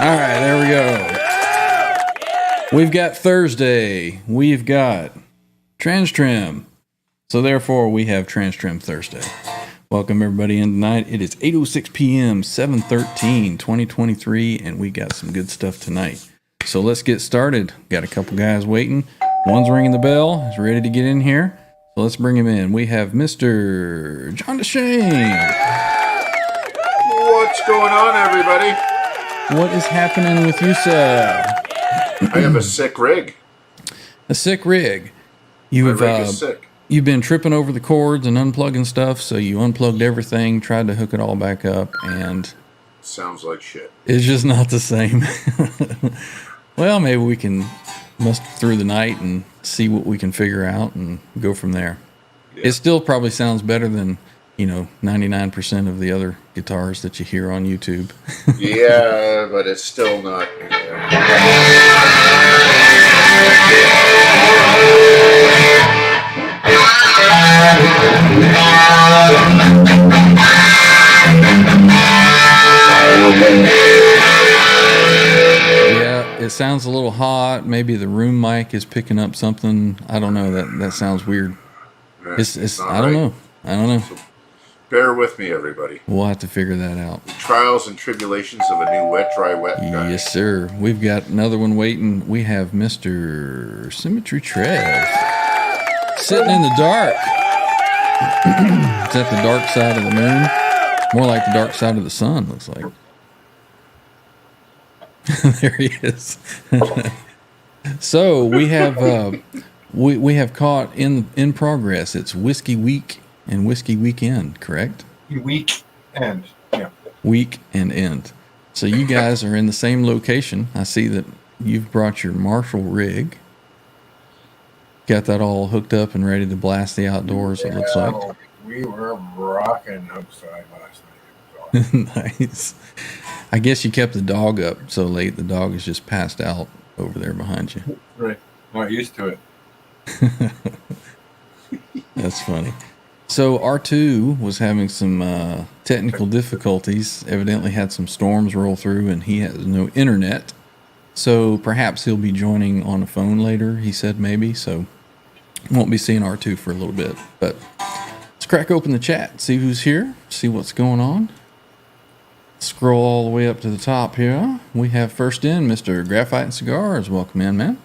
All right, there we go. We've got Thursday. We've got TransTrem. So therefore, we have TransTrem Thursday. Welcome everybody in tonight. It is 8:06 p.m., 7/13/2023, and we got some good stuff tonight. So let's get started. Got a couple guys waiting. One's ringing the bell. He's ready to get in here. So let's bring him in. We have Mr. John DeShane. What's going on, everybody? What is happening with you, sir? I have a sick rig. A sick rig. My rig is sick. You've been tripping over the cords and unplugging stuff, so you unplugged everything, tried to hook it all back up, and sounds like shit. It's just not the same. Well, maybe we can muster through the night and see what we can figure out and go from there. Yeah. It still probably sounds better than, 99% of the other guitars that you hear on YouTube. Yeah, but it's still not. Yeah, it sounds a little hot. Maybe the room mic is picking up something. I don't know. That sounds weird. It's I don't know. So bear with me, everybody. We'll have to figure that out. The trials and tribulations of a new wet, dry, wet guy. Yes, sir. We've got another one waiting. We have Mr. Symmetry Trev sitting in the dark. Is that the dark side of the moon? More like the dark side of the sun, looks like. There he is. So we have we have caught in progress. It's Whiskey Week and Whiskey Weekend, correct? Week end, yeah. Week and end. So you guys are in the same location. I see that you've brought your Marshall rig. Got that all hooked up and ready to blast the outdoors, it looks like. We were rocking outside last night. Nice. I guess you kept the dog up so late. The dog is just passed out over there behind you. Right. Not used to it. That's funny. So R2 was having some technical difficulties. Evidently had some storms roll through and he has no internet. So perhaps he'll be joining on a phone later, he said maybe. So won't be seeing R2 for a little bit. But let's crack open the chat, see who's here, see what's going on. Scroll all the way up to the top here. We have first in Mr. Graphite and Cigars. Welcome in, man.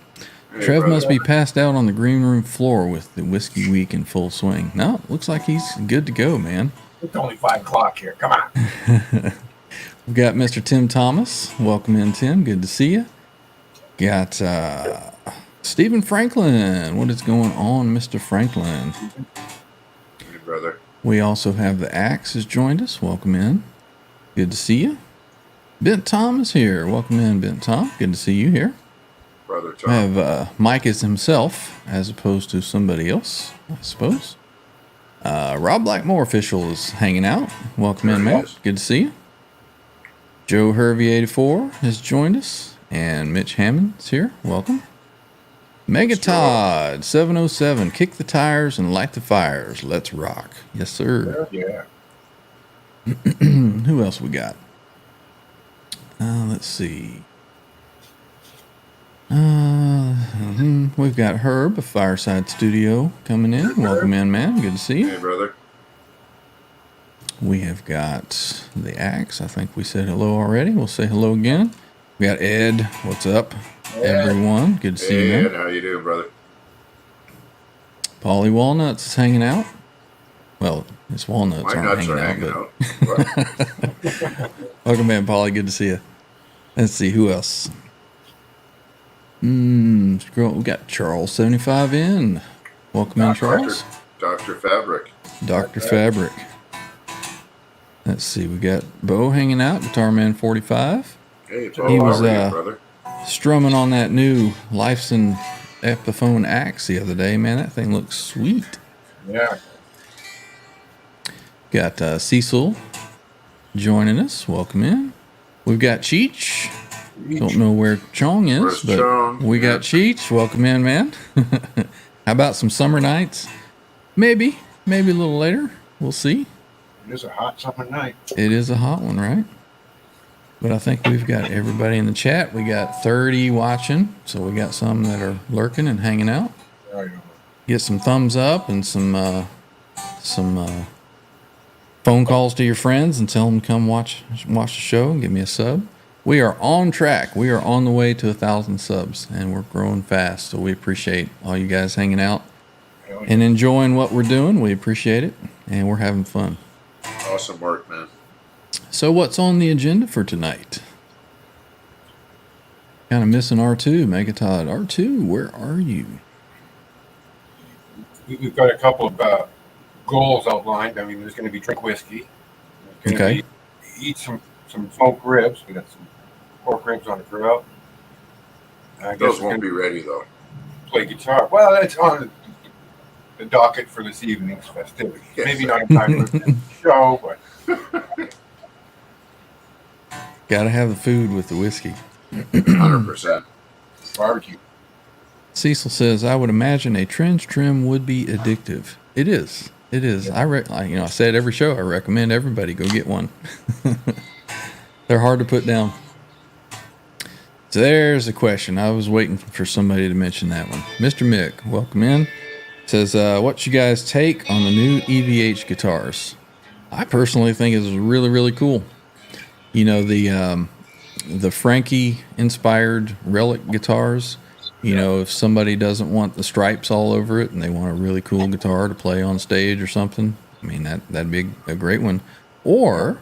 Hey, Trev must be passed out on the green room floor with the Whiskey Week in full swing. No, looks like he's good to go, man. It's only 5 o'clock here. Come on. We've got Mr. Tim Thomas. Welcome in, Tim. Good to see you. Got Stephen Franklin. What is going on, Mr. Franklin? Hey, brother. We also have the Axe has joined us. Welcome in. Good to see you. Bent Tom is here. Welcome in, Bent Tom. Good to see you here. Brother Tom. I have Mike as himself as opposed to somebody else, I suppose. Rob Blackmore official is hanging out. Welcome in, Matt. Good to see you. Joe Hervey 84 has joined us. And Mitch Hammond's here. Welcome. Megatod 707. Kick the tires and light the fires. Let's rock. Yes, sir. Yeah. Who else we got? Let's see. We've got Herb of Fireside Studio coming in. Welcome in, man. Good to see you. Hey, brother. We have got the Axe. I think we said hello already. We'll say hello again. We got Ed. What's up, everyone? Good to see you, man. Ed, how you doing, brother? Polly Walnuts is hanging out. Well, his walnuts My aren't nuts hanging are out. hanging out. Welcome in, Polly. Good to see you. Let's see who else. We got Charles 75 in. Welcome in, Charles. Dr. Fabric. Dr. Fabric. Let's see. We got Bo hanging out. Guitar Man 45. Hey, Bo, he was how are you, brother? strumming on that new Lifeson Epiphone Axe the other day. Man, that thing looks sweet. Yeah. Got Cecil joining us. Welcome in. We've got Cheech. Don't know where Chong is, Where's but Chong? we got Cheech. Welcome in, man. How about some summer nights? Maybe a little later. We'll see. It is a hot summer night. It is a hot one, right? But I think we've got everybody in the chat. We got 30 watching, so we got some that are lurking and hanging out. Right on. Get some thumbs up and some phone calls to your friends and tell them to come watch the show and give me a sub. We are on track. We are on the way to 1,000 subs, and we're growing fast. So we appreciate all you guys hanging out and enjoying what we're doing. We appreciate it, and we're having fun. Awesome work, man. So what's on the agenda for tonight? Kind of missing R2, Megatod. R2, where are you? We've got a couple of goals outlined. I mean, there's going to be drink whiskey. There's Okay. going to be eat some smoked ribs. We got some pork ribs on the grill. I guess Those we're won't going be to ready though. play guitar. Well, that's on the docket for this evening's festivities. Yes. Maybe not in time for the show, but Got to have the food with the whiskey. 100%. barbecue. Cecil says, I would imagine a TransTrem would be addictive. It is. It is. I say it every show. I recommend everybody go get one. They're hard to put down. So there's a question. I was waiting for somebody to mention that one. Mr. Mick, welcome in. Says, what's you guys' take on the new EVH guitars? I personally think it's really, really cool. You know, the Frankie inspired relic guitars. You know, if somebody doesn't want the stripes all over it and they want a really cool guitar to play on stage or something, I mean, that'd be a great one. Or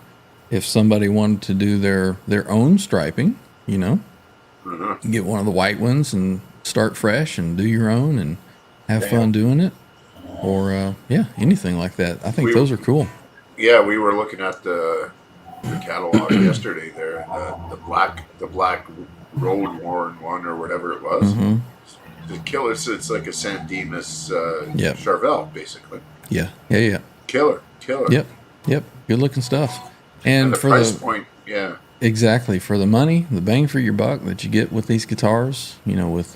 if somebody wanted to do their own striping, you know, get one of the white ones and start fresh and do your own and have fun doing it. Or, anything like that. I think those are cool. Yeah, we were looking at the catalog yesterday there. The black road worn one or whatever it was. Mm-hmm. The killer. It's like a San Dimas Yep. Charvel, basically. Yeah. Killer. Yep. Good looking stuff. And And the for price the point, yeah. exactly for the money, the bang for your buck that you get with these guitars, you know, with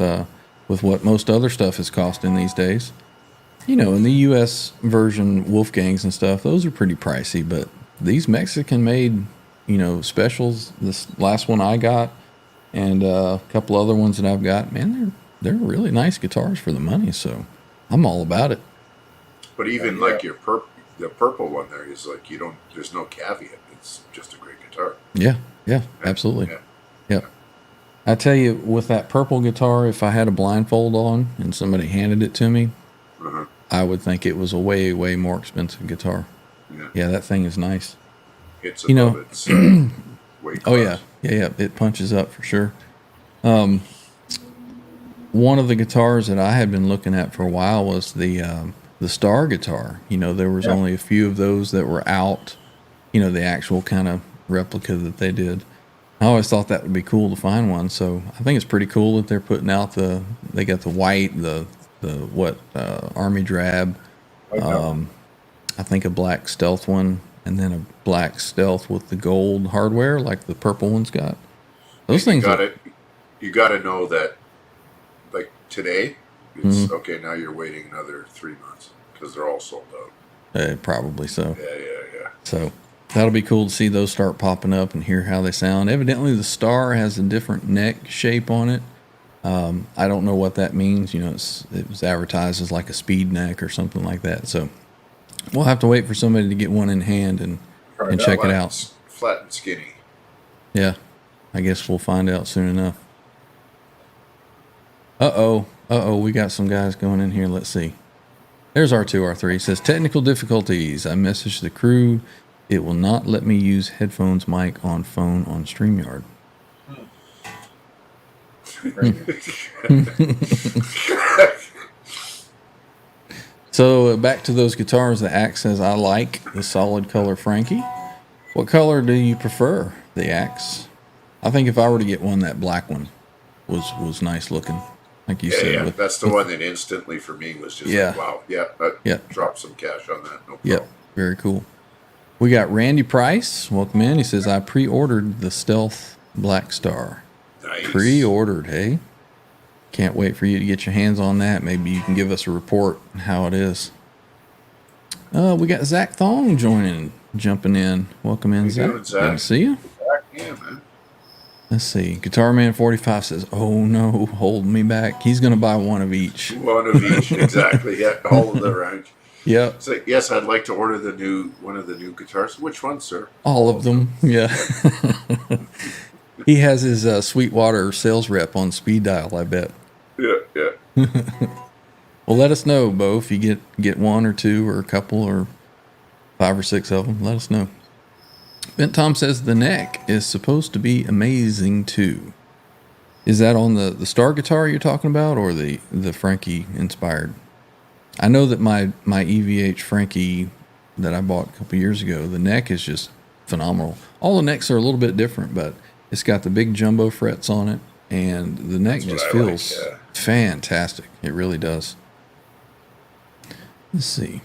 what most other stuff is costing these days. You know, in the U.S. version Wolfgangs and stuff, those are pretty pricey. But these Mexican-made, you know, specials, this last one I got, and a couple other ones that I've got, man, they're really nice guitars for the money. So I'm all about it. But even like the purple one there is like there's no caveat. It's just a great guitar. Yeah, absolutely. Yeah. Yep. I tell you, with that purple guitar, if I had a blindfold on and somebody handed it to me, I would think it was a way, way more expensive guitar. Yeah, that thing is nice. It's You know- above its weight Oh class. yeah. It punches up for sure. One of the guitars that I had been looking at for a while was the Star guitar. You know, there was only a few of those that were out. You know, the actual kind of replica that they did. I always thought that would be cool to find one. So I think it's pretty cool that they're putting out they got the white, army drab, I think a black stealth one, and then a black stealth with the gold hardware like the purple one's got. Those things You got to know that, like today, it's okay. Now you're waiting another 3 months because they're all sold out. Probably so. Yeah. So that'll be cool to see those start popping up and hear how they sound. Evidently, the Star has a different neck shape on it. I don't know what that means. You know, it was advertised as like a speed neck or something like that. So we'll have to wait for somebody to get one in hand and check it out. Flat and skinny. Yeah, I guess we'll find out soon enough. Uh-oh, we got some guys going in here. Let's see. There's R2, R3. It says, technical difficulties. I messaged the crew. It will not let me use headphones mic on phone on StreamYard. So back to those guitars. The Axe says, I like the solid color Frankie. What color do you prefer? The Axe. I think if I were to get one, that black one was nice looking. Like you said. Yeah. That's the one that instantly for me was just like, wow. Yeah. Drop some cash on that. No problem. Yep. Very cool. We got Randy Price. Welcome in. He says, I pre-ordered the Stealth Black Star. Nice. Pre-ordered, hey? Can't wait for you to get your hands on that. Maybe you can give us a report on how it is. We got Zach Thong jumping in. Welcome in, Zach. doing, Zach? Good to see you. Yeah, man. Let's see. Guitar Man 45 says, "Oh no, hold me back. He's gonna buy one of each." One of each, exactly. Yeah, all of the range. Yep, So yes, I'd like to order one of the new guitars. Which one, sir? all of them. Yeah. He has his Sweetwater sales rep on speed dial, I bet. Yeah, yeah. Well, let us know, Bo, if you get one or two or a couple or 5 or 6 of them. Let us know. Bent Tom says the neck is supposed to be amazing too. Is that on the Star guitar you're talking about, or the Frankie inspired? I know that my EVH Frankie that I bought a couple years ago, the neck is just phenomenal. All the necks are a little bit different, but it's got the big jumbo frets on it, and the neck That's just what I feels like, yeah. fantastic. It really does. Let's see.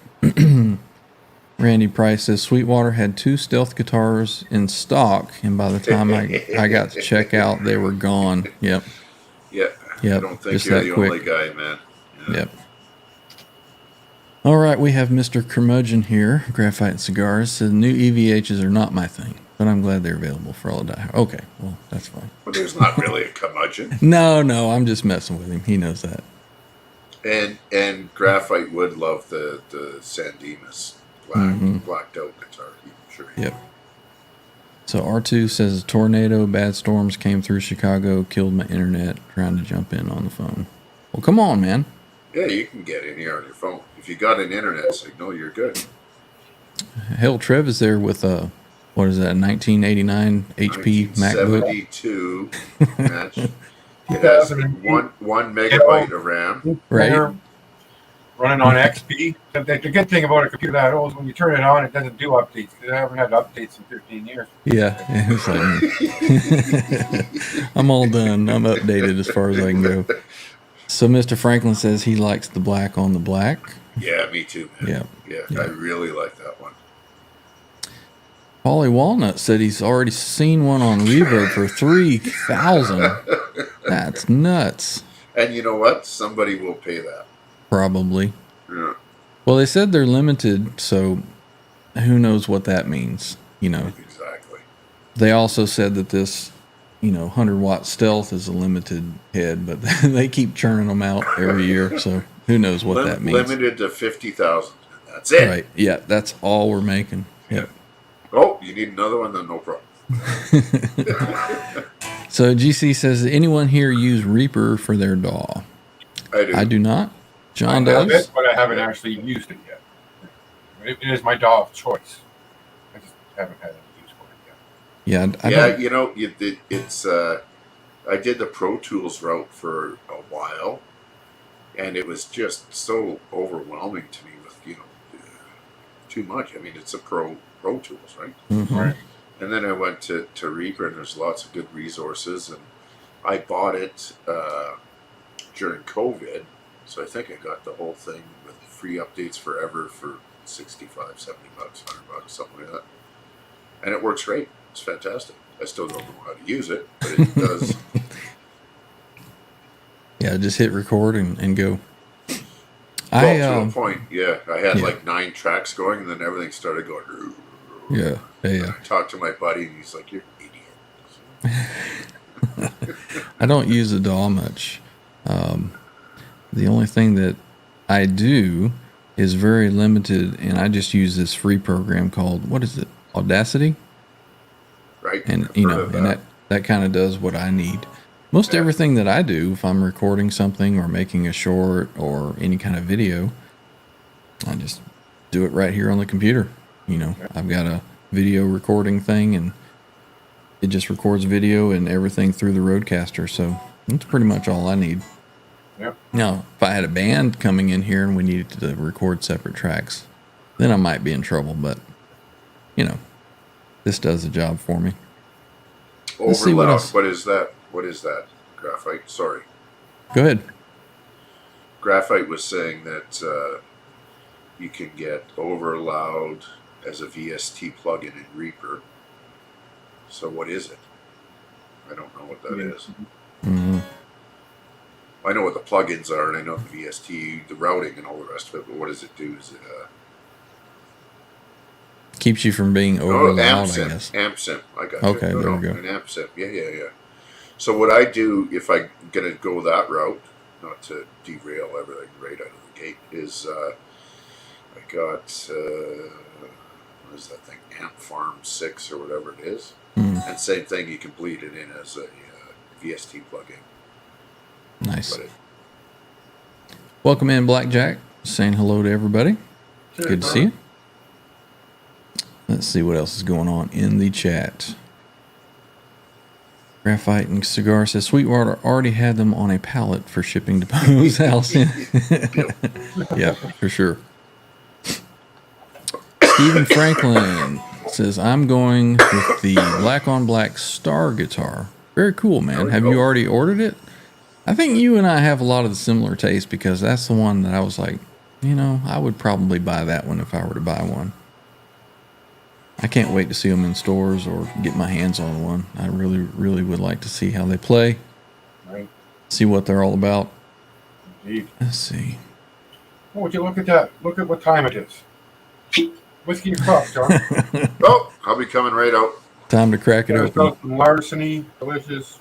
Randy Price says Sweetwater had 2 stealth guitars in stock, and by the time I got to check out, they were gone. Yep. Yeah. Yep, I don't think just you're that the quick. only guy, man. Yeah. Yep. All right, we have Mr. Curmudgeon here, Graphite and Cigars. Says new EVHs are not my thing, but I'm glad they're available for all die. Okay, well, that's fine. But there's not really a curmudgeon. No, I'm just messing with him. He knows that. And Graphite would love the San Dimas blacked out guitar. I'm sure. Yep. So R2 says a tornado, bad storms came through Chicago, killed my internet, trying to jump in on the phone. Well, come on, man. Yeah, you can get in here on your phone. If you got an internet signal, you're good. Hell, Trev is there with a, what is that, 1989 HP MacBook? 72 match. It has 1 megabyte of RAM. Right. Running on XP. The good thing about a computer that old is when you turn it on, it doesn't do updates. Because I haven't had updates in 15 years. Yeah. It's like, I'm all done. I'm updated as far as I can go. So Mr. Franklin says he likes the black on the black. Yeah, me too, man. Yeah. Yeah, I really like that one. Paulie Walnut said he's already seen one on Reverb for $3,000. That's nuts. And you know what? Somebody will pay that. Probably. Yeah. Well, they said they're limited, so who knows what that means, Exactly. They also said that this, 100-watt Stealth is a limited head, but they keep churning them out every year, so who knows what that means. Limited to 50,000. That's it. Right. Yeah, that's all we're making. Yep. Oh, you need another one? Then no problem. So GC says, anyone here use Reaper for their DAW? I do. Not. John I have does. it, but I haven't actually used it yet. It is my DAW of choice. I just haven't had any use for it yet. Yeah. It's. I did the Pro Tools route for a while, and it was just so overwhelming to me with too much. I mean, it's a Pro Tools, right? Mm-hmm. Right. And then I went to Reaper, and there's lots of good resources, and I bought it during COVID, so I think I got the whole thing with free updates forever for $65, $70, $100, something like that. And it works great. It's fantastic. I still don't know how to use it, but it does. Yeah, just hit record and go. Well, to a point, yeah. I had like 9 tracks going, and then everything started going. Yeah. I talked to my buddy, and he's like, "You're an idiot." I don't use a DAW much. The only thing that I do is very limited, and I just use this free program called, what is it, Audacity? Right. And I've heard of and that kind of does what I need. Most everything that I do, if I'm recording something or making a short or any kind of video, I just do it right here on the computer. I've got a video recording thing, and it just records video and everything through the Rodecaster. So that's pretty much all I need. Yep. Now, if I had a band coming in here and we needed to record separate tracks, then I might be in trouble. But this does the job for me. Let's see what Overloud. else. What is that? What is that? Graphite. Sorry. Go ahead. Graphite was saying that you can get Overloud as a VST plugin in Reaper. So what is it? I don't know what that is. Mm-hmm. I know what the plugins are, and I know the VST, the routing, and all the rest of it. But what does it do? Is it Keeps you from being over loud, AmpSynth. I guess. AmpSynth. I got you. Okay, there we go. An AmpSynth. Yeah. So what I do if I'm gonna go that route, not to derail everything right out of the gate, is I got what is that thing? Amp Farm 6 or whatever it is. And same thing, you can bleed it in as a VST plug-in. Nice. But Welcome in, Blackjack. Saying hello to everybody. Good to see you. Let's see what else is going on in the chat. Graphite and Cigar says Sweetwater already had them on a pallet for shipping to Poe's house. Yeah, for sure. Stephen Franklin says, I'm going with the black on black Star guitar. Very cool, man. Have you already ordered it? I think you and I have a lot of the similar taste because that's the one that I was like, you know, I would probably buy that one if I were to buy one. I can't wait to see them in stores or get my hands on one. I really, really would like to see how they play. Right. See what they're all about. Indeed. Let's see. Oh, would you look at that? Look at what time it is. Whiskey cup, John. oh, I'll be coming right out. Time to crack it There's open. some larceny, delicious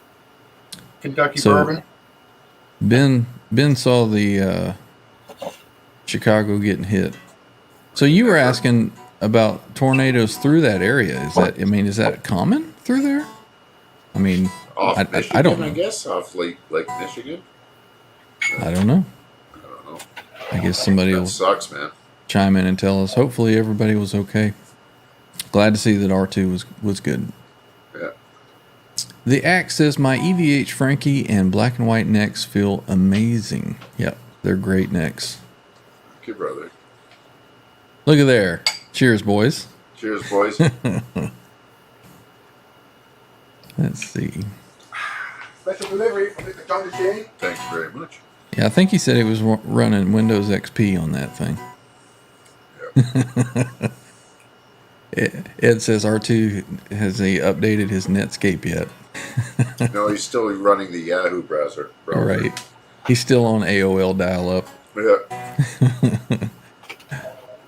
Kentucky bourbon. Ben saw the Chicago getting hit. So you were asking about tornadoes through that area. Is that common through there? I mean, Off Michigan, I don't know. I guess off Lake Michigan. I don't know. I don't know. I guess somebody That will sucks, man. chime in and tell us. Hopefully everybody was okay. Glad to see that R2 was good. Yeah. The Axe says, my EVH Frankie and black and white necks feel amazing. Yep, they're great necks. Thank you, brother. Look at there. Cheers, boys. Cheers, boys. Let's see. Special delivery from Mr. John DeShane. Thank you very much. Yeah, I think he said he was running Windows XP on that thing. Yeah. Ed says R2, has he updated his Netscape yet? No, he's still running the Yahoo browser. Right. He's still on AOL dial-up. Yeah.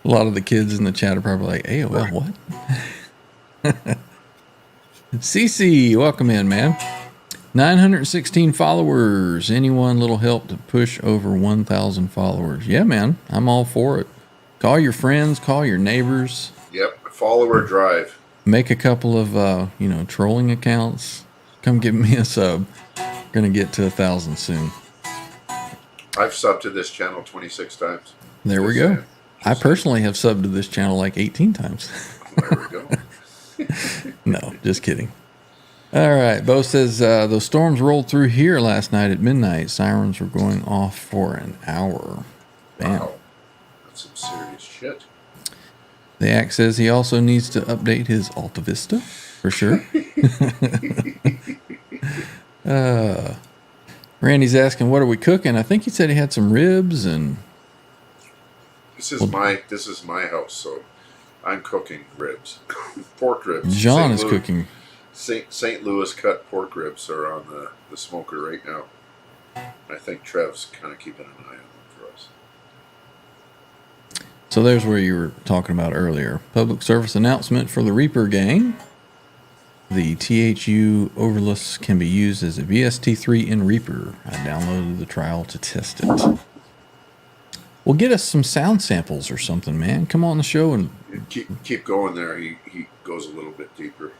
A lot of the kids in the chat are probably like, AOL, what? CC, welcome in, man. 916 followers. Anyone little help to push over 1,000 followers? Yeah, man. I'm all for it. Call your friends. Call your neighbors. Yep. Follower drive. Make a couple of, trolling accounts. Come give me a sub. Gonna get to 1,000 soon. I've subbed to this channel 26 times. There we go. I personally have subbed to this channel like 18 times. There we go. No, just kidding. All right. Bo says, those storms rolled through here last night at midnight. Sirens were going off for an hour. Bam. Wow. That's some serious shit. The Axe says he also needs to update his Alta Vista, for sure. Randy's asking, what are we cooking? I think he said he had some ribs and... This is my house, so I'm cooking ribs. Pork ribs. John is cooking. St. Louis cut pork ribs are on the smoker right now. I think Trev's kind of keeping an eye on them for us. So there's where you were talking about earlier. Public service announcement for the Reaper gang. The THU overless can be used as a VST3 in Reaper. I downloaded the trial to test it. Well, get us some sound samples or something, man. Come on the show and Keep going there. He goes a little bit deeper.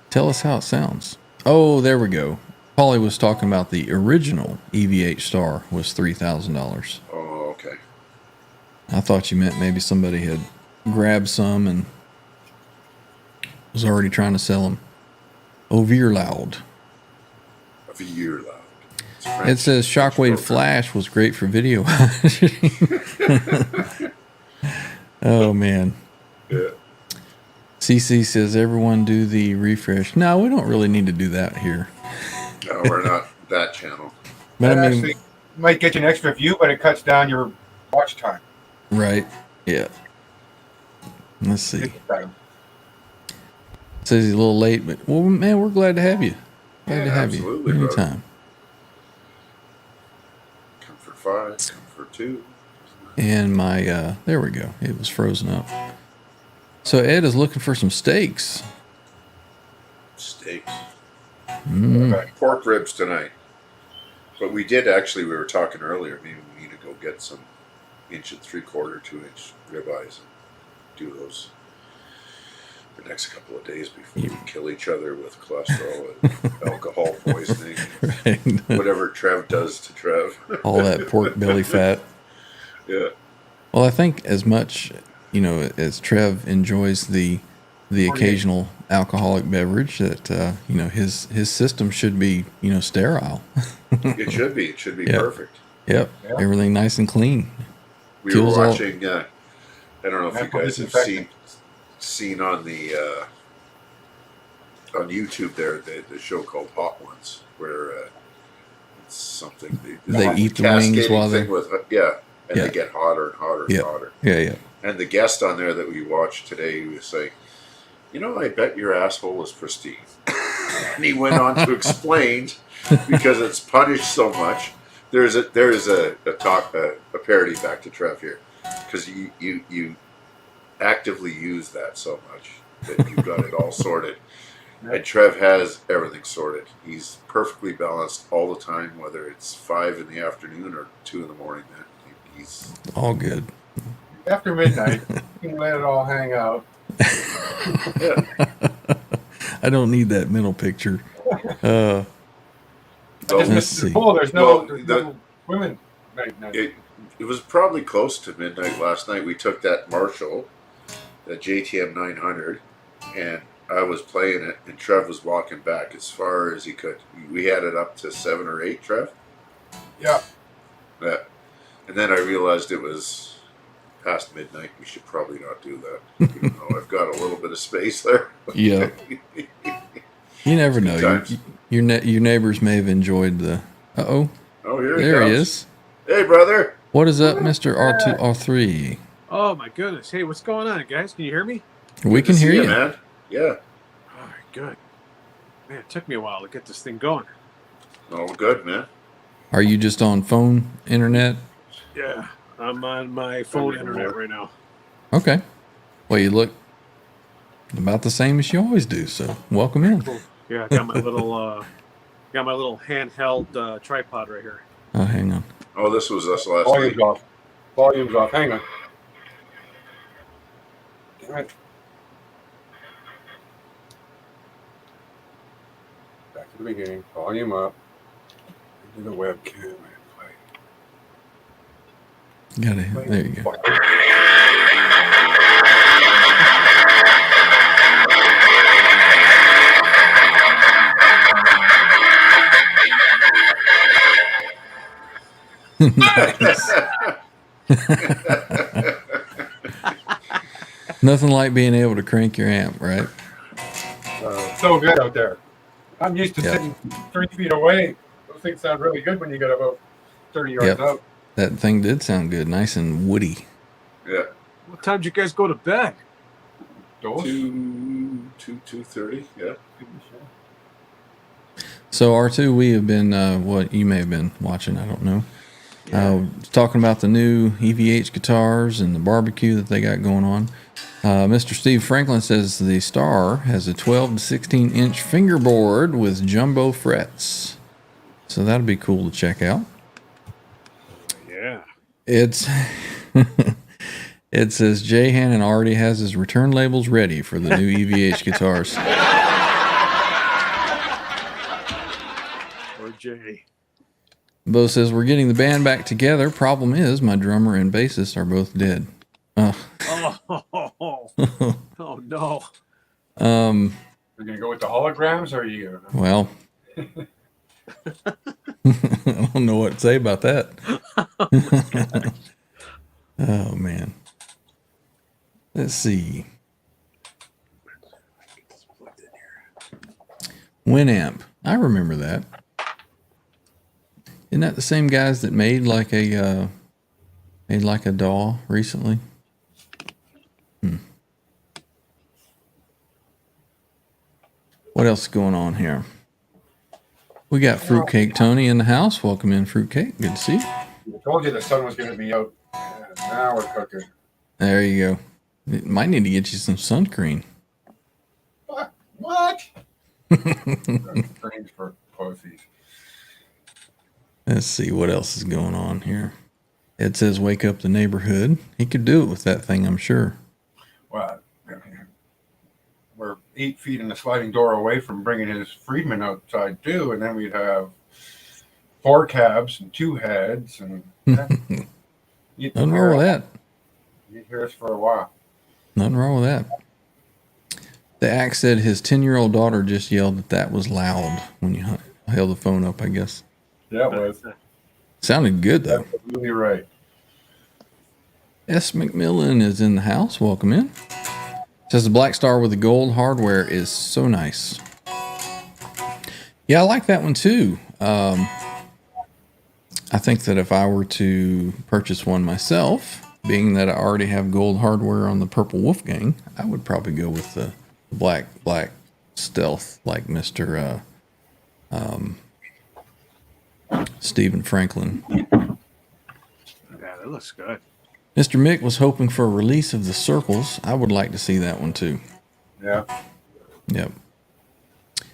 tell us how it sounds. Oh, there we go. Paulie was talking about the original EVH Star was $3,000. Oh, okay. I thought you meant maybe somebody had grabbed some and was already trying to sell them. Overe loud. A year loud. It says Shockwave Flash was great for video. Oh, man. Yeah. CC says everyone do the refresh. No, we don't really need to do that here. No, we're not that channel. But That I mean, actually might get you an extra view, but it cuts down your watch time. right? Yeah. Let's see. It Says he's a little late, but well, man, we're glad to have you. Glad to have absolutely, you brother. anytime. Come for 5, come for 2. And my there we go. It was frozen up. So Ed is looking for some steaks. Steaks. Pork ribs tonight. But we were talking earlier, maybe we need to go get some 1 3/4, 2-inch ribeyes and do those the next couple of days before we kill each other with cholesterol and alcohol poisoning. Right. Whatever Trev does to Trev. All that pork belly fat. Yeah. Well, I think as much, as Trev enjoys the occasional alcoholic beverage, that his system should be sterile. It should be. It should be perfect. Yep. Yeah. Everything nice and clean. We Kills were all- watching. I don't know if you guys have seen on the on YouTube there the show called Hot Ones, where it's something They eat the wings while they they get hotter and hotter and hotter. Yeah. And the guest on there that we watched today was saying, I bet your asshole is pristine. And he went on to explain, because it's punished so much. There's a parody back to Trev here, because you actively use that so much that you've got it all sorted. And Trev has everything sorted. He's perfectly balanced all the time, whether it's 5 in the afternoon or 2 in the morning. He's all good. After midnight, you can let it all hang out. Yeah. I don't need that mental picture. I just let's missed see. the pool. There's no the women night. It was probably close to midnight last night. We took that Marshall, the JTM 900, and I was playing it, and Trev was walking back as far as he could. We had it up to 7 or 8, Trev. Yeah. Yeah. And then I realized it was past midnight. We should probably not do that. Even though I've got a little bit of space there. Yeah. You never know. Your neighbors may have enjoyed the. Oh, here there he comes. is. Hey, brother. What is up, Mr. R2 R3? Oh my goodness! Hey, what's going on, guys? Can you hear me? We can Good to hear see you. man. Yeah. All right, good. Man, it took me a while to get this thing going. All good, man. Are you just on phone internet? Yeah, I'm on my phone internet right now. Okay. Well, you look about the same as you always do. So welcome in. Cool. Yeah, I got my little handheld tripod right here. Oh, hang on. Oh, this was us last Volume's night. off. Volume's off. Hang on. Damn it. Back to the beginning. Volume up. Into the webcam. Got it. There you go. Nice. Nothing like being able to crank your amp, right? So good out there. I'm used to Yep. sitting 3 feet away. Those things sound really good when you get about 30 yards Yep. out. That thing did sound good, nice and woody. Yeah. What time did you guys go to bed? Those? 2:30. Yeah. So R2, we have been what you may have been watching, I don't know. Talking about the new EVH guitars and the barbecue that they got going on. Mr. Steve Franklin says the Star has a 12 to 16 inch fingerboard with jumbo frets. So that'll be cool to check out. Yeah. It's it says Jay Hannon already has his return labels ready for the new EVH guitars. Or Jay. Bo says we're getting the band back together. Problem is my drummer and bassist are both dead. Oh, oh no. You're going to go with the holograms, or are you? Well, I don't know what to say about that. Oh man. Let's see. Winamp. I remember that. Isn't that the same guys that made like a DAW recently? What else is going on here? We got Fruitcake Tony in the house. Welcome in, Fruitcake. Good to see you. I told you the sun was going to be out. And now we're cooking. There you go. Might need to get you some sunscreen. What? Things for pussies. Let's see what else is going on here. Ed says, "Wake up the neighborhood." He could do it with that thing, I'm sure. Well, we're 8 feet in the sliding door away from bringing his Friedman outside too, and then we'd have 4 cabs and 2 heads, and Nothing wrong with that. You'd hear us for a while. Nothing wrong with that. The axe said his 10-year-old daughter just yelled that was loud when you held the phone up, I guess. Yeah, it was. Sounded good, though. Absolutely right. S. McMillan is in the house. Welcome in. Says the Black Star with the gold hardware is so nice. Yeah, I like that one too. I think that if I were to purchase one myself, being that I already have gold hardware on the Purple Wolfgang, I would probably go with the black stealth like Mr. Stephen Franklin. Yeah, that looks good. Mr. Mick was hoping for a release of the circles. I would like to see that one too. Yeah. Yep.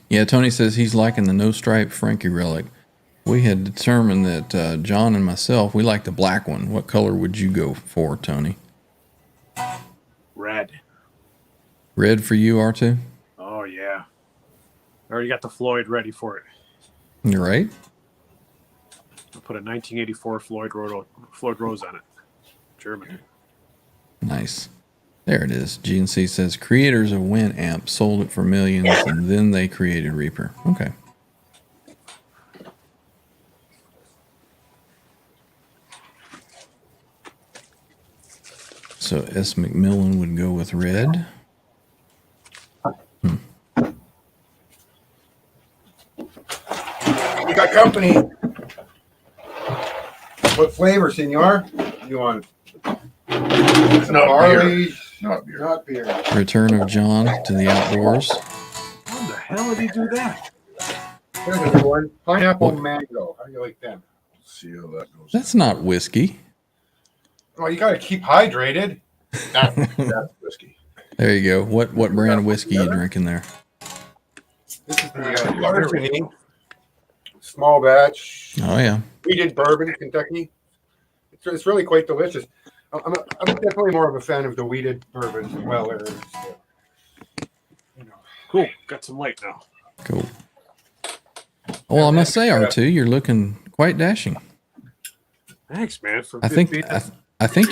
Yeah, Tony says he's liking the no stripe Frankie relic. We had determined that John and myself, we like the black one. What color would you go for, Tony? Red. Red for you, R2? Oh, yeah. I already got the Floyd ready for it. You're right. I'll put a 1984 Floyd Rose on it. German. Nice. There it is. GNC says creators of Winamp sold it for millions and then they created Reaper. Okay. So S. McMillan would go with red. You got company. What flavor, senor? You want? It's not barley, Not beer. not beer. Return of John to the outdoors. How the hell did he do that? Here's a new one. Pineapple What? mango. How do you like them? See how that goes. That's not whiskey. Well, you got to keep hydrated. That's whiskey. There you go. What brand of whiskey you drinking there? This is the Larceny. Small batch. Oh yeah. We did bourbon, Kentucky. It's really quite delicious. I'm definitely more of a fan of the weeded bourbons as well. Cool. Got some light now. Cool. Well, I must say, R2, you're looking quite dashing. Thanks, man. For I think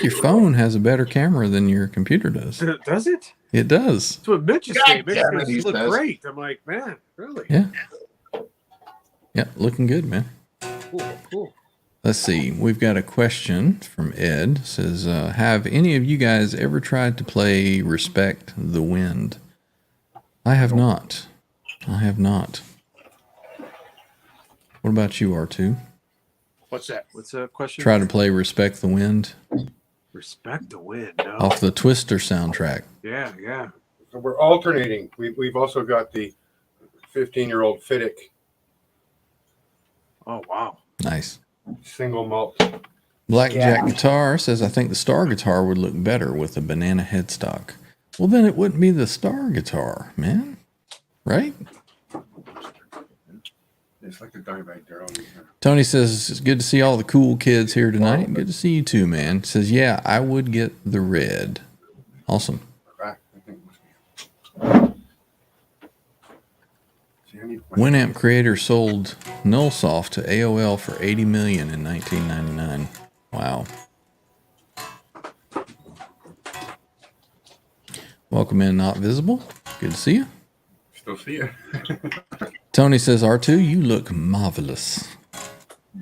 your phone has a better camera than your computer does. Does it? It does. That's what Mitch is God saying. Mitch damn it, makes he it look says. great. I'm like, man, really? Yeah. Yeah, looking good, man. Cool. Let's see. We've got a question from Ed. It says, have any of you guys ever tried to play Respect the Wind? I have not. What about you, R2? What's that? What's the question? Try to play Respect the Wind Respect the wind. No. off the Twister soundtrack. Yeah. So we're alternating. We've also got the 15-year-old Fiddick Oh, wow. Nice. single malt. Blackjack Guitar says, I think the Star Guitar would look better with a banana headstock. Well, then it wouldn't be the Star Guitar, man. Right? It's like the Dimebag Darrell. Tony says, it's good to see all the cool kids here tonight. Good to see you too, man. Says, yeah, I would get the red. Awesome. Winamp creator sold Nullsoft to AOL for $80 million in 1999. Wow. Welcome in, Not Visible. Good to see you. Still see you. Tony says, R2, you look marvelous.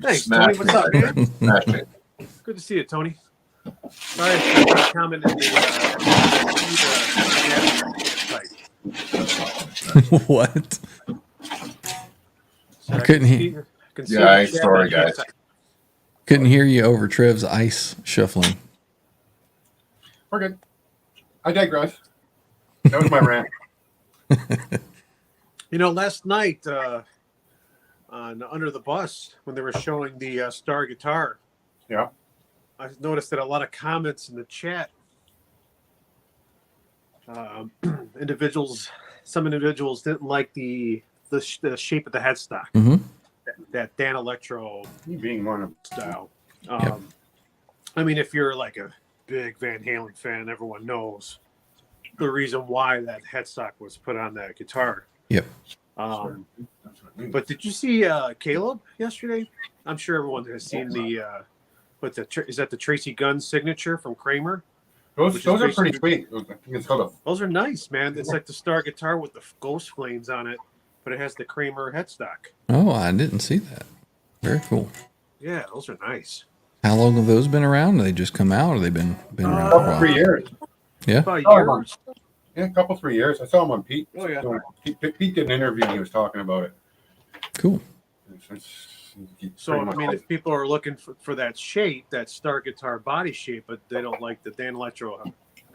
Thanks, Smash Tony. What's up, man? Smash it. Good to see you, Tony. Sorry, I comment in the What? So I Couldn't can hear. see Yeah, the chat sorry, on the guys. side. Couldn't hear you over Trev's ice shuffling. We're good. I digress. That was my rant. You know, last night on Under the Bus, when they were showing the Star Guitar, Yeah. I noticed that a lot of comments in the chat, some individuals didn't like the the shape of the headstock, Mm-hmm. that Dan Electro He being one of style. Yep. I mean, if you're like a big Van Halen fan, everyone knows the reason why that headstock was put on that guitar. Yep. that's what I mean. But did you see Caleb yesterday? I'm sure everyone has seen the is that the Tracy Gunn signature from Kramer? those are pretty sweet. I think it's called Those are nice, man. It's like the Star guitar with the ghost flames on it, but it has the Kramer headstock. Oh, I didn't see that. Very cool. Yeah, those are nice. How long have those been around? Have they just come out, or they've been around for a while? 3 years. Yeah. About a Oh, year. Yeah, a couple 3 years. I saw him on Pete. Oh, yeah. Pete did an interview and he was talking about it. Cool. So I mean, if people are looking for that shape, that Star guitar body shape, but they don't like the Dan Electro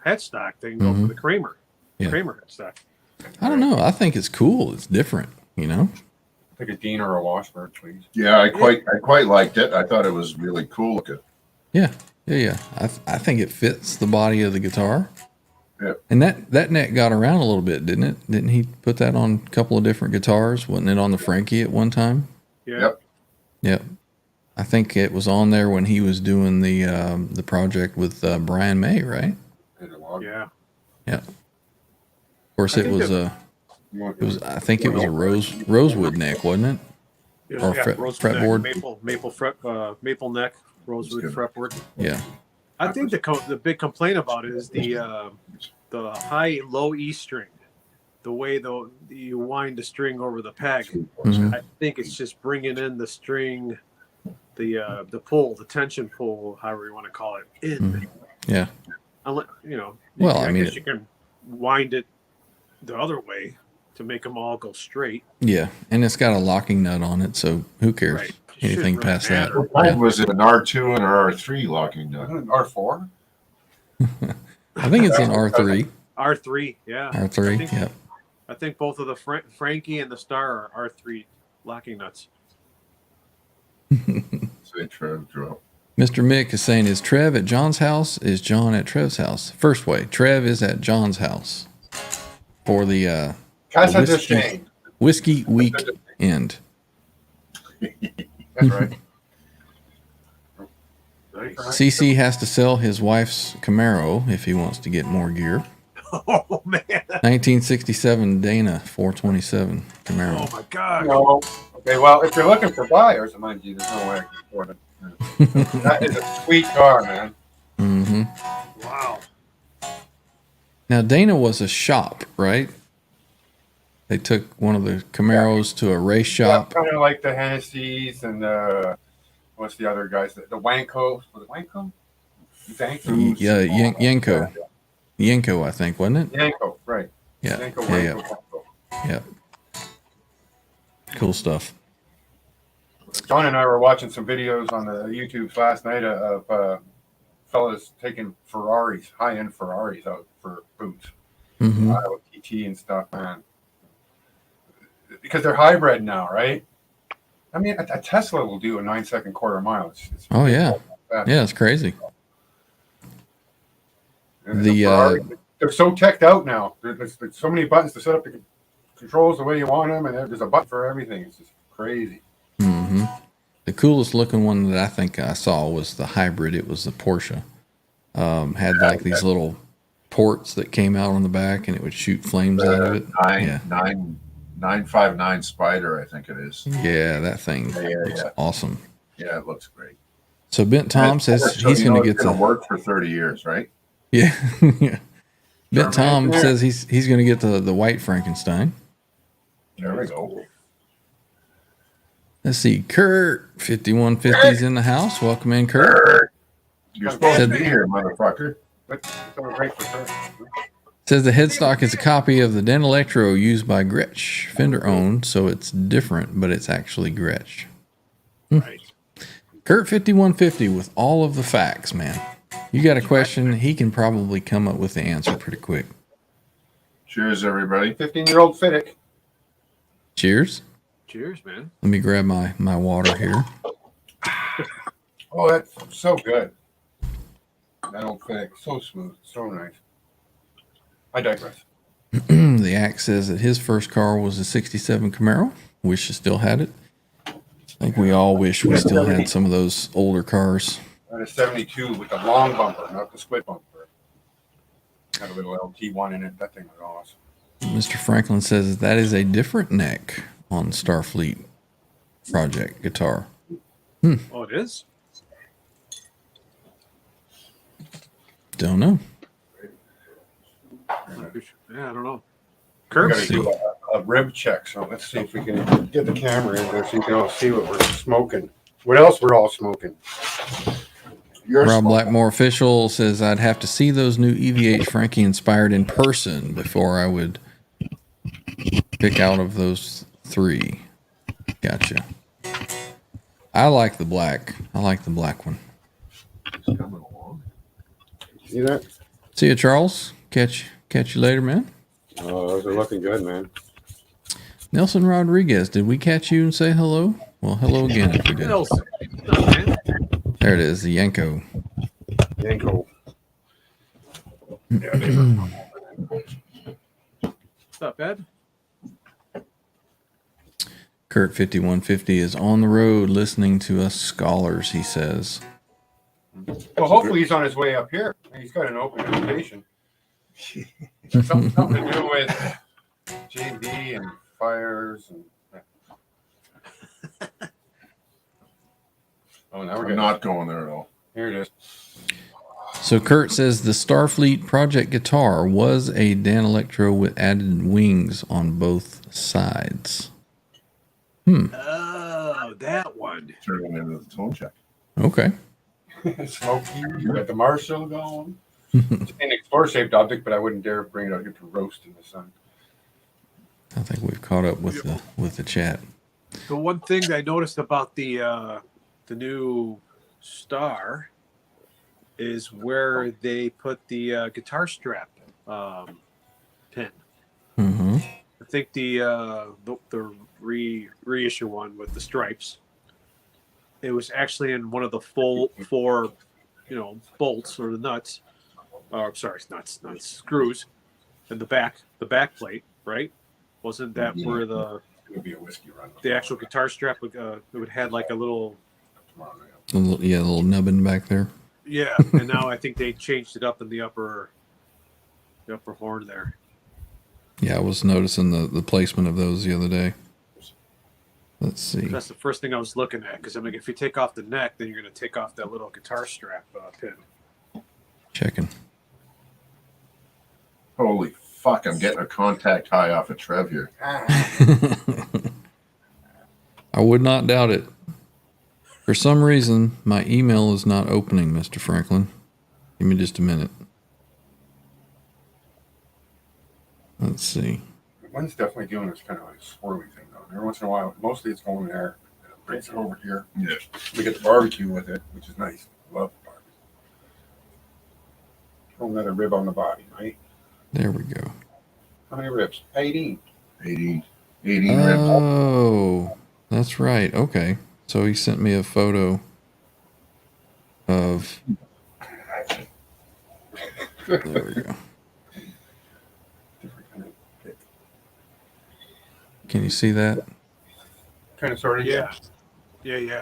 headstock, they can go for the Kramer. Yeah. Kramer headstock. I don't know. I think it's cool. It's different, you know? like a Dean or a Washburn, please. Yeah, I quite liked it. I thought it was really cool looking. Yeah. I think it fits the body of the guitar. Yeah. And that neck got around a little bit, didn't it? Didn't he put that on a couple of different guitars? Wasn't it on the Frankie at one time? Yeah. Yep. Yep. I think it was on there when he was doing the project with Brian May, right? Yeah. Yeah. Of course, it was I think it was a rosewood neck, wasn't it? Or fretboard. Maple neck, rosewood fretboard. Yeah. I think the big complaint about it is the high low E string, the way you wind the string over the peg. Mhm. I think it's just bringing in the string, the pull, the tension pull, however you want to call it, in. Yeah. Unless, Well, I I mean, guess you can wind it the other way to make them all go straight. Yeah, and it's got a locking nut on it, so who cares? Right. Anything Shouldn't past really that. matter. Mine was an R2 and an R3 locking nut. R4? I think it's an R3. R3, yeah. R3, yep. I think both of the Frankie and the Star are R3 locking nuts. Say Trev drop. Mr. Mick is saying, is Trev at John's house? Is John at Trev's house? First way, Trev is at John's house for the Casa de Shane. whiskey weekend. That's right. Nice. CC has to sell his wife's Camaro if he wants to get more gear. Oh, man. 1967 Dana 427 Camaro. Oh, my God. No. Okay, well, if you're looking for buyers, mind you, there's no way I can afford it. That is a sweet car, man. Mm-hmm. Wow. Now, Dana was a shop, right? They took one of the Camaros to a race shop. Kind of like the Hennessy's and what's the other guys? The Wanko. Was it Wanko? Zanko? Yeah, Yenko. Yenko, I think, wasn't it? Yanko, right. Yeah. Yanko, Yeah, Wanko, Wanko. yeah. Cool stuff. John and I were watching some videos on the YouTubes last night of fellas taking Ferraris, high-end Ferraris out for boots. Mm-hmm. TT and stuff, man. Because they're hybrid now, right? I mean, a Tesla will do a 9-second quarter mile. It's Oh, yeah. fast. Yeah, it's crazy. And The, Ferrari, they're so teched out now. There's so many buttons to set up the controls the way you want them, and there's a button for everything. It's just crazy. Mm-hmm. The coolest looking one that I think I saw was the hybrid. It was the Porsche. Had like these little ports that came out on the back, and it would shoot flames out of it. Yeah. 959 Spider, I think it is. Yeah, that thing looks Yeah. awesome. Yeah, it looks great. So Bent Tom says So he's you going know to it's get gonna the work for 30 years, right? yeah. Yeah. Bent Tom says he's going to get the white Frankenstein. There we go. Let's see, Kurt 5150's in the house. Welcome in, Kurt. You're supposed Said- to be here, motherfucker. But it's all right for sure. Says the headstock is a copy of the Den Electro used by Gretsch, Fender owned, so it's different, but it's actually Gretsch. Right. Kurt 5150 with all of the facts, man. You got a question, he can probably come up with the answer pretty quick. Cheers, everybody. 15-year-old Fittick. Cheers. Cheers, man. Let me grab my water here. Oh, that's so good. That old Fittick, so smooth, so nice. I digress. The Axe says that his first car was a 67 Camaro. Wish he still had it. I think we all wish we still had some of those older cars. I had a 72 with the long bumper, not the split bumper. Had a little LT1 in it. That thing was awesome. Mr. Franklin says that is a different neck on Starfleet Project guitar. Oh, it is? Don't know. Yeah, I don't know. We Kirk, got to do a rib check. So let's see if we can get the camera in there so you can all see what we're smoking. What else we're all smoking? Rob Blackmore official says I'd have to see those new EVH Frankie inspired in person before I would pick out of those three. Gotcha. I like the black. I like the black one. See that? See you, Charles. Catch you later, man. Oh, those are looking good, man. Nelson Rodriguez, did we catch you and say hello? Well, hello again if we did. Nelson. No, man. There it is, the Yanko. Yanko. What's up, Ed? Kurt 5150 is on the road listening to us scholars, he says. Well, hopefully he's on his way up here. He's got an open invitation. Something to do with JB and fires and. Oh, now we're I'm not going there at all. Here it is. So Kurt says the Starfleet Project guitar was a Dan Electro with added wings on both sides. Oh, that one. Turning into the tone check. Okay. Smoky. You got the Marshall going. It's an explorer shaped object, but I wouldn't dare bring it out here to roast in the sun. I think we've caught up with the chat. The one thing that I noticed about the new Star is where they put the guitar strap pin. Mm-hmm. I think the reissue one with the stripes, it was actually in one of the full four, bolts or the nuts. Sorry, nuts, screws, in the back plate, right? Wasn't that where It would be a whiskey run. the actual guitar strap would had like a little. A little nubbin back there. Yeah, and now I think they changed it up in the upper horn there. Yeah, I was noticing the placement of those the other day. Let's see. That's the first thing I was looking at, because I mean, if you take off the neck, then you're going to take off that little guitar strap pin. Checking. Holy fuck, I'm getting a contact high off of Trev here. I would not doubt it. For some reason, my email is not opening, Mr. Franklin. Give me just a minute. Let's see. One's definitely doing this kind of like swirly thing though. Every once in a while, mostly it's going there, and it brings it over here. Yeah. We get the barbecue with it, which is nice. Love the barbecue. Throw another rib on the body, right? There we go. How many ribs? 18. 18 ribs. Oh, that's right. Okay. So he sent me a photo of. There we go. Different kind of pick. Can you see that? Kind of sort of. Yeah.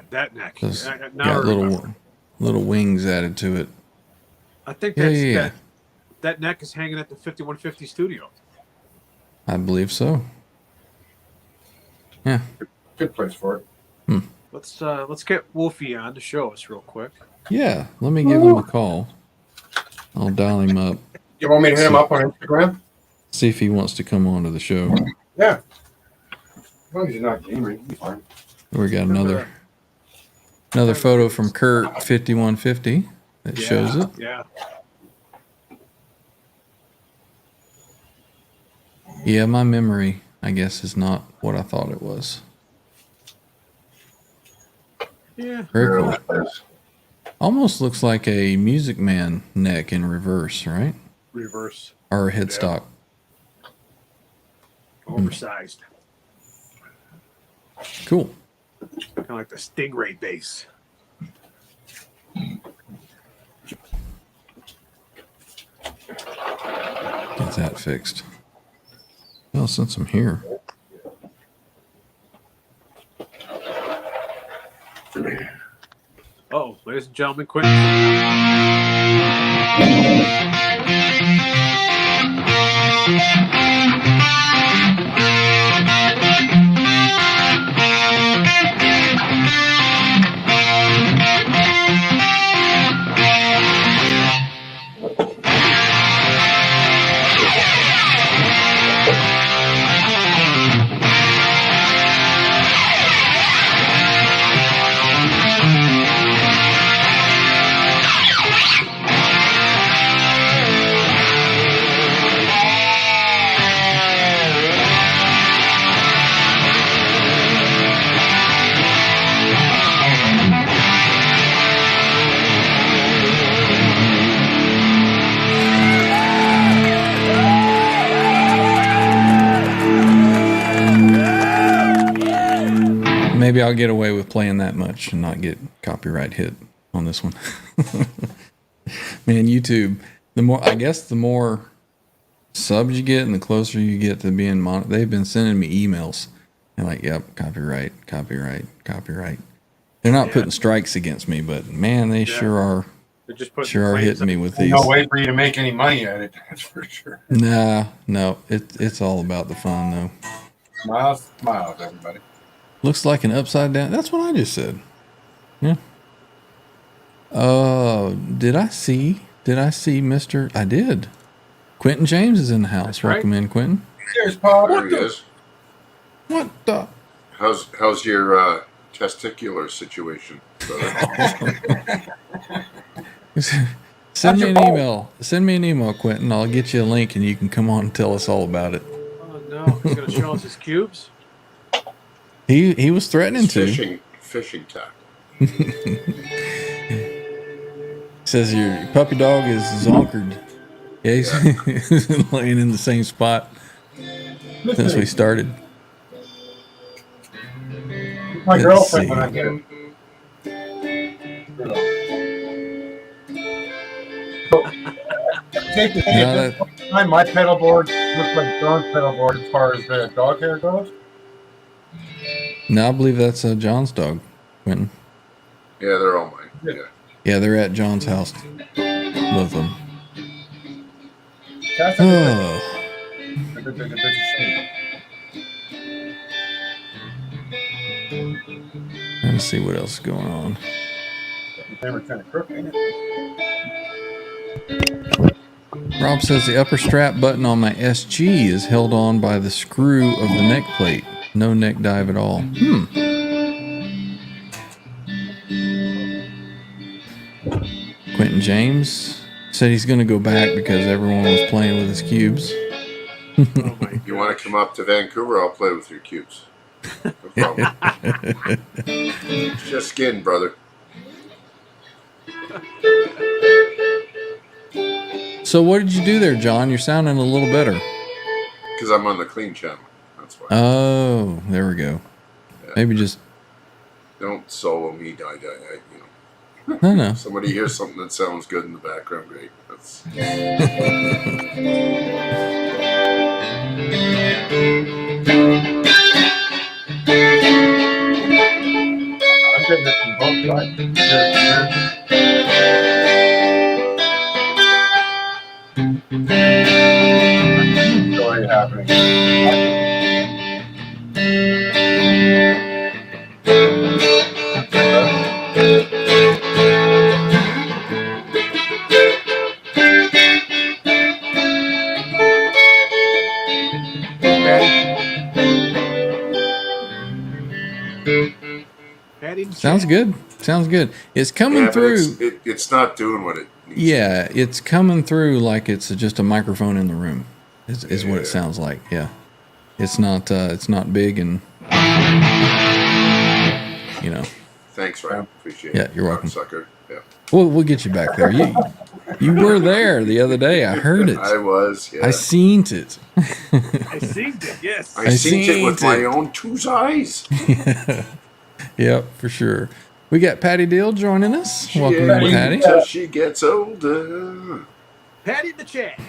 That neck. Those Now I got remember. little wings added to it. I think Yeah. that neck is hanging at the 5150 studio. I believe so. Yeah. Good place for it. Let's get Wolfie on to show us real quick. Yeah. Let me give him a call. I'll dial him up. You want me to hit him up on Instagram? See if he wants to come on to the show. Yeah. As long as he's not gaming, he's fine. We got another photo from Kurt 5150 that shows it. Yeah. Yeah, my memory, I guess, is not what I thought it was. Yeah. Very cool. Almost looks like a Music Man neck in reverse, right? Reverse. Or a headstock. Oversized. Cool. Kind of like the Stingray bass. Get that fixed. Well, since I'm here. Oh, ladies and gentlemen, Quentin. Maybe I'll get away with playing that much and not get copyright hit on this one. Man, YouTube, the more subs you get and the closer you get to being they've been sending me emails. And like, yep, copyright. They're not putting strikes against me, but man, they sure are. They're just putting Sure are claims hitting me with these. No way for you to make any money at it. That's for sure. No, it's all about the fun though. Smiles, everybody. Looks like an upside down. That's what I just said. Yeah. Did I see Mr. I did. Quentin James is in the house. That's right. Welcome in, Quentin. Cheers, Pop. There he is. What the? How's your testicular situation, brother? Send me an email. Send me an email, Quentin. I'll get you a link and you can come on and tell us all about it. Oh no, he's gonna show us his cubes. He was threatening to. Fishing tackle. Says your puppy dog is zonkered. Yeah, he's laying in the same spot since we started. My Let's girlfriend see. when I get it. Take the thing, No, at this point in time, my pedal board looks like John's pedal board as far as the dog hair goes. No, I believe that's John's dog, Quentin. Yeah, they're all mine. Yeah. Yeah, they're at John's house. Both of them. That's Oh, a shame. let's see what else is going on. They were kind of crooked, ain't it? Rob says the upper strap button on my SG is held on by the screw of the neck plate. No neck dive at all. Quentin James said he's going to go back because everyone was playing with his cubes. Oh my You want to come up to Vancouver? I'll play with your cubes. No problem. It's just skin, brother. So what did you do there, John? You're sounding a little better. Because I'm on the clean channel. That's why. Oh, there we go. Maybe just Don't solo me, die. no. Somebody hears something that sounds good in the background. Great. That's I'm getting it from both sides. Story happening. Patty Sounds good. Sounds good. It's coming but through. it's not doing what it needs. Yeah, it's coming through like it's just a microphone in the room. Is what it sounds like. Yeah, it's not big and you know. Thanks, Ryan. Appreciate it. Yeah, you're welcome. Sucker. Yeah. We'll get you back there. You were there the other day. I heard it. I was. Yeah. I seen it. I seen it. Yes. I seen it with seen my it. own two eyes. Yep, for sure. We got Patty Dill joining us. She Welcome in, ain't Patty. Till she gets older. Patty in the chat.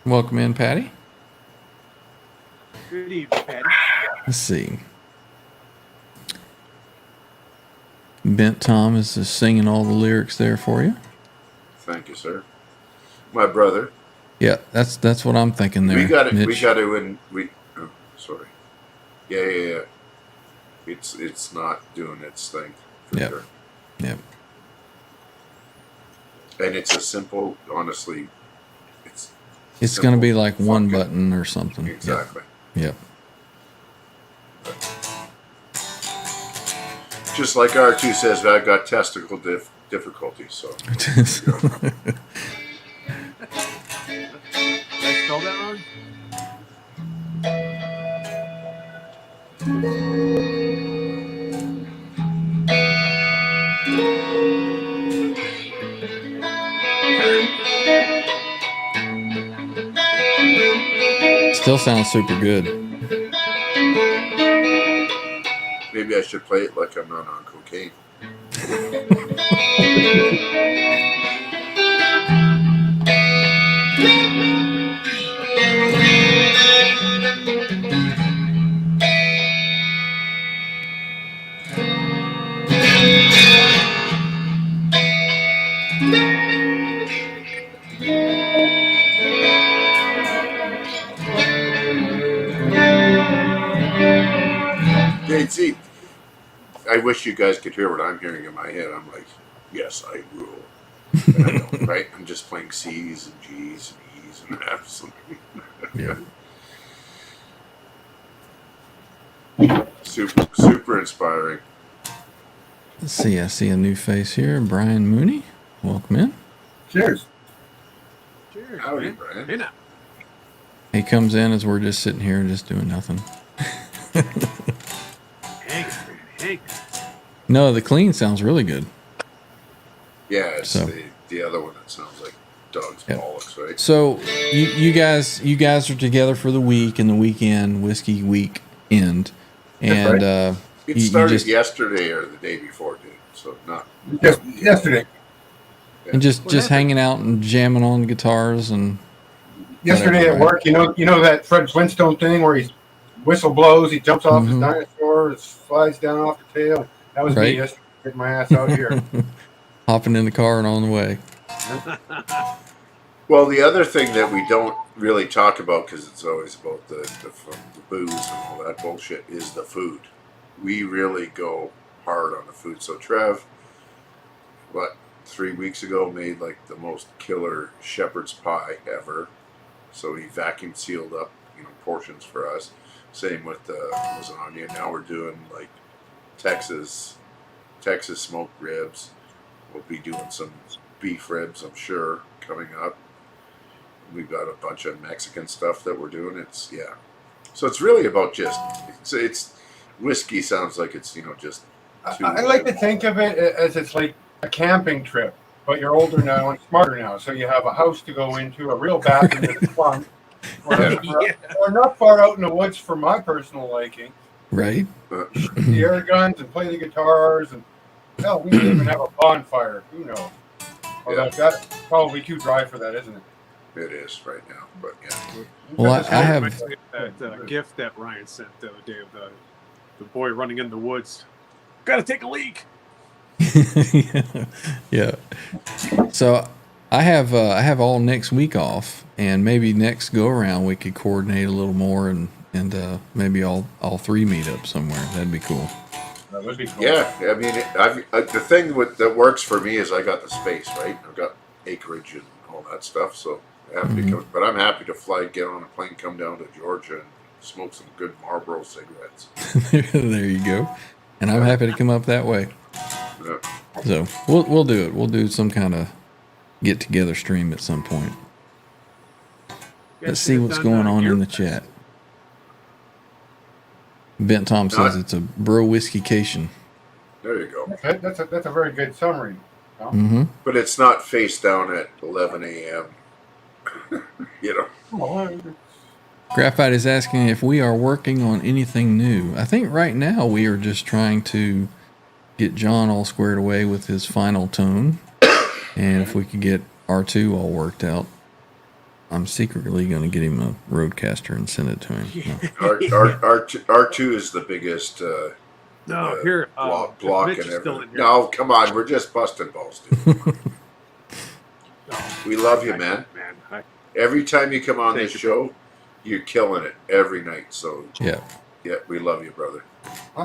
Welcome in, Patty. Good evening, Patty. Let's see. Bent Tom is just singing all the lyrics there for you. Thank you, sir. My brother. Yeah, that's what I'm thinking there. We got it. We Mitch. got to. Oh, sorry. Yeah. It's not doing its thing. For Yep. sure. Yep. And it's a simple. Honestly, It's going to be like one fucking- button or something. Exactly. Yep. Just like R2 says, I've got testicle difficulties. So Yep. Did I spell that wrong? Still sounds super good. maybe I should play it like I'm not on cocaine. See, I wish you guys could hear what I'm hearing in my head. I'm like, yes, I rule. And I don't, right? I'm just playing C's and G's and E's and F's. Yeah. Super inspiring. Let's see. I see a new face here. Brian Mooney. Welcome in. Cheers. Cheers, Howdy, man. Brian. Hey, now. He comes in as we're just sitting here and just doing nothing. Hank. No, the clean sounds really good. Yeah, it's So. the other one that sounds like dog's Yep. bollocks, right? So you guys are together for the week and the weekend, whiskey week end, and That's It you started just yesterday or the day before, dude. So not. Yes, yesterday. and just happened? hanging out and jamming on guitars and Yesterday Whatever, at work, you know that Fred Flintstone thing where he whistle blows, he jumps off his Mhm. dinosaur, it slides down off the tail. That was Right. me yesterday, getting my ass out here. hopping in the car and on the way. Well, the other thing that we don't really talk about because it's always about the booze and all that bullshit is the food. We really go hard on the food. So Trev, 3 weeks ago made like the most killer shepherd's pie ever. So he vacuum sealed up, portions for us. Same with the lasagna. Now we're doing like Texas smoked ribs. We'll be doing some beef ribs, I'm sure, coming up. We've got a bunch of Mexican stuff that we're doing. So it's really about just it's whiskey. Sounds like it's just. I like to think of it as it's like a camping trip, but you're older now and smarter now. So you have a house to go into, a real bathroom that's fun. Or not far out in the woods for my personal liking. Right? The air guns and play the guitars and hell, we can even have a bonfire. Who knows? Although that's probably too dry for that, isn't it? It is right now, but yeah. Well, I have. that gift that Ryan sent the other day of the boy running in the woods. Gotta take a leak. Yeah. So I have all next week off, and maybe next go around we could coordinate a little more and maybe all three meet up somewhere. That'd be cool. That would be cool. Yeah, I mean, the thing that works for me is I got the space, right? I've got acreage and all that stuff, so I have to come. But I'm happy to fly, get on a plane, come down to Georgia, and smoke some good Marlboro cigarettes. There you go. And I'm happy to come up that way. Yeah. So we'll do it. We'll do some kind of get together stream at some point. Let's see what's going on in the chat. Bent Tom says it's a bro whiskeycation. There you go. That's a very good summary. Mm-hmm. But it's not face down at 11 a.m. Well, Graphite is asking if we are working on anything new. I think right now we are just trying to get John all squared away with his final tone, and if we could get R2 all worked out. I'm secretly going to get him a Roadcaster and send it to him. No. R2 is the biggest No, here, block Mitch and is still everything. in here. No, come on, we're just busting balls, dude. We love you, man. Every time you come on this show, you're killing it every night. So Yeah. we love you, brother.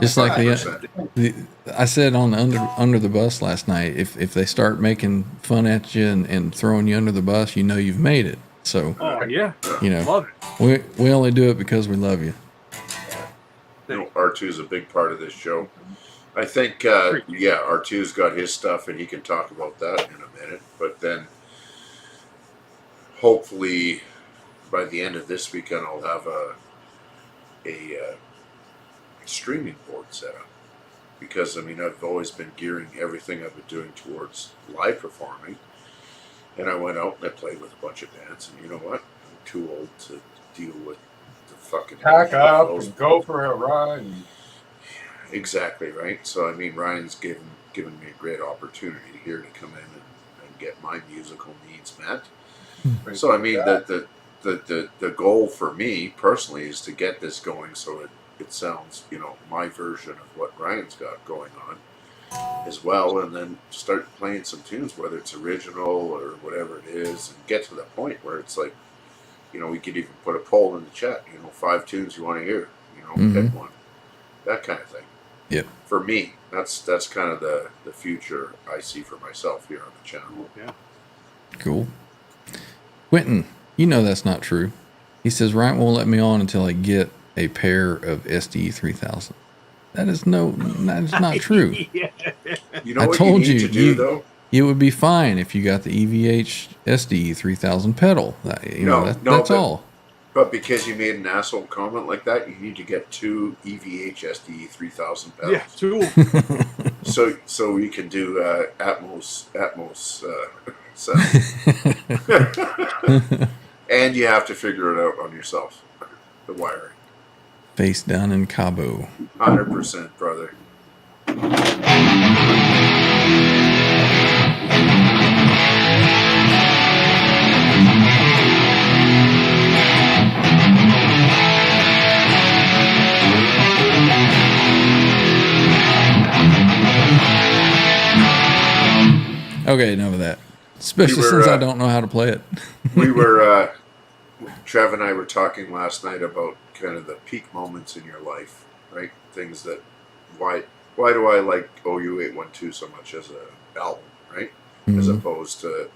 Just like 100%. I said on under the bus last night, if they start making fun at you and throwing you under the bus, you know you've made it. So, Oh yeah, you know, love it. we only do it because we love you. R2 is a big part of this show. I think, R2's got his stuff, and he can talk about that in a minute. But then, hopefully, by the end of this weekend, I'll have a streaming board set up. Because, I mean, I've always been gearing everything I've been doing towards live performing. And I went out and I played with a bunch of bands. And you know what? I'm too old to deal with the fucking... Pack up and go for a ride. Exactly, right? So, I mean, Ryan's given me a great opportunity here to come in and get my musical needs met. So, I mean, the goal for me personally is to get this going so it sounds, you know, my version of what Ryan's got going on as well, and then start playing some tunes, whether it's original or whatever it is, and get to the point where it's like, you know, we could even put a poll in the chat, you know, 5 tunes you want to hear, you know, pick one, that kind of thing. Yep. For me, that's kind of the future I see for myself here on the channel. Yeah. Cool. Quentin, you know that's not true. He says Ryan won't let me on until I get a pair of SDE 3000. That is not true. Yeah. You know I what told you need to do, though? It would be fine if you got the EVH SDE 3000 pedal. That's all. But because you made an asshole comment like that, you need to get 2 EVH SDE 3000 pedals. Yeah, 2. so we can do Atmos sound. And you have to figure it out on yourself, the wiring. Face down in Cabo. 100%, brother. Okay, enough of that. Especially since I don't know how to play it. We were, Trev and I were talking last night about kind of the peak moments in your life, right? Things that, why do I like OU812 so much as an album, right? As opposed to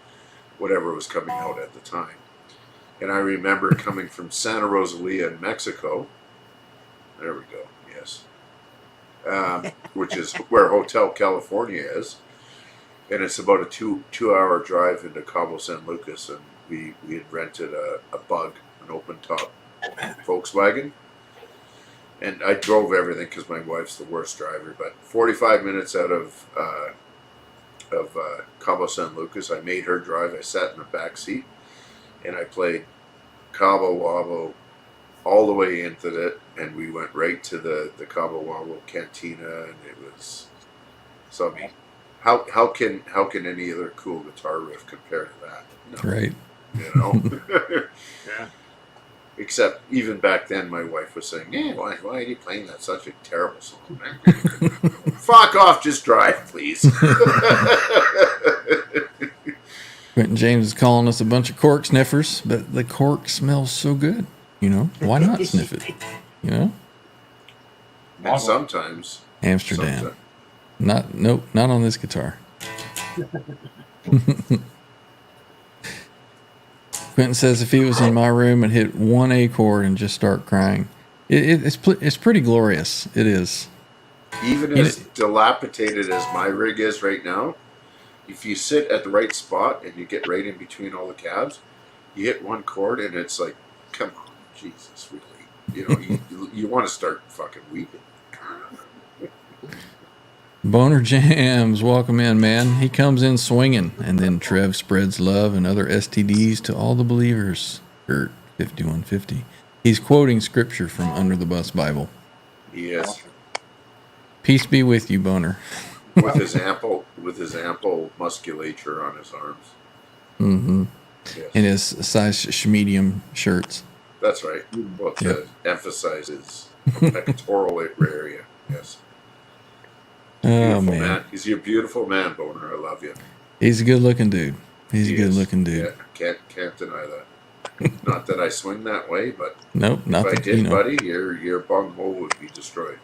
whatever was coming out at the time. And I remember coming from Santa Rosalia in Mexico. There we go, yes. Which is where Hotel California is. And it's about a two-hour drive into Cabo San Lucas, and we had rented a Bug, an open-top Volkswagen. And I drove everything because my wife's the worst driver. But 45 minutes out of Cabo San Lucas, I made her drive. I sat in the back seat, and I played Cabo Wabo all the way into it, and we went right to the Cabo Wabo Cantina, and it was so. I mean, how can any other cool guitar riff compare to that? No. Right. You know. Yeah. Except even back then, my wife was saying, "Yeah, why are you playing that? Such a terrible song." Fuck off! Just drive, please. Quentin James is calling us a bunch of cork sniffers, but the cork smells so good. You know, why not sniff it? You know. And sometimes Amsterdam. Not on this guitar. Quentin says if he was in my room and hit one A chord and just start crying, it's pretty glorious. It is. Even as dilapidated as my rig is right now, if you sit at the right spot and you get right in between all the cabs, you hit one chord and it's like, come on, Jesus, really? You know, you want to start fucking weeping. Boner Jams, welcome in, man. He comes in swinging, and then Trev spreads love and other STDs to all the believers. Kurt 5150. He's quoting scripture from Under the Bus Bible. Yes. Peace be with you, Boner. with his ample musculature on his arms. Mm-hmm. Yes. in his size medium shirts. That's right. Well, to emphasize his pectoral area. Yes. Oh Beautiful man, He's a beautiful man, Boner. I love you. he's a good looking dude. He's a He good is. looking dude. Yeah, can't deny that. Not that I swing that way, but Nope, not if I that did, you know. buddy, your bung hole would be destroyed.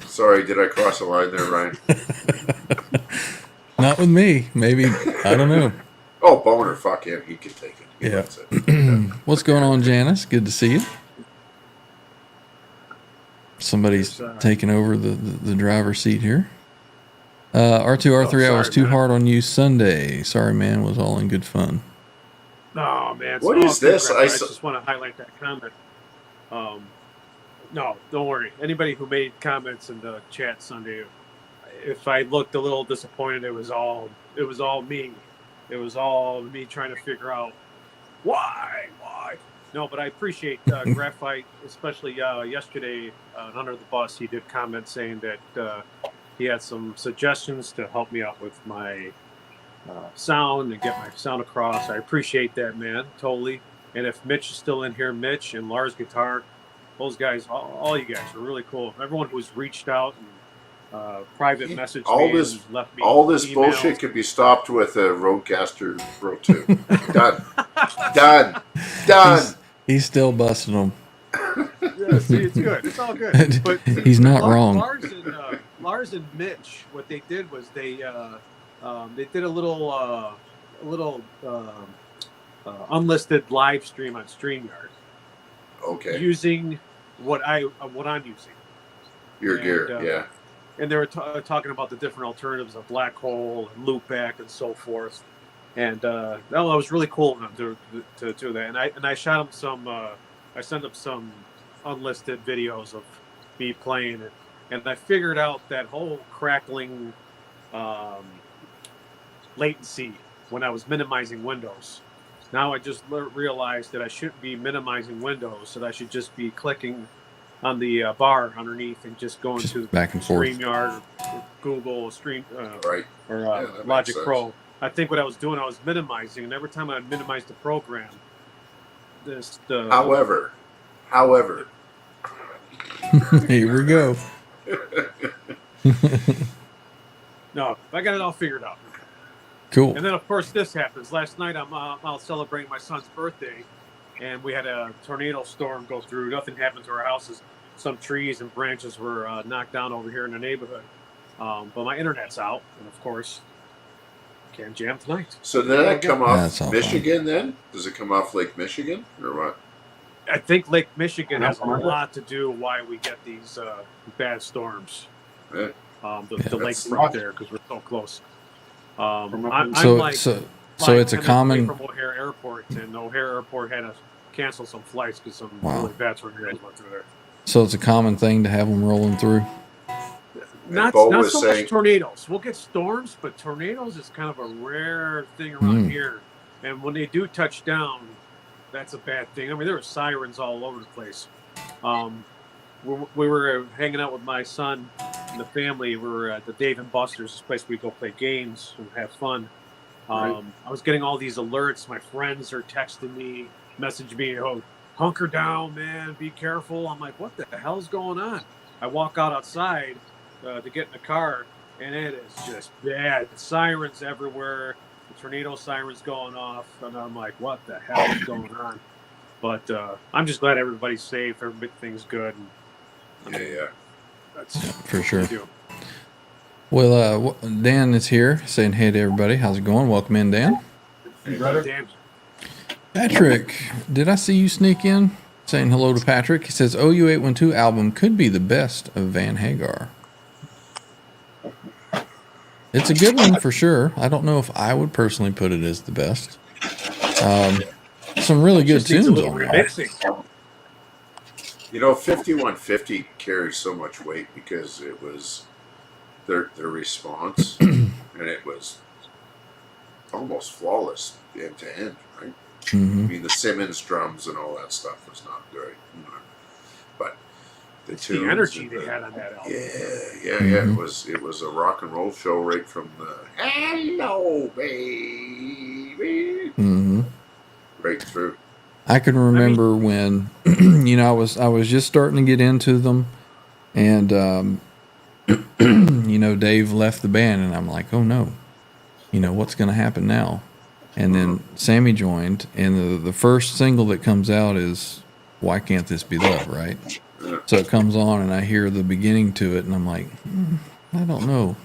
Sorry, did I cross a line there, Ryan? Not with me. Maybe I don't know. Oh, Boner, fuck him. He can take it. He Yeah. likes it. What's going on, Janice? Good to see you. Somebody's taking over the driver's seat here. R2, R3, I was too hard on you Sunday. Sorry, man. Was all in good fun. Oh man, What is this? I just want to highlight that comment. No, don't worry. Anybody who made comments in the chat Sunday, if I looked a little disappointed, it was all me. It was all me trying to figure out why. No, but I appreciate Graphite, especially yesterday under the bus. He did comment saying that he had some suggestions to help me out with my sound and get my sound across. I appreciate that, man, totally. And if Mitch is still in here, Mitch and Lars Guitar, those guys, all you guys are really cool. Everyone who's reached out and private message me and left me all this emails. bullshit could be stopped with a Roadcaster Pro 2. Done. He's still busting them. Yeah, see, it's good. It's all good. But see, he's not wrong. Lars and Mitch, what they did was they did a little unlisted live stream on StreamYard. Okay. Using what I'm using. Your gear, yeah. And they were talking about the different alternatives of black hole and loopback and so forth. And that was really cool of them to do that. And I shot them some. I sent them some unlisted videos of me playing it, and I figured out that whole crackling latency when I was minimizing windows. Now I just realized that I shouldn't be minimizing windows, that I should just be clicking on the bar underneath and just going to back and forth. StreamYard, or Google Stream, right, or Logic Pro. I think what I was doing, I was minimizing, and every time I minimize the program, However, here we go. No, I got it all figured out. Cool. And then, of course, this happens. Last night, I'm out celebrating my son's birthday, and we had a tornado storm go through. Nothing happened to our houses. Some trees and branches were knocked down over here in the neighborhood. But my internet's out, and of course, can't jam tonight. So did that come off Michigan then? Does it come off Lake Michigan or what? I think Lake Michigan has a lot to do why we get these bad storms. Yeah. The lakefront there, because we're so close. So it's a common from O'Hare Airport, and O'Hare Airport had to cancel some flights because some really bad tornadoes went through there. So it's a common thing to have them rolling through. Not so much tornadoes. We'll get storms, but tornadoes is kind of a rare thing around here. And when they do touch down, that's a bad thing. I mean, there were sirens all over the place. We were hanging out with my son and the family. We were at the Dave & Buster's, this place we go play games and have fun. I was getting all these alerts. My friends are texting me, messaging me, "Oh, hunker down, man, be careful." I'm like, what the hell's going on? I walk outside to get in the car, and it is just bad. Sirens everywhere. The tornado sirens going off, and I'm like, what the hell is going on? But I'm just glad everybody's safe. Everything's good. Yeah. That's for sure. Well, Dan is here saying hey to everybody. How's it going? Welcome in, Dan. Hey, brother. Dan. Patrick, did I see you sneak in? Saying hello to Patrick. He says OU812 album could be the best of Van Hagar. It's a good one for sure. I don't know if I would personally put it as the best. Some really good tunes on there. You know, 5150 carries so much weight because it was their response, and it was almost flawless end to end, right? Mm-hmm. I mean, the Simmons drums and all that stuff was not great, but the energy they had on that album. Yeah. It was a rock and roll show right from the "Hello, baby." Mm-hmm. right through. I can remember when, you know, I was just starting to get into them, and you know, Dave left the band, and I'm like, oh no, you know, what's going to happen now? And then Sammy joined, and the first single that comes out is "Why Can't This Be Love?" Right? So it comes on, and I hear the beginning to it, and I'm like, I don't know,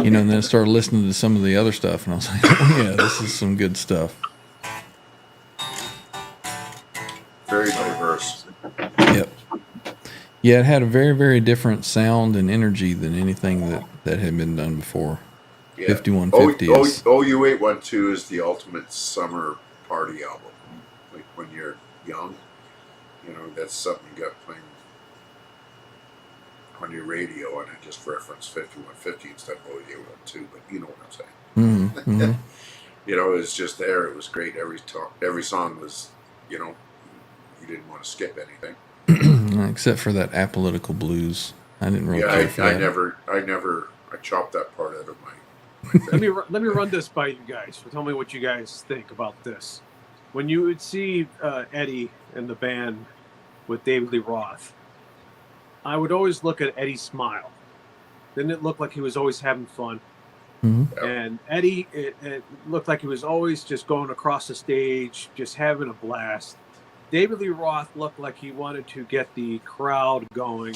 you know. And then I started listening to some of the other stuff, and I was like, oh yeah, this is some good stuff. Very diverse. Yep. Yeah, it had a very, very different sound and energy than anything that had been done before. Yeah. 5150 is. OU812 is the ultimate summer party album. Like when you're young, you know, that's something you got playing on your radio, and I just referenced 5150 instead of OU812, but you know what I'm saying. Mm-hmm, mm-hmm. You know, it was just there. It was great. Every song was, you know, you didn't want to skip anything. Except for that apolitical blues. I didn't really care for that. I chopped that part out of my let me run this by you guys. Tell me what you guys think about this. When you would see Eddie and the band with David Lee Roth, I would always look at Eddie smile. Didn't it look like he was always having fun? Mm-hmm. And Eddie, it looked like he was always just going across the stage, just having a blast. David Lee Roth looked like he wanted to get the crowd going.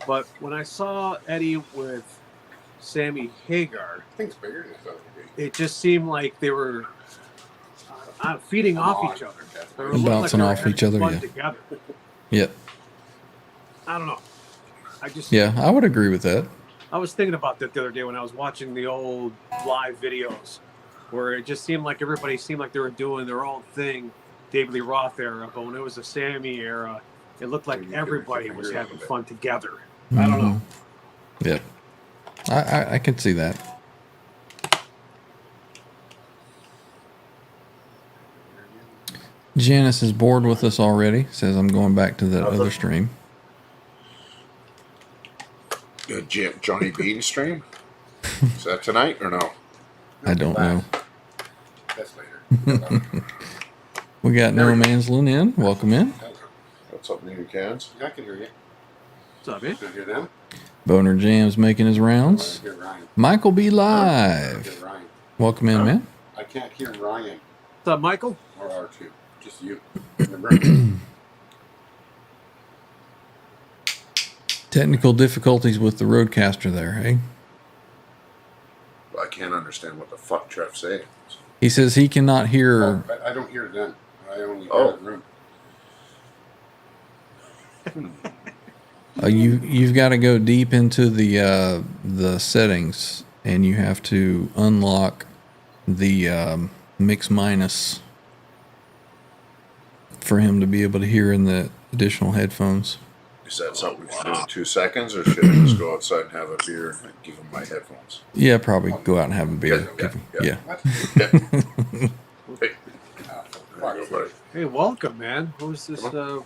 But when I saw Eddie with Sammy Hagar, it just seemed like they were feeding off each other. They were Bouncing off each other, yeah. Together. Yep. I don't know. Yeah, I would agree with that. I was thinking about that the other day when I was watching the old live videos, where it just seemed like everybody seemed like they were doing their own thing. David Lee Roth era, but when it was the Sammy era, it looked like everybody was having fun together. Mm-hmm. I don't know. Yep. I can see that. Janice is bored with us already. Says I'm going back to that other stream. Johnny Bean stream. Is that tonight or no? I don't know. That's later. We got No Man's Land in. Welcome in. What's up, new cans? I can hear you. What's up, man? Can you hear them? Boner Jam's making his rounds. I hear Ryan. Michael B. I Live. hear Ryan. Welcome in, man. I can't hear Ryan What's up, Michael? or R2. Just you. Remember? Technical difficulties with the Roadcaster there, hey? I can't understand what the fuck Trev's saying. He says he cannot hear. Oh, I don't hear them. I only hear the room. You've got to go deep into the settings, and you have to unlock the mix minus for him to be able to hear in the additional headphones. Is that something we should do in 2 seconds, or should I just go outside and have a beer and give him my headphones? Yeah, probably go out and have a beer. Yeah. Hey, welcome, man. Who's this? I'm going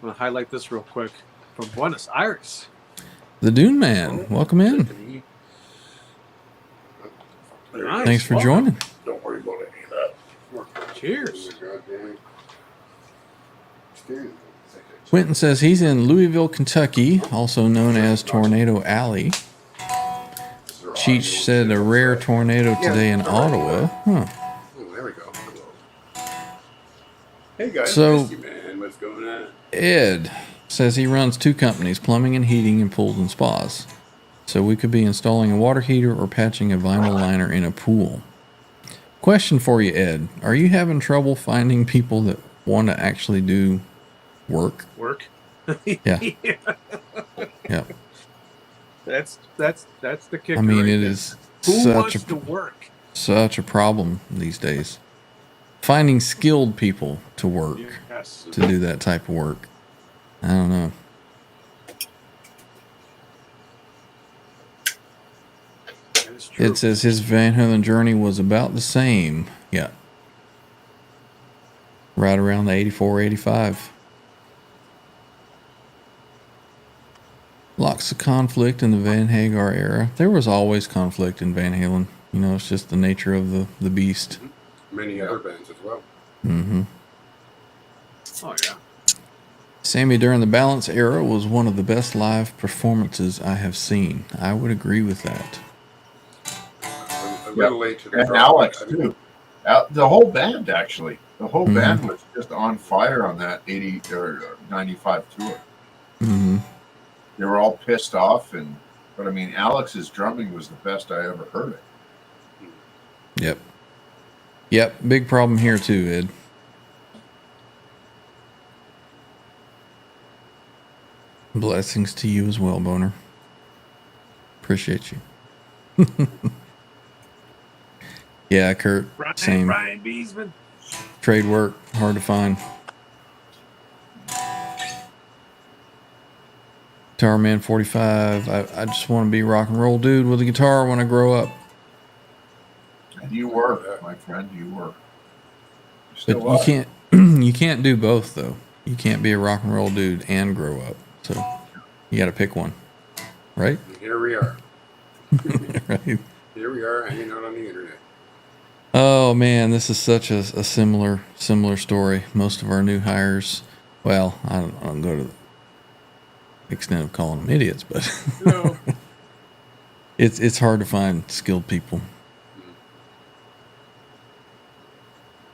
to highlight this real quick. From Buenos Aires. The Dune Man. Welcome in. Nice. Thanks for joining. Don't worry about any of that. Cheers. Quentin says he's in Louisville, Kentucky, also known as Tornado Alley. Cheech said a rare tornado today in Ottawa. Huh. Oh, there we go. Hey guys, So- missed you, man. What's going on? Ed says he runs 2 companies, plumbing and heating and pools and spas. So we could be installing a water heater or patching a vinyl liner in a pool. Question for you, Ed. Are you having trouble finding people that want to actually do work? Work? Yeah. Yeah. That's the kicker. I mean, right it there. is Who wants to work? such a problem these days. Finding skilled people to work, Yes. to do that type of work. I don't know. That is true. It says his Van Halen journey was about the same. Yeah. Right around the 84, 85. Lots of conflict in the Van Hagar era. There was always conflict in Van Halen. You know, it's just the nature of the beast. Many other bands as well. Mm-hmm. Oh yeah. Sammy, during the Balance era was one of the best live performances I have seen. I would agree with that. A little late to the And draw. Alex I mean, too. The whole band actually. The whole Mhm. band was just on fire on that 80 or 95 tour. Mm-hmm. They were all pissed off, but I mean, Alex's drumming was the best I ever heard it. Yep. Yep. Big problem here too, Ed. Blessings to you as well, Boner. Appreciate you. Yeah, Kurt. Same. Brian Beesman. Trade work, hard to find. Guitar Man 45. I just want to be rock and roll dude with a guitar when I grow up. And you were, my friend, you were. But you can't you can't do both though. You can't be a rock and roll dude and grow up. So you got to pick one, right? Here we are. Right. Here we are hanging out on the internet. Oh man, this is such a similar story. Most of our new hires, well, I don't go to the extent of calling them idiots, but No. it's hard to find skilled people.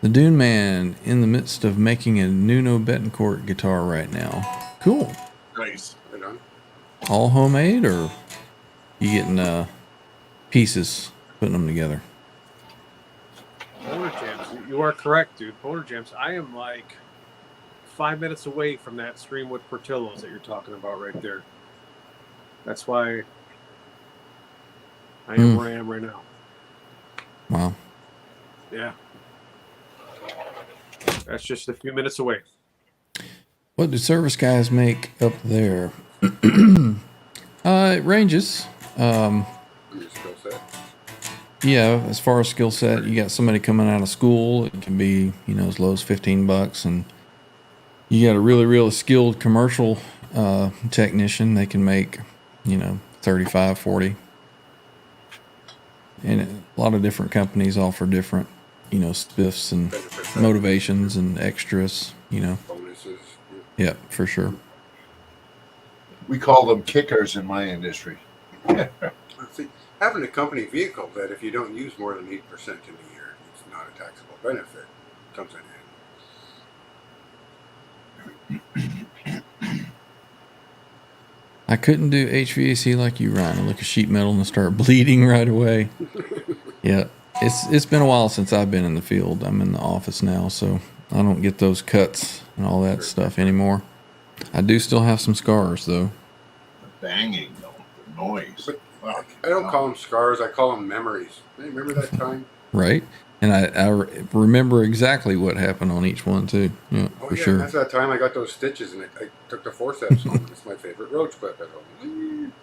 The Dune Man in the midst of making a Nuno Betancourt guitar right now. Cool. Nice. Right on. All homemade, or you getting pieces, putting them together? Boner Jams. You are correct, dude. Boner Jams. I am like 5 minutes away from that Streamwood Portillo's that you're talking about right there. That's why I am where I am right now. Wow. Yeah. That's just a few minutes away. What do service guys make up there? It ranges. Your skill set. Yeah, as far as skill set, you got somebody coming out of school, it can be, as low as $15, and you got a really skilled commercial technician, they can make, 35, 40. And a lot of different companies offer different, spiffs and Benefits. motivations and extras, Bonuses. Yeah, for sure. We call them kickers in my industry. See, having a company vehicle that if you don't use more than 8% in a year, it's not a taxable benefit. Comes in handy. I couldn't do HVAC like you, Ryan. I look at sheet metal and start bleeding right away. Yeah, it's been a while since I've been in the field. I'm in the office now, so I don't get those cuts and all that stuff anymore. I do still have some scars, though. The banging, though, the noise. But Fuck. I don't call them scars. I call them memories. Hey, remember that time? Right? And I remember exactly what happened on each one, too. Yeah, Oh, for yeah, sure. that's that time I got those stitches and I took the forceps home. It's my favorite roach clip at home.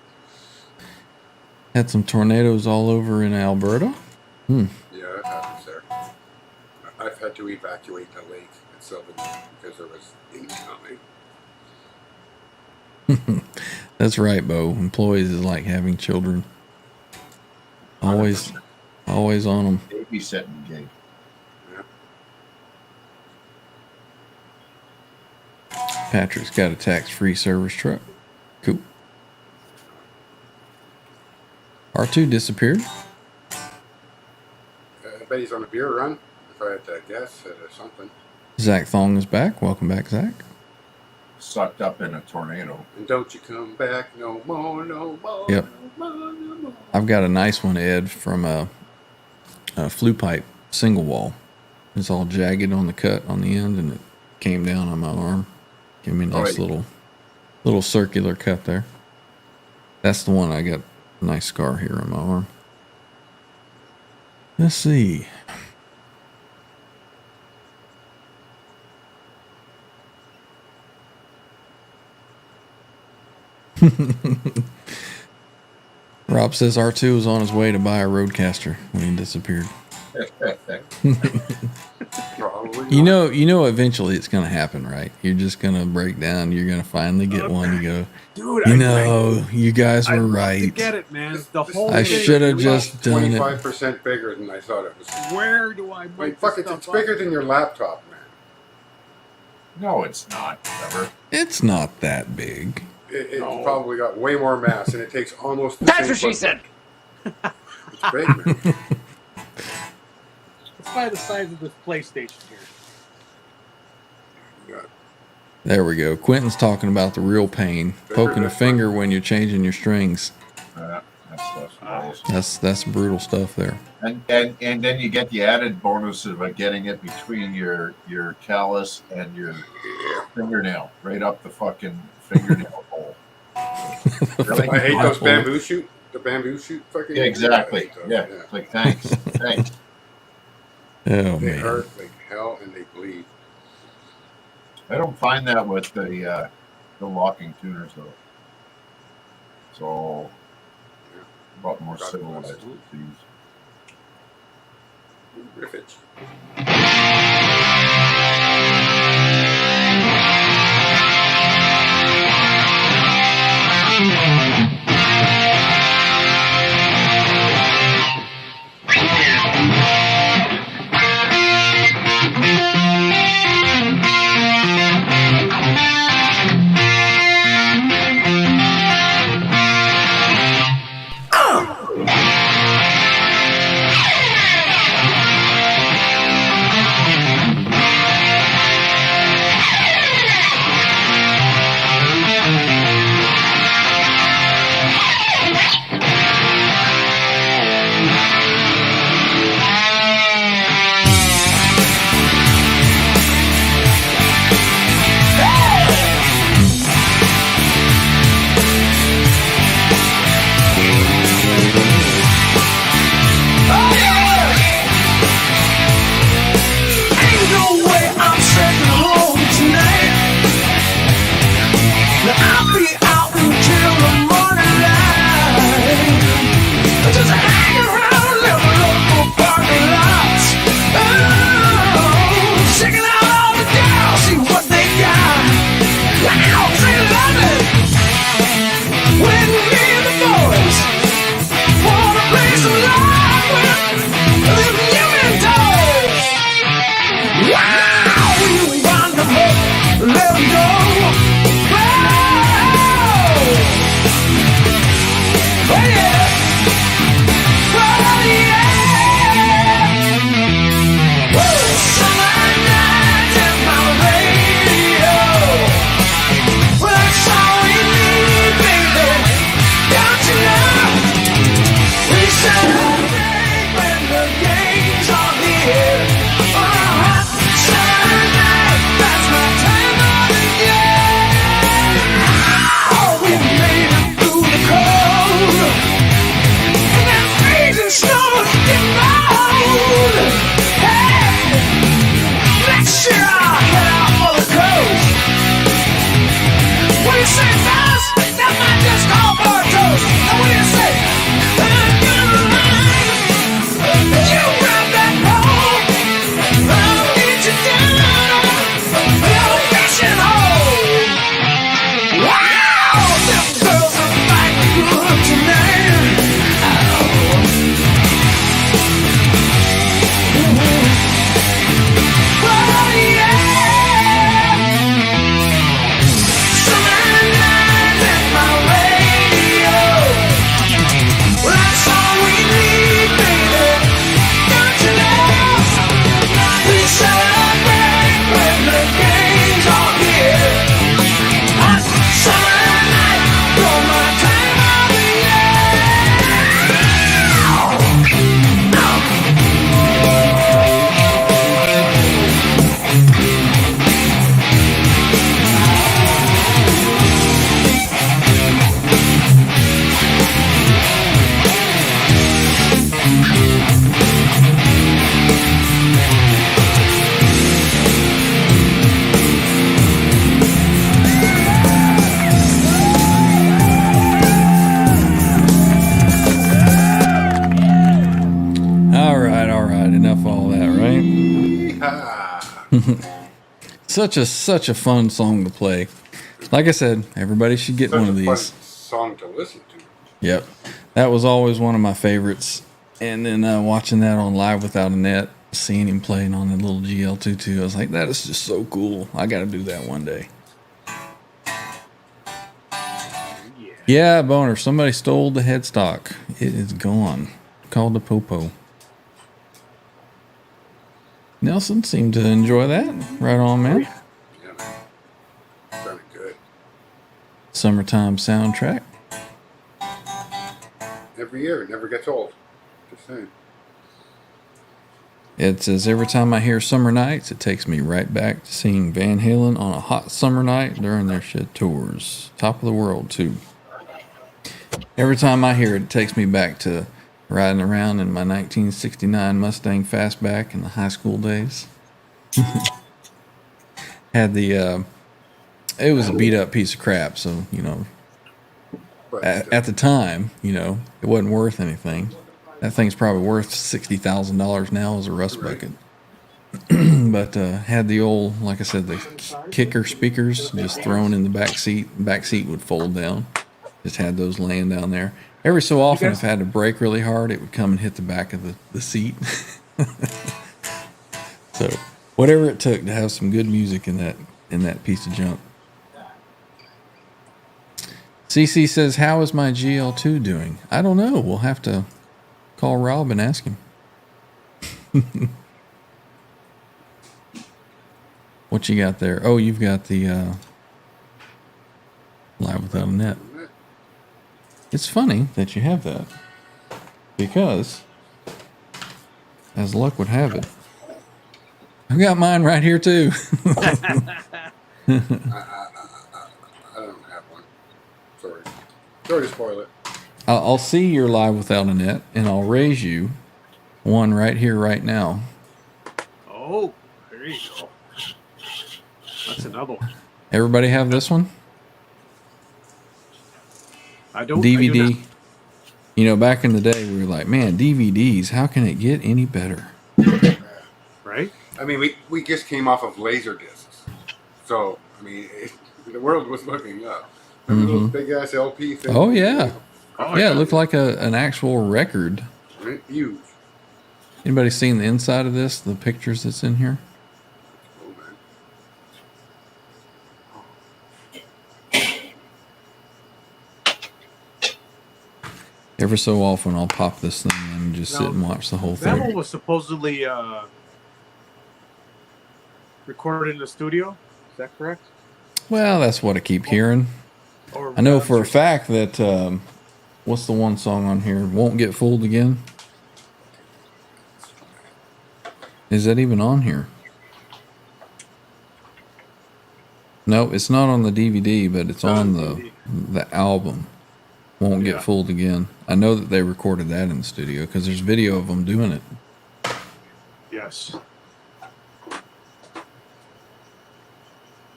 Had some tornadoes all over in Alberta. Yeah, it happens there. I've had to evacuate the lake at Sylvan because there was incoming. That's right, Bo. Employees is like having children. Always on them. Babysitting gig. Patrick's got a tax-free service truck. Cool. R2 disappeared. I bet he's on a beer run, if I had to guess, or something. Zach Thong is back. Welcome back, Zach. Sucked up in a tornado. And don't you come back no more, no more, Yep. no more, no more. I've got a nice one, Ed, from a flue pipe single wall. It's all jagged on the cut on the end, and it came down on my arm. Give me a nice little circular cut there. That's the one I got. A nice scar here on my arm. Let's see. Rob says R2 was on his way to buy a Roadcaster when he disappeared. Probably. You know, eventually it's going to happen, right? You're just going to break down. You're going to finally get one. You go, Dude, you guys were to right. get it, man. The whole I thing. should have just done it. 25% bigger than I thought it was. Where do I? Like, fuck it, it's bigger than your laptop, man. No, it's not. Never. It's not that big. It's No. probably got way more mass, and it takes almost the That's same what she footprint. said. It's big, man. It's by the size of this PlayStation here. Yeah. There we go. Quentin's talking about the real pain, poking a finger when you're changing your strings. That stuff's nice. That's brutal stuff there. And then you get the added bonus of getting it between your callus and your fingernail, right up the fucking fingernail hole. Really? I hate those bamboo shoot. The bamboo shoot fucking. Yeah, exactly. I hate those, Yeah. It's like thanks. Oh They man. hurt like hell and they bleed. I don't find that with the locking tuners though. So a lot more civilized with these. Riffage. All right. Enough of all that, right? Ah, Such a fun song to play. Like I said, everybody should get Such one of a fun these. song to listen to. Yep, that was always one of my favorites. And then watching that on Live Without a Net, seeing him playing on the little GL22, I was like, that is just so cool. I got to do that one day. Yeah, Boner, somebody stole the headstock. It is gone. Called the popo. Nelson seemed to enjoy that. Right on, man. Yeah, man. Sounded good. Summertime soundtrack. Every year, it never gets old. Just saying. It says, every time I hear Summer Nights, it takes me right back to seeing Van Halen on a hot summer night during their shit tours. Top of the world, too. Every time I hear it, it takes me back to riding around in my 1969 Mustang Fastback in the high school days. Had the, it was a beat up piece of crap, so, you know, But at the time, you know, it wasn't worth anything. That thing's probably worth $60,000 now as a rust bucket. But had the old, like I said, the kicker speakers just thrown in the back seat. Back seat would fold down. Just had those laying down there. Every so often, if I had to brake really hard, it would come and hit the back of the seat. So whatever it took to have some good music in that piece of junk. CC says, how is my GL2 doing? I don't know. We'll have to call Rob and ask him. What you got there? Oh, you've got the Live Without a Net. It's funny that you have that, because as luck would have it, I've got mine right here too. I don't have one. Sorry. Sorry to spoil it. I'll see your Live Without a Net, and I'll raise you one right here, right now. Oh, there you go. That's another one. Everybody have this one? I don't. DVD. I do not. You know, back in the day, we were like, man, DVDs, how can it get any better? Right? I mean, we just came off of laser discs, so I mean, the world was looking up. Remember those big ass LP things? Oh, yeah. Oh, Yeah, it looked like an actual record. Right? Huge. Anybody seen the inside of this, the pictures that's in here? Oh man. Every so often, I'll pop this thing in and just sit and watch the whole That one thing. was supposedly recorded in the studio. Is that correct? Well, that's what I keep hearing. Or I know for a fact that, what's the one song on here? Won't Get Fooled Again? Is that even on here? No, it's not on the DVD, but it's on the album. Won't Get Yeah. Fooled Again. I know that they recorded that in the studio because there's video of them doing it. Yes.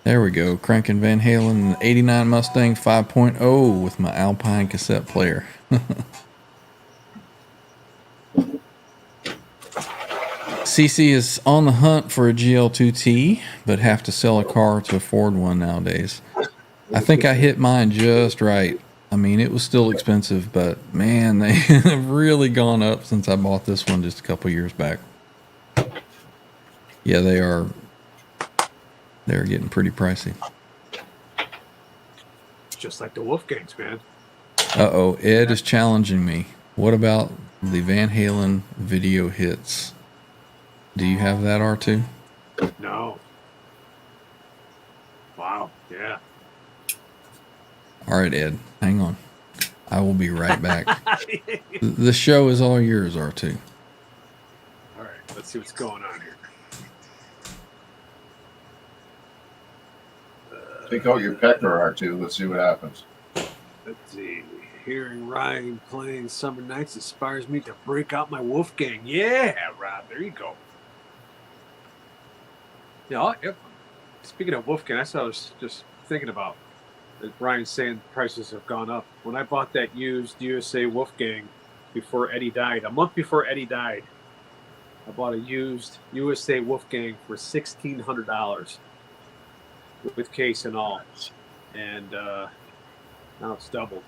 There we go. Cranking Van Halen 89 Mustang 5.0 with my Alpine cassette player. CC is on the hunt for a GL2T, but have to sell a car to afford one nowadays. I think I hit mine just right. I mean, it was still expensive, but man, they have really gone up since I bought this one just a couple years back. Yeah, they're getting pretty pricey. Just like the Wolfgangs, man. Uh-oh, Ed is challenging me. What about the Van Halen video hits? Do you have that, R2? No. Wow. Yeah. All right, Ed, hang on. I will be right back. The show is all yours, R2. All right. Let's see what's going on here. Take out your pecker, R2. Let's see what happens. Let's see. Hearing Ryan playing Summer Nights inspires me to break out my Wolfgang. Yeah, Rob. There you go. Yeah. Yep. Speaking of Wolfgang, I was just thinking about Ryan saying prices have gone up. When I bought that used USA Wolfgang before Eddie died, a month before Eddie died, I bought a used USA Wolfgang for $1,600 with case and all, and now it's doubled.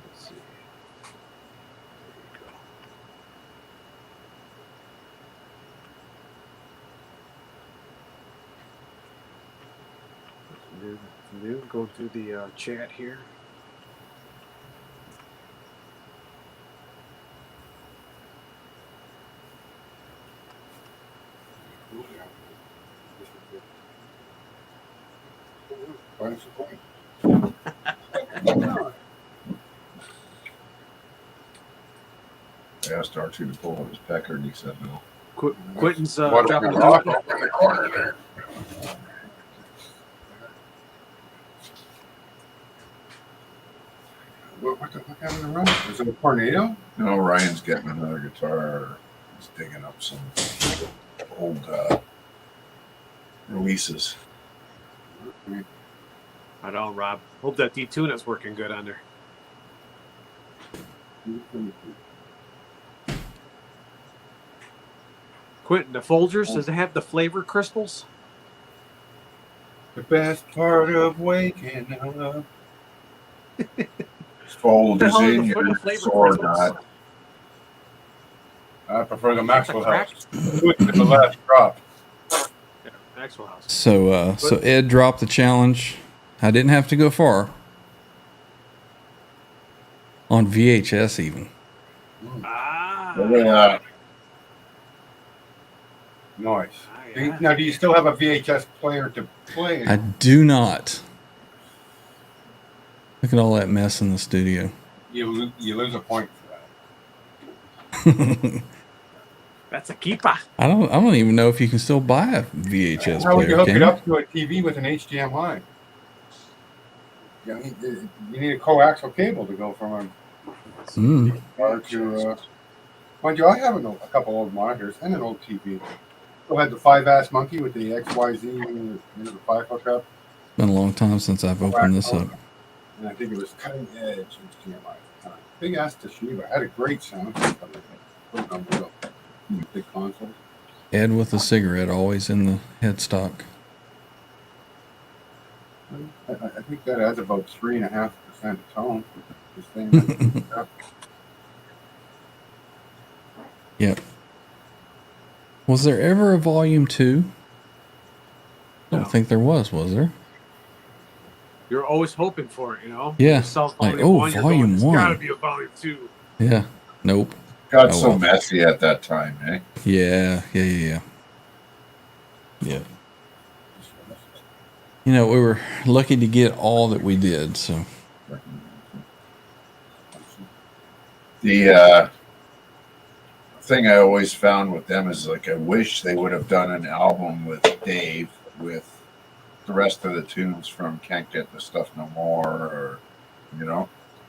Let's see. There you go. New. Going through the chat here. I asked R2 to pull out his pecker, and he said no. Quentin's What dropping a the rock dude. over in the corner there. What the fuck happened to Ryan? Was it a tornado? No, Ryan's getting another guitar. He's digging up some old releases. I don't, Rob. Hope that D-Tuna's working good on there. Quentin, the Folgers, does it have the flavor crystals? The best part of waking up. Fold is hell are in the your flavor sword crystals? knot. I prefer the Maxwell Crack? House. With the last drop. Yeah, Maxwell House. So Ed dropped the challenge. I didn't have to go far. On VHS even. Ah. Look at that. Nice. Yeah. Now, do you still have a VHS player to play? I do not. Look at all that mess in the studio. You lose a point for that. That's a keeper. I don't even know if you can still buy a VHS How would you player. hook Can it you? up to a TV with an HDMI? You need a coaxial cable to go from a bar to. Mind you, I have a couple old monitors and an old TV. Still had the 5-ass monkey with the XYZ, the 5 hookup, Been a long time since I've opened this up. and I think it was cutting edge HDMI at the time. Big ass Toshiba had a great sound system. Big console. Ed with a cigarette, always in the headstock. I think that adds about 3.5% tone. This thing. Yep. Was there ever a volume 2? I don't No. think there was there? You're always hoping for it, you know? Yeah. You sell Like, volume oh, 1, you're volume going, there's 1. gotta be a volume 2. Yeah. Nope. Got Oh, so well. messy at that time, eh? Yeah. You know, we were lucky to get all that we did, so. The thing I always found with them is like I wish they would have done an album with Dave with the rest of the tunes from Can't Get the Stuff No More or,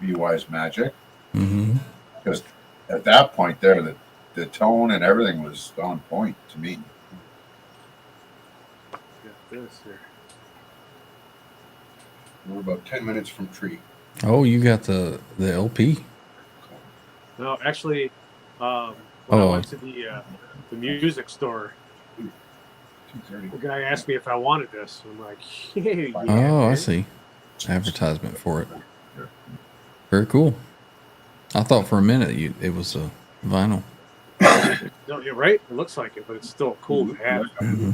Be Wise Magic. Mm-hmm. Because at that point there, the tone and everything was on point to me. Get this here. We're about 10 minutes from tree. Oh, you got the LP. No, actually, when I went to the music store, 2:30. the guy asked me if I wanted this. I'm like, yeah, Oh, man. I see. Advertisement for it. Very cool. I thought for a minute it was a vinyl. No, you're right. It looks like it, but it's still cool to have. Mm-hmm.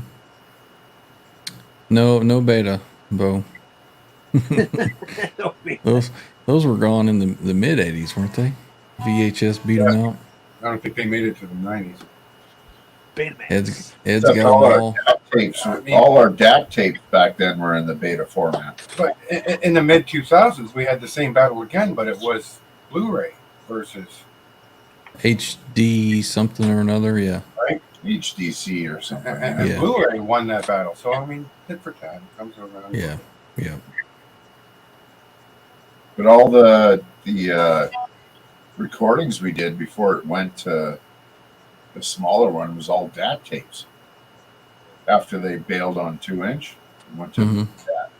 No beta, Bo. Those were gone in the mid 80s, weren't they? VHS beat them out. I don't think they made it to the 90s. Ed's Except got all them our all. DAP tapes, all our DAP tapes back then were in the beta format. But in the mid 2000s, we had the same battle again, but it was Blu-ray versus HD something or another, yeah. HDC or something. and Yeah. Blu-ray won that battle. So I mean, tit for tat comes around. Yeah. But all the recordings we did before it went to the smaller one was all DAT tapes. After they bailed on 2-inch, went to Mm-hmm. DAT.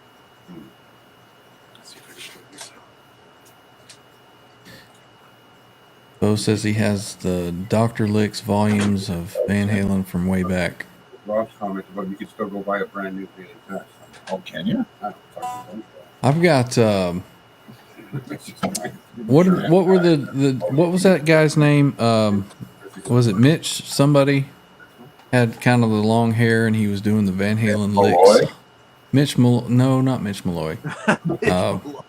see if I can put this out. Bo says he has the Dr. Licks volumes of Van Halen from way back. Rob's comment about you could still go buy a brand new VHS. Oh, can you? I don't fucking I've got know. what were the what was that guy's name? Was it Mitch? Somebody had kind of the long hair and he was doing the Van Halen licks. Malloy? No, not Mitch Malloy. Um,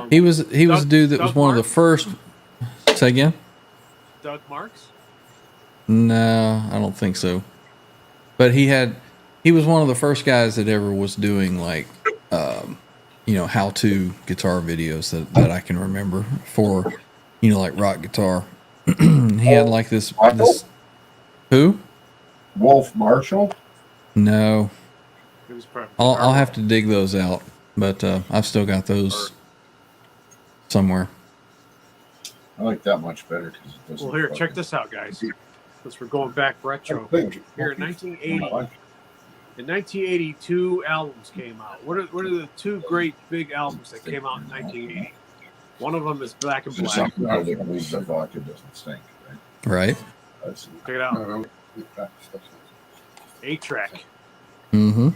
He was a dude that was Doug one of the Marks? first. Say again? Doug Marks? No, I don't think so. But he was one of the first guys that ever was doing like, how-to guitar videos that I can remember for, like rock guitar. He had like this. Who? Wolf Marshall? No, It was probably I'll have to dig those out, but I've still got those somewhere. I like that much better because it doesn't. Well, here, check this out, guys. Since we're going back retro. Here in 1980, in 1980, 2 albums came out. What are the 2 great big albums that came out in 1980? One of them is Black and There's Black. something out of the believe that vodka doesn't stink, right? Right. That's, Check it out. 8-track. Mm-hmm.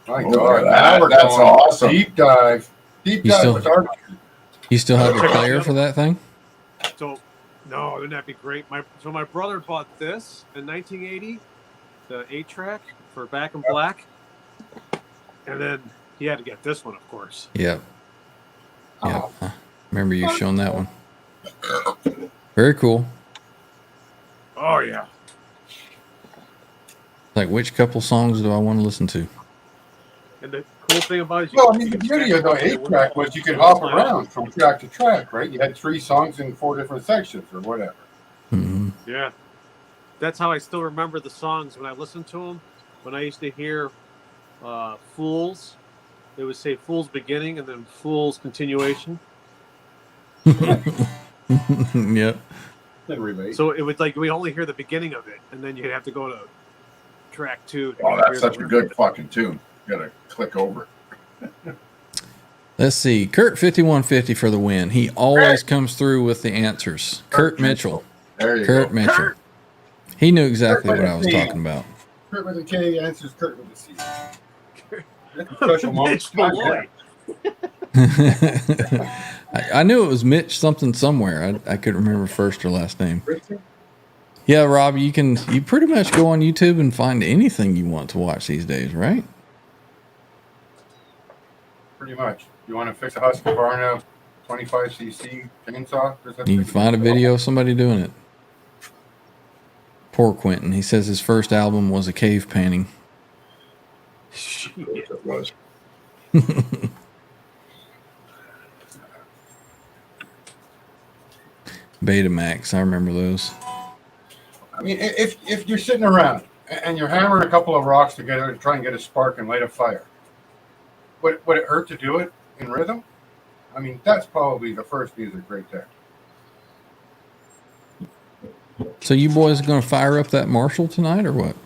My Oh, God, that- now we're that's going awesome. Deep dive. Deep You dive still- with our You still have a Check out player the for that thing? So, no, wouldn't that be great? So my brother bought this in 1980, the 8-track for Back in Black, and then he had to get this one, of course. Yep. Yep. I remember you showing that one. Very cool. Oh yeah. Like, which couple songs do I want to listen to? And the cool thing about it is Well, I mean, the beauty of the 8-track was you could hop around from track to track, right? You had 3 songs in 4 different sections or whatever. Mm-hmm. Yeah. That's how I still remember the songs when I listened to them. When I used to hear Fools, they would say Fools beginning and then Fools continuation. Yep. Can relate. So it would we only hear the beginning of it, and then you'd have to go to track 2. to oh, hear that's the such a rest good of it. fucking tune. You gotta click over. Let's see. Kurt 5150 for the win. He always comes through with the answers. Kurt Mitchell. There you Kurt go. Mitchell. He knew exactly Kurt what I was with a C. talking about. Kurt with a K answers Kurt with a C. That's a special moment. Mitch Malloy. I knew it was Mitch something somewhere. I couldn't remember first or last name. Richard? Yeah, Rob, you pretty much go on YouTube and find anything you want to watch these days, right? Pretty much. You want to fix a Husqvarna 25cc chainsaw? You can find a video of somebody doing it. Poor Quentin. He says his first album was a cave painting. Shit. It was. Betamax, I remember those. I mean, if you're sitting around and you're hammering a couple of rocks together to try and get a spark and light a fire, would it hurt to do it in rhythm? I mean, that's probably the first music right there. So you boys going to fire up that Marshall tonight or what?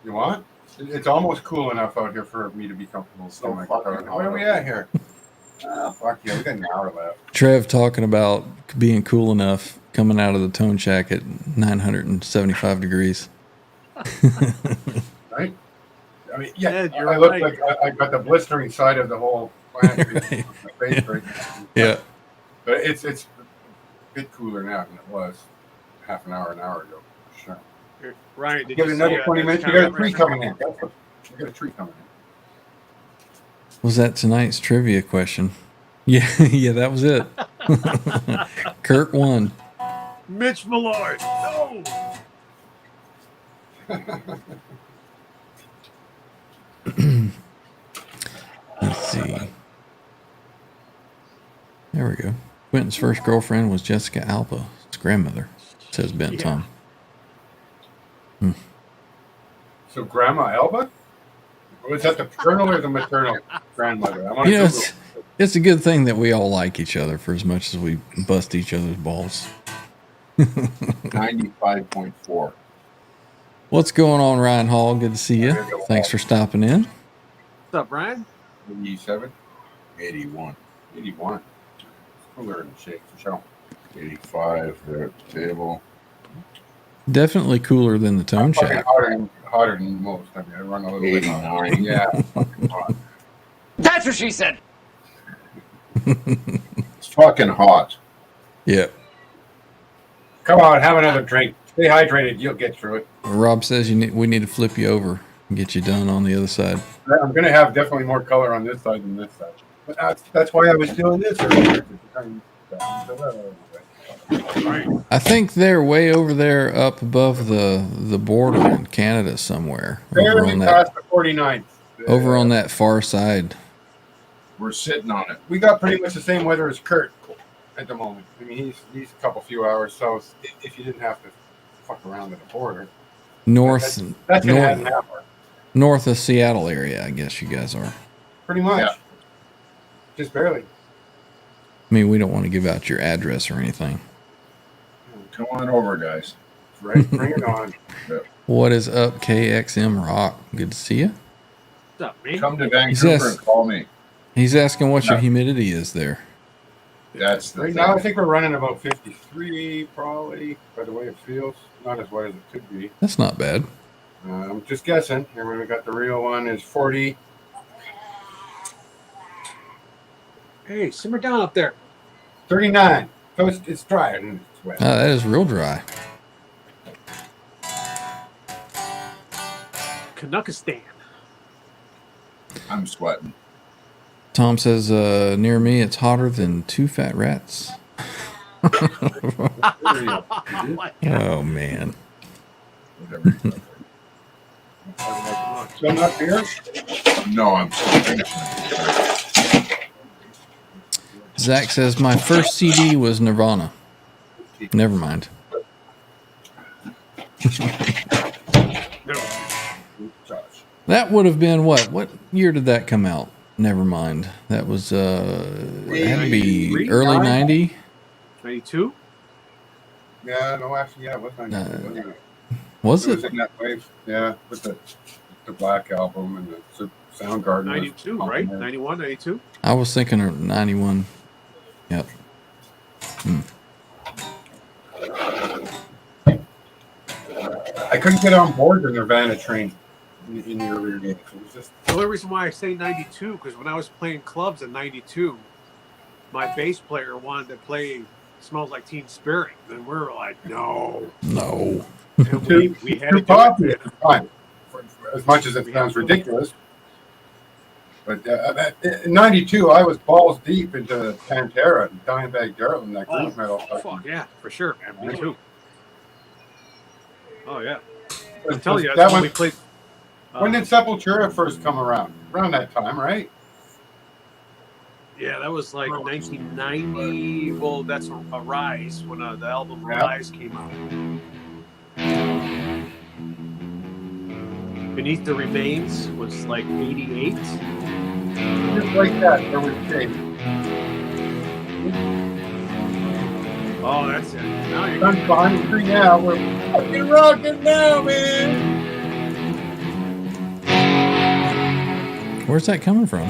You want? It's almost cool enough out here for me to be comfortable. So in my fucking car. hot Where are we at here? Fuck yeah, we got an hour left. Trev talking about being cool enough coming out of the tone shack at 975 degrees. Right? I mean, yeah, Ed, you're I look right. like I got the blistering side of the whole planet on my face right now. Yeah. But it's a bit cooler now than it was half an hour ago. For sure. Here, Ryan, did Give you it another see 20 that minutes. You got a comment tree right coming in. You got a tree coming in. Was that tonight's trivia question? Yeah, yeah, that was it. Kurt won. there? Mitch Malloy. No. Let's see. There we go. Quentin's first girlfriend was Jessica Alba, his grandmother, says Ben Yeah. Tom. So Grandma Elba? Was that the paternal or the maternal grandmother? I want You know, to it's a good thing that we all like each other for as much as we bust each other's balls. 95.4. What's going on, Ryan Hall? Good to see you. Thanks for stopping in. What's up, Ryan? 87. 81. 81. Cooler in shape for sure. 85 there at the table. Definitely cooler than the Tone Fucking Shack. hotter than most. I mean, I run a little bit hot. 89. Yeah, fucking hot. That's what she said. It's fucking hot. Yeah. Come on, have another drink. Stay hydrated. You'll get through it. Rob says we need to flip you over and get you done on the other side. I'm going to have definitely more color on this side than this side. But that's why I was doing this earlier. To try and balance it out a little bit. I think they're way over there up above the border in Canada somewhere. Barely past the 49th. Over on that far side. We're sitting on it. We got pretty much the same weather as Kurt at the moment. I mean, he's a couple few hours south. If you didn't have to fuck around at the border, North that's gonna happen now. north of Seattle area, I guess you guys are. Pretty much. Yeah. Just barely. I mean, we don't want to give out your address or anything. Come on over, guys. Right, bring it on. What is up, KXM Rock? Good to see you. What's up, man? Come to Vancouver and call me. He's asking what your humidity is there. That's the Right thing. now, I think we're running about 53, probably, by the way it feels. Not as wet as it could be. That's not bad. I'm just guessing. Here, when we got the real one, is 40. Hey, simmer down up there. 39. So it's dry and it's wet. That is real dry. Canuckistan. I'm sweating. Tom says near me it's hotter than 2 fat rats. Oh man. Whatever. Still not here? No, I'm still finishing. Zach says my first CD was Nirvana. Never mind. That would have been what? What year did that come out? Never mind. That was it had to be early 90. 92? Yeah, no, actually, yeah, it was 92. Was It was it? in that wave, yeah, with the Black Album and the Soundgarden. 92, right? 91, 92? I was thinking of 91. Yep. I couldn't get on board the Nirvana train in the earlier days. It was just The only reason why I say 92, because when I was playing clubs in 92, my bass player wanted to play Smells Like Teen Spirit. And we were like, no. No. And we had too to do popular it. at the time, for as much as it sounds ridiculous. But in '92, I was balls deep into Pantera and Dimebag Darrell and that groove metal. Fuck yeah, for sure, man. Me too. Oh yeah. I'm Was telling you, that that's when one- we played. When did Sepultura first come around? Around that time, right? Yeah, that was like 1990. Well, that's Arise when the album Yeah. Arise came out. Beneath the Remains was like 88. Just like that, there was change. Oh, that's it. Now you're Sun's behind the tree now. We're fucking rocking now, man. Where's that coming from?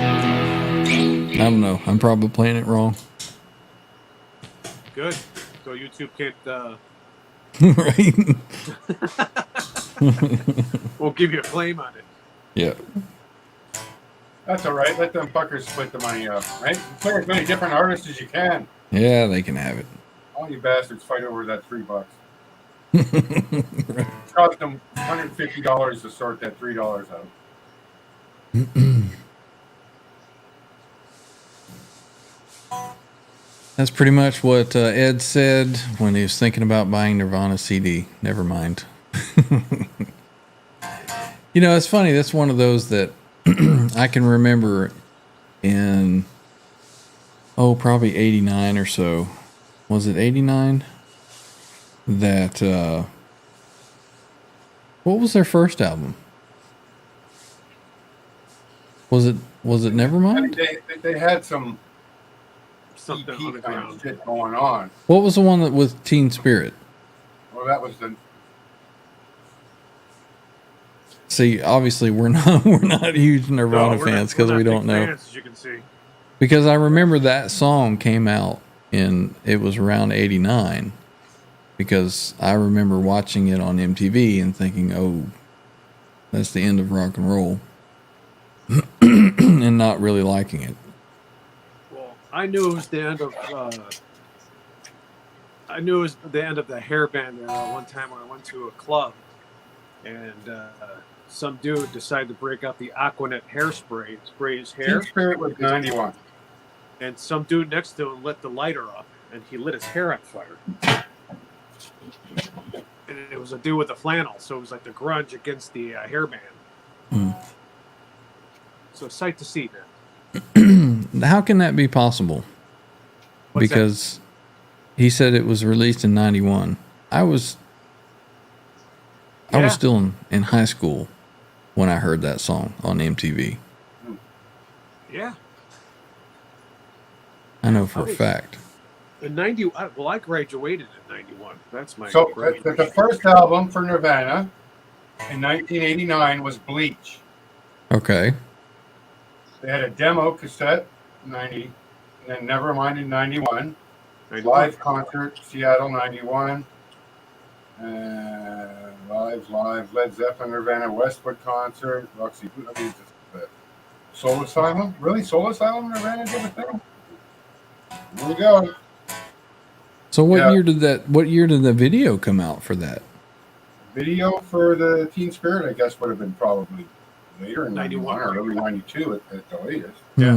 I don't know. I'm probably playing it wrong. good. So YouTube can't Right? won't give you a claim on it. Yeah. That's all right. Let them fuckers split the money up, right? Play as many different artists as you can. Yeah, they can have it. All you bastards fight over that $3. It cost them $150 to sort that $3 out. That's pretty much what Ed said when he was thinking about buying Nirvana CD. Never mind. You know, it's funny. That's one of those that I can remember in, probably 89 or so. Was it 89? That, what was their first album? Was it Nevermind? They had some Something EP kind underground. of shit going on. What was the one that with Teen Spirit? Well, that was the See, obviously we're not huge Nirvana fans because we don't know. Fans, as you can see. Because I remember that song came out it was around 89, because I remember watching it on MTV and thinking, oh, that's the end of rock and roll, and not really liking it. Well, I knew it was the end of. I knew it was the end of the hairband era. One time when I went to a club, and some dude decided to break out the Aquanet hairspray, spray his hair. Teen Spirit was 91. And some dude next to him lit the lighter up, and he lit his hair on fire. And it was a dude with a flannel, so it was like the grunge against the hairband. So sight to see, man. How can that be possible? What's Because he said it was released in 91. I was still in high school when I heard that song on MTV. Yeah. I know for a fact. In 90, well, I graduated in 91. That's my So graduation. the first album for Nirvana in 1989 was Bleach. Okay. They had a demo cassette, 90, and then Nevermind in 91. 91. Live concert, Seattle, 91. Live, Led Zeppelin, Nirvana, Westwood concert, Roxy, I mean, Soul Asylum? Really? Soul Asylum, Nirvana did a thing? Here we go. So what Yeah. year did the video come out for that? Video for the Teen Spirit, I guess, would have been probably later in 91. 91 or early 92 at the latest. Yeah.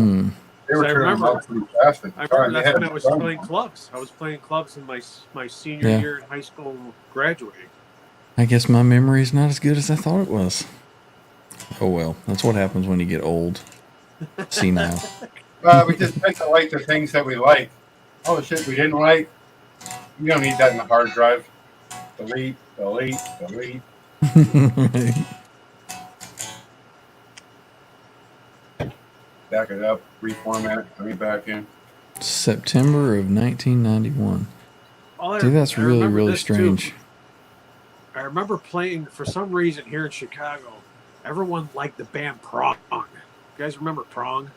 They were I turning them remember- out pretty fast at the I time. remember They that's had when I was done- playing clubs. I was playing clubs in my senior Yeah. year in high school, graduating. I guess my memory is not as good as I thought it was. Oh well, that's what happens when you get old. Senile. We just tend to like the things that we like. Oh, the shit we didn't like, you don't need that in the hard drive. Delete. Back it up, reformat, put me back in. September of 1991. All I- See, that's I really, remember really this, too. strange. I remember playing, for some reason here in Chicago, everyone liked the band Prong. You guys remember Prong?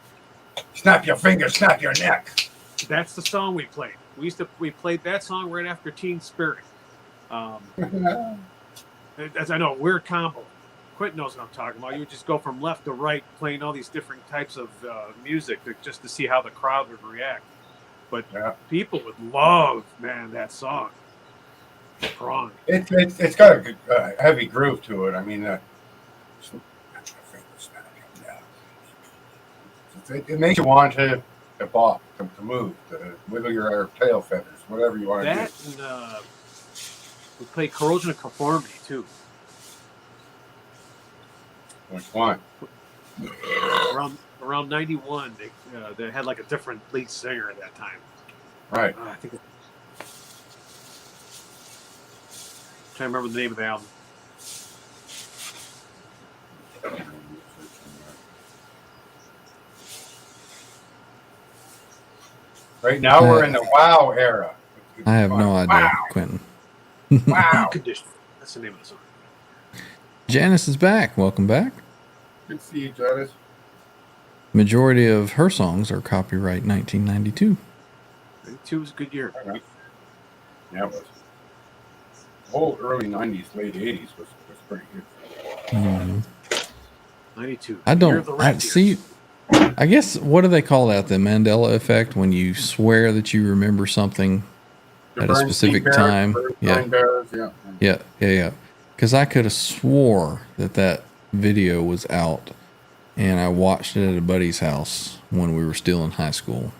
Snap your fingers, snap your neck. That's the song we played. We played that song right after Teen Spirit. As I know, weird combo. Quentin knows what I'm talking about. You would just go from left to right, playing all these different types of music just to see how the crowd would react. But Yeah. people would love, man, that song. Prong. It's got a good, heavy groove to it. I mean, it makes you want to bop, to move, to wiggle your tail feathers, whatever you want to That do. and we played Corrosion of Conformity too. Which one? Around 91, they had like a different lead singer at that time. Right. I think. Trying to remember the name of the album. Right now we're in the WoW era. I have no idea, Quentin. Wow. Condition. That's the name of the song. Janice is back. Welcome back. Good to see you, Janice. Majority of her songs are copyright 1992. 92 was a good year. Yeah, it was. The whole early 90s, late 80s was pretty good. Mhm. 92. I Year of the don't rat see. I guess, what do they call that? The Mandela effect, when you swear that you remember something The at a Bernstein specific Bears, time. Bernstein Bears, yeah. Yeah. Because I could have swore that video was out, and I watched it at a buddy's house when we were still in high school,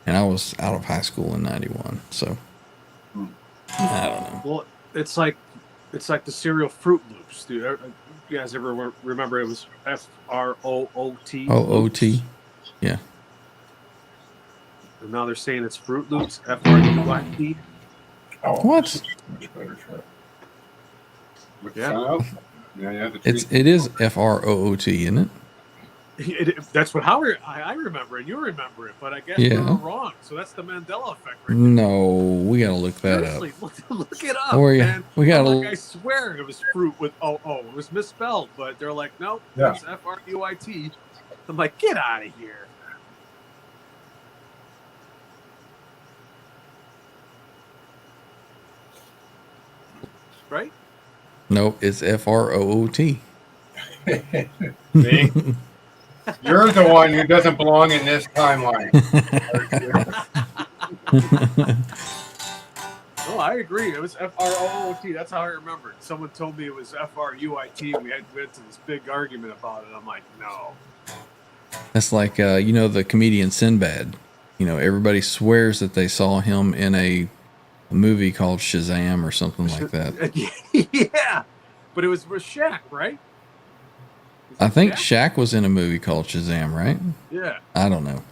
and I was out of high school in 91. So I don't know. Well, it's like the cereal Fruit Loops. Dude, you guys ever remember it was FROOT? OOT. Yeah. And now they're saying it's Fruit Loops, FRUIT. Oh, What? much better shot. Look Yeah. the sound. Yeah, the treat. It is FROOT, isn't it? That's what I remember, and you remember it, but I guess we Yeah. were wrong. So that's the Mandela effect, right there. No, we gotta look that Seriously, up. look it up, Or man. we gotta. I'm like, I swear it was fruit with it was misspelled, but they're like, nope, Yeah. it's FRUIT. I'm like, get out of here. Right? Nope, it's FROOT. See? You're the one who doesn't belong in this timeline. No, I agree. It was FROOT. That's how I remembered. Someone told me it was FRUIT. We went to this big argument about it. I'm like, no. That's like the comedian Sinbad. Everybody swears that they saw him in a movie called Shazam or something like that. Yeah, but it was with Shaq, right? I think Shaq was in a movie called Shazam, right? Yeah. I don't know.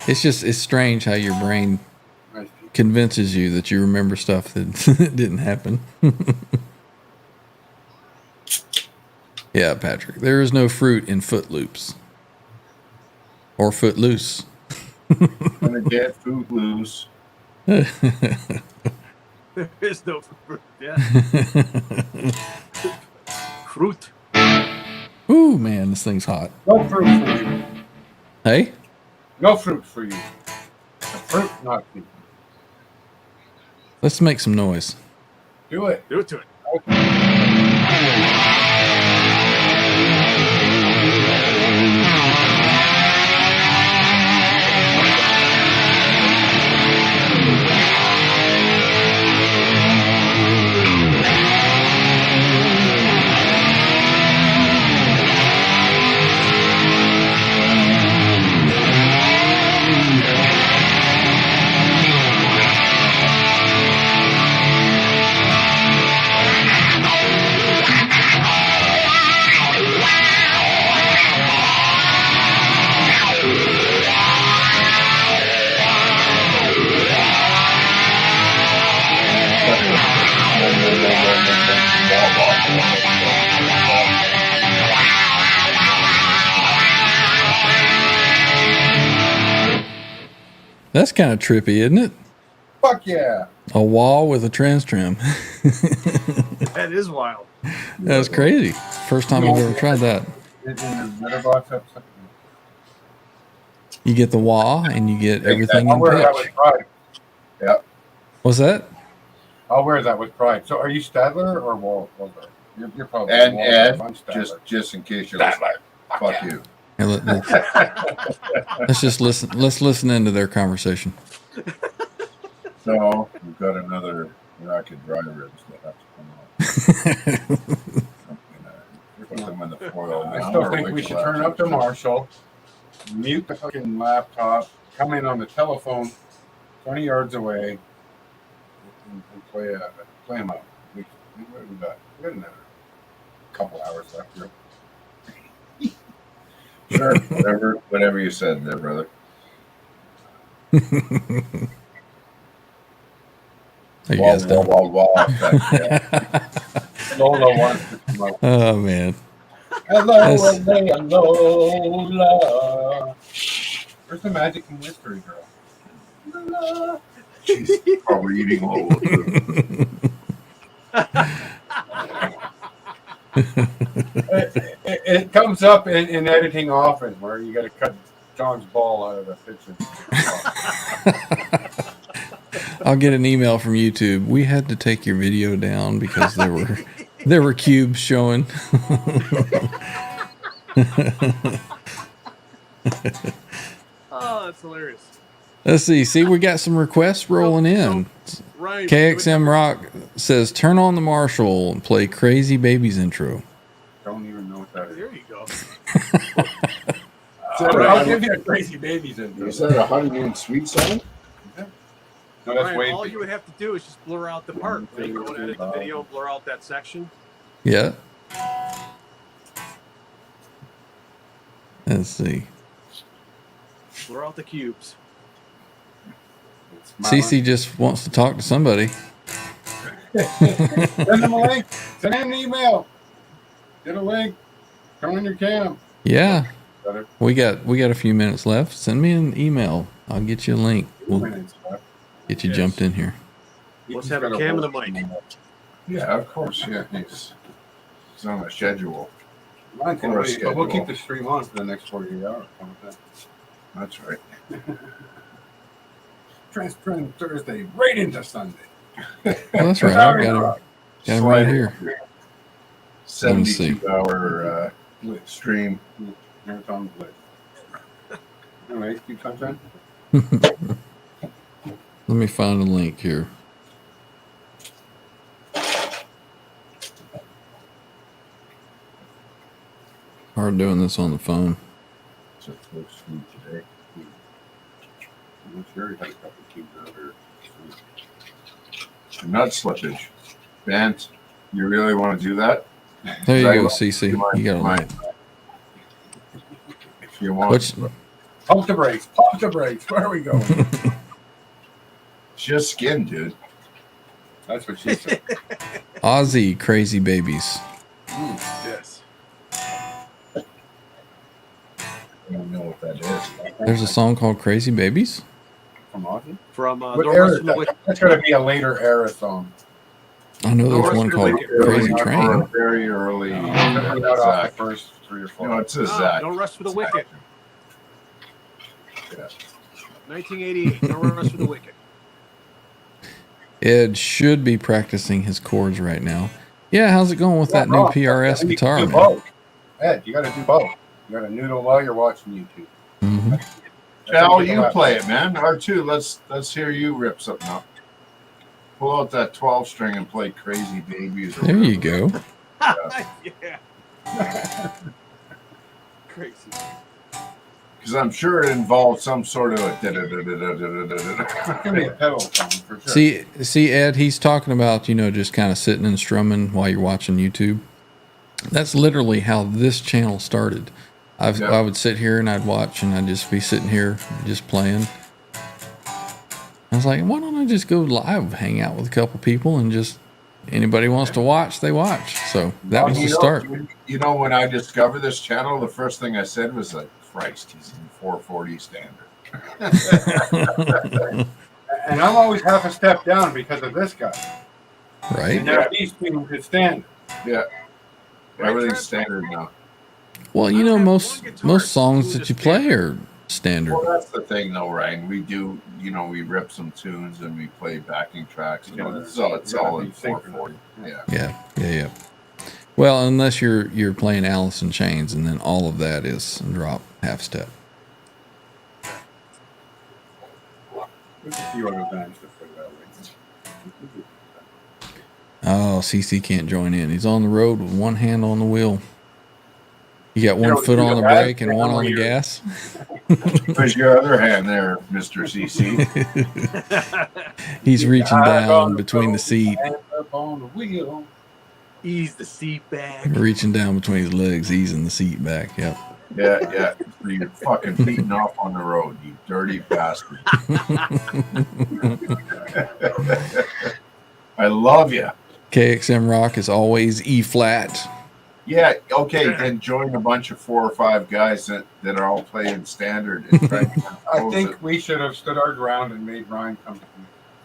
It's strange how your brain convinces you that you remember stuff that didn't happen. Yeah, Patrick, there is no fruit in Foot Loops or Footloose. Gonna get food loose. There is no fruit. Yeah. Fruit. Ooh, man, this thing's hot. No fruit for you. Hey, No fruit for you. The fruit, not you. let's make some noise. Do it. Do it to it. That's kind of trippy, isn't it? Fuck yeah. A wall with a TransTrem. That is wild. That's crazy. First time I've ever tried that. In the letterbox episode. You get the wah and you get everything I'll in wear that with touch. pride. What's that? I'll wear that with pride. So are you Stadler or Walter? You're probably And Walter. Ed, I'm Stadler. just in case you're listening, fuck you. Hey, let's just listen. Let's listen into their conversation. So we've got another rocket driver that have to come out. Put them in the foil. I still think we should turn up to Marshall, mute the fucking laptop, come in on the telephone 20 yards away, and play them out. We got another couple hours left here. Sure, whatever you said there, brother. Are you guys done? Lola wants to come out. Oh man. Hello, Yes. Lola. Where's the magic and mystery girl? She's probably eating all of It comes up in editing often where you got to cut John's ball out of the picture. I'll get an email from YouTube. We had to take your video down because there were cubes showing. Oh, that's hilarious. Let's see. See, we got some requests rolling in. Right. KXM Rock says, "Turn on the Marshall and play Crazy Babies intro." Don't even know what that is. There you go. I'll give you a crazy babies in Is that a honeymoon sweet song? No, that's Ryan, way. all you would have to do is just blur out the part. When you go and edit the video and blur out that section. Yeah. Let's see. Blur out the cubes. Cece just wants to talk to somebody. Send him a link. Send him an email. Get a link. Turn on your cam. Yeah. Better. We got a few minutes left. Send me an email. I'll get you a link. 2 We'll minutes left. get you Yes. jumped in here. Let's He's have a got cam and a work. mic. Yeah, of course. Yeah, he's on a schedule. Mine can Or a wait, but we'll schedule. keep the stream on for the next 48 hours. How about that? That's right. TransTrem Thursday, right into Sunday. Well, that's right. I've got him right here. 72-hour stream. Marathon Blitz. All right, keep talking. Let me find a link here. Hard doing this on the phone. It's a full stream today. I'm sure he had a couple of keys earlier. Nut slippage. Bent. You really want to do that? There you Right. go, CC. You got a link. If you want. Which, Pump the brakes. Pump the brakes. Where are we going? It's just skin, dude. That's what she said. Aussie Crazy Babies. Yes. I don't know what that is. There's a song called Crazy Babies. From Austin? From What Don't era Rest is from the that? Wicked. That's got to be a later era song. I know there's Rest one of the called Wicked. Crazy Or Train. very early. Definitely not off the Zach. first 3 or 4. No, it's a No, Zach. Don't Rest for the Wicked. Yeah. 1988. Don't Rest for the Wicked. Ed should be practicing his chords right now. Yeah, how's it going with that new wrong. PRS You can guitar, do man? both. Ed, you got to do both. You got to noodle while you're watching YouTube. hmm Cal, you play it, man. R2, let's hear you rip something up. Pull out that 12 string and play Crazy Babies. or There you whatever. go. Yeah. Crazy. Because I'm sure it involves some sort of a It's going to be a pedal song for sure. See, Ed, he's talking about, just kind of sitting and strumming while you're watching YouTube. That's literally how this channel started. Yeah. I would sit here and I'd watch, and I'd just be sitting here just playing. I was like, why don't I just go live, hang out with a couple people, and just anybody wants to watch, they watch. So that was the start. You know, when I discovered this channel, the first thing I said was like, Christ, he's in 440 standard. And I'm always half a step down because of this guy. Right? And now these people could stand. Yeah. Everything's standard now. Well, I have most one guitar, songs two that you just play are standard. Well, that's the thing, though, Ryan. We do, we rip some tunes and we play backing tracks. And it's all in 440. Yeah. Yeah. Well, unless you're playing Alice in Chains, and then all of that is drop half step. There's a few other bands that play that way. Oh, CC can't join in. He's on the road with one hand on the wheel. You got one foot on the brake and one on the gas. Where's your other hand there, Mr. CC? He's reaching Eyes on down the between the road, seat, hands up on the wheel. Ease the seat back. reaching down between his legs, easing the seat back. Yep. Yeah. You're fucking beating off on the road, you dirty bastard. I love you. KXM Rock is always E flat. Yeah, okay, then join a bunch of 4 or 5 guys that are all playing standard. And try to I compose think it. we should have stood our ground and made Ryan come to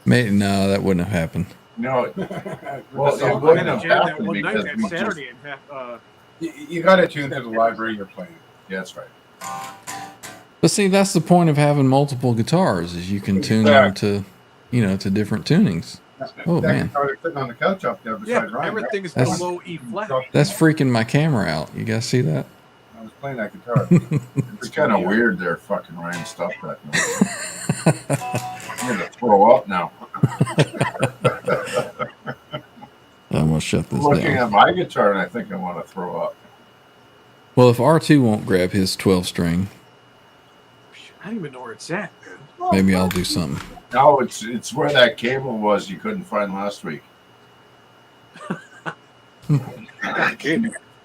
me. No, that wouldn't have happened. No, well, So it I wouldn't had have to jam that happened one night because that we just, Saturday and you got to tune to the library you're playing. yeah, that's right. But see, that's the point of having multiple guitars, is you can tune them to, to different tunings. Oh, that man. guitar sitting on the couch up there yeah, beside Ryan. everything is That's- below E flat. That's freaking my camera out. You guys see that? I was playing that guitar. It's kind of weird there, fucking Ryan stuff that noise. I'm going to throw up now. I'm gonna shut this Looking down. at my guitar and I think I want to throw up. Well, if R2 won't grab his 12 string, I don't even know where it's at, man. maybe I'll do something. No, it's where that cable was you couldn't find last week.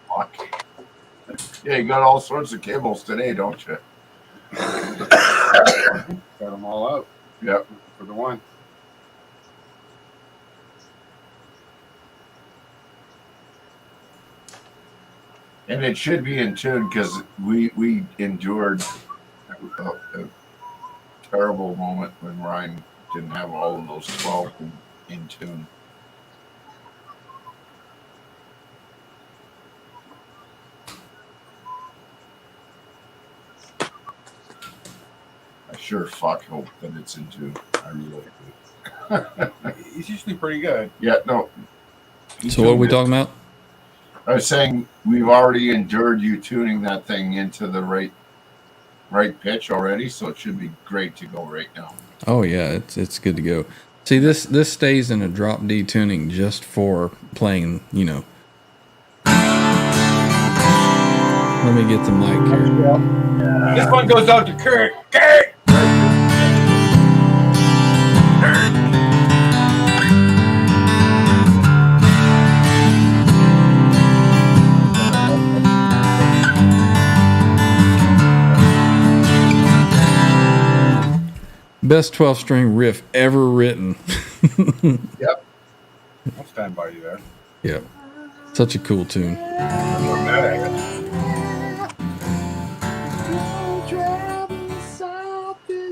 Fuck. Yeah, you got all sorts of cables today, don't you? Got them all out Yep. for the one. And it should be in tune because we endured a terrible moment when Ryan didn't have all of those 12 in tune. I sure fuck hope that it's in tune. I really do. He's usually pretty good. Yeah, no. So what are we talking about? I was saying we've already endured you tuning that thing into the right pitch already, so it should be great to go right now. Oh yeah, it's good to go. See, this stays in a drop D tuning just for playing, you know. Let me get the mic here. This one goes out to Kurt. Kurt! Best 12-string riff ever written. Yep. I'll stand by you there. Yep. Such a cool tune. I'm not mad at it.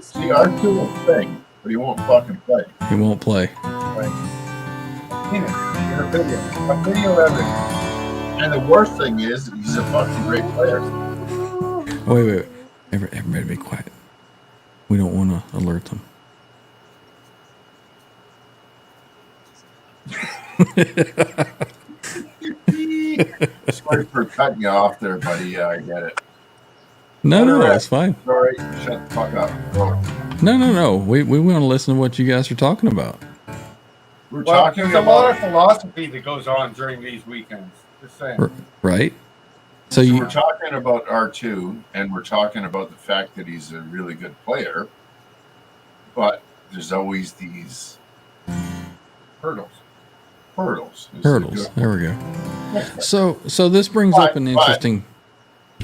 See, R2 will sing, but he won't fucking play. He won't play. Seen it in a video. A video evidence. And the worst thing is, he's a fucking great player. Wait. Everybody be quiet. We don't want to alert them. Sorry for cutting you off there, buddy. I get it. No, that's fine. Sorry, shut the fuck up. No. We want to listen to what you guys are talking about. We're Well, talking there's a lot of about. philosophy that goes on during these weekends. Just saying. Right? So So you we're talking about R2, and we're talking about the fact that he's a really good player, but there's always these Hurdles. hurdles. hurdles. There we go. So this brings up an interesting.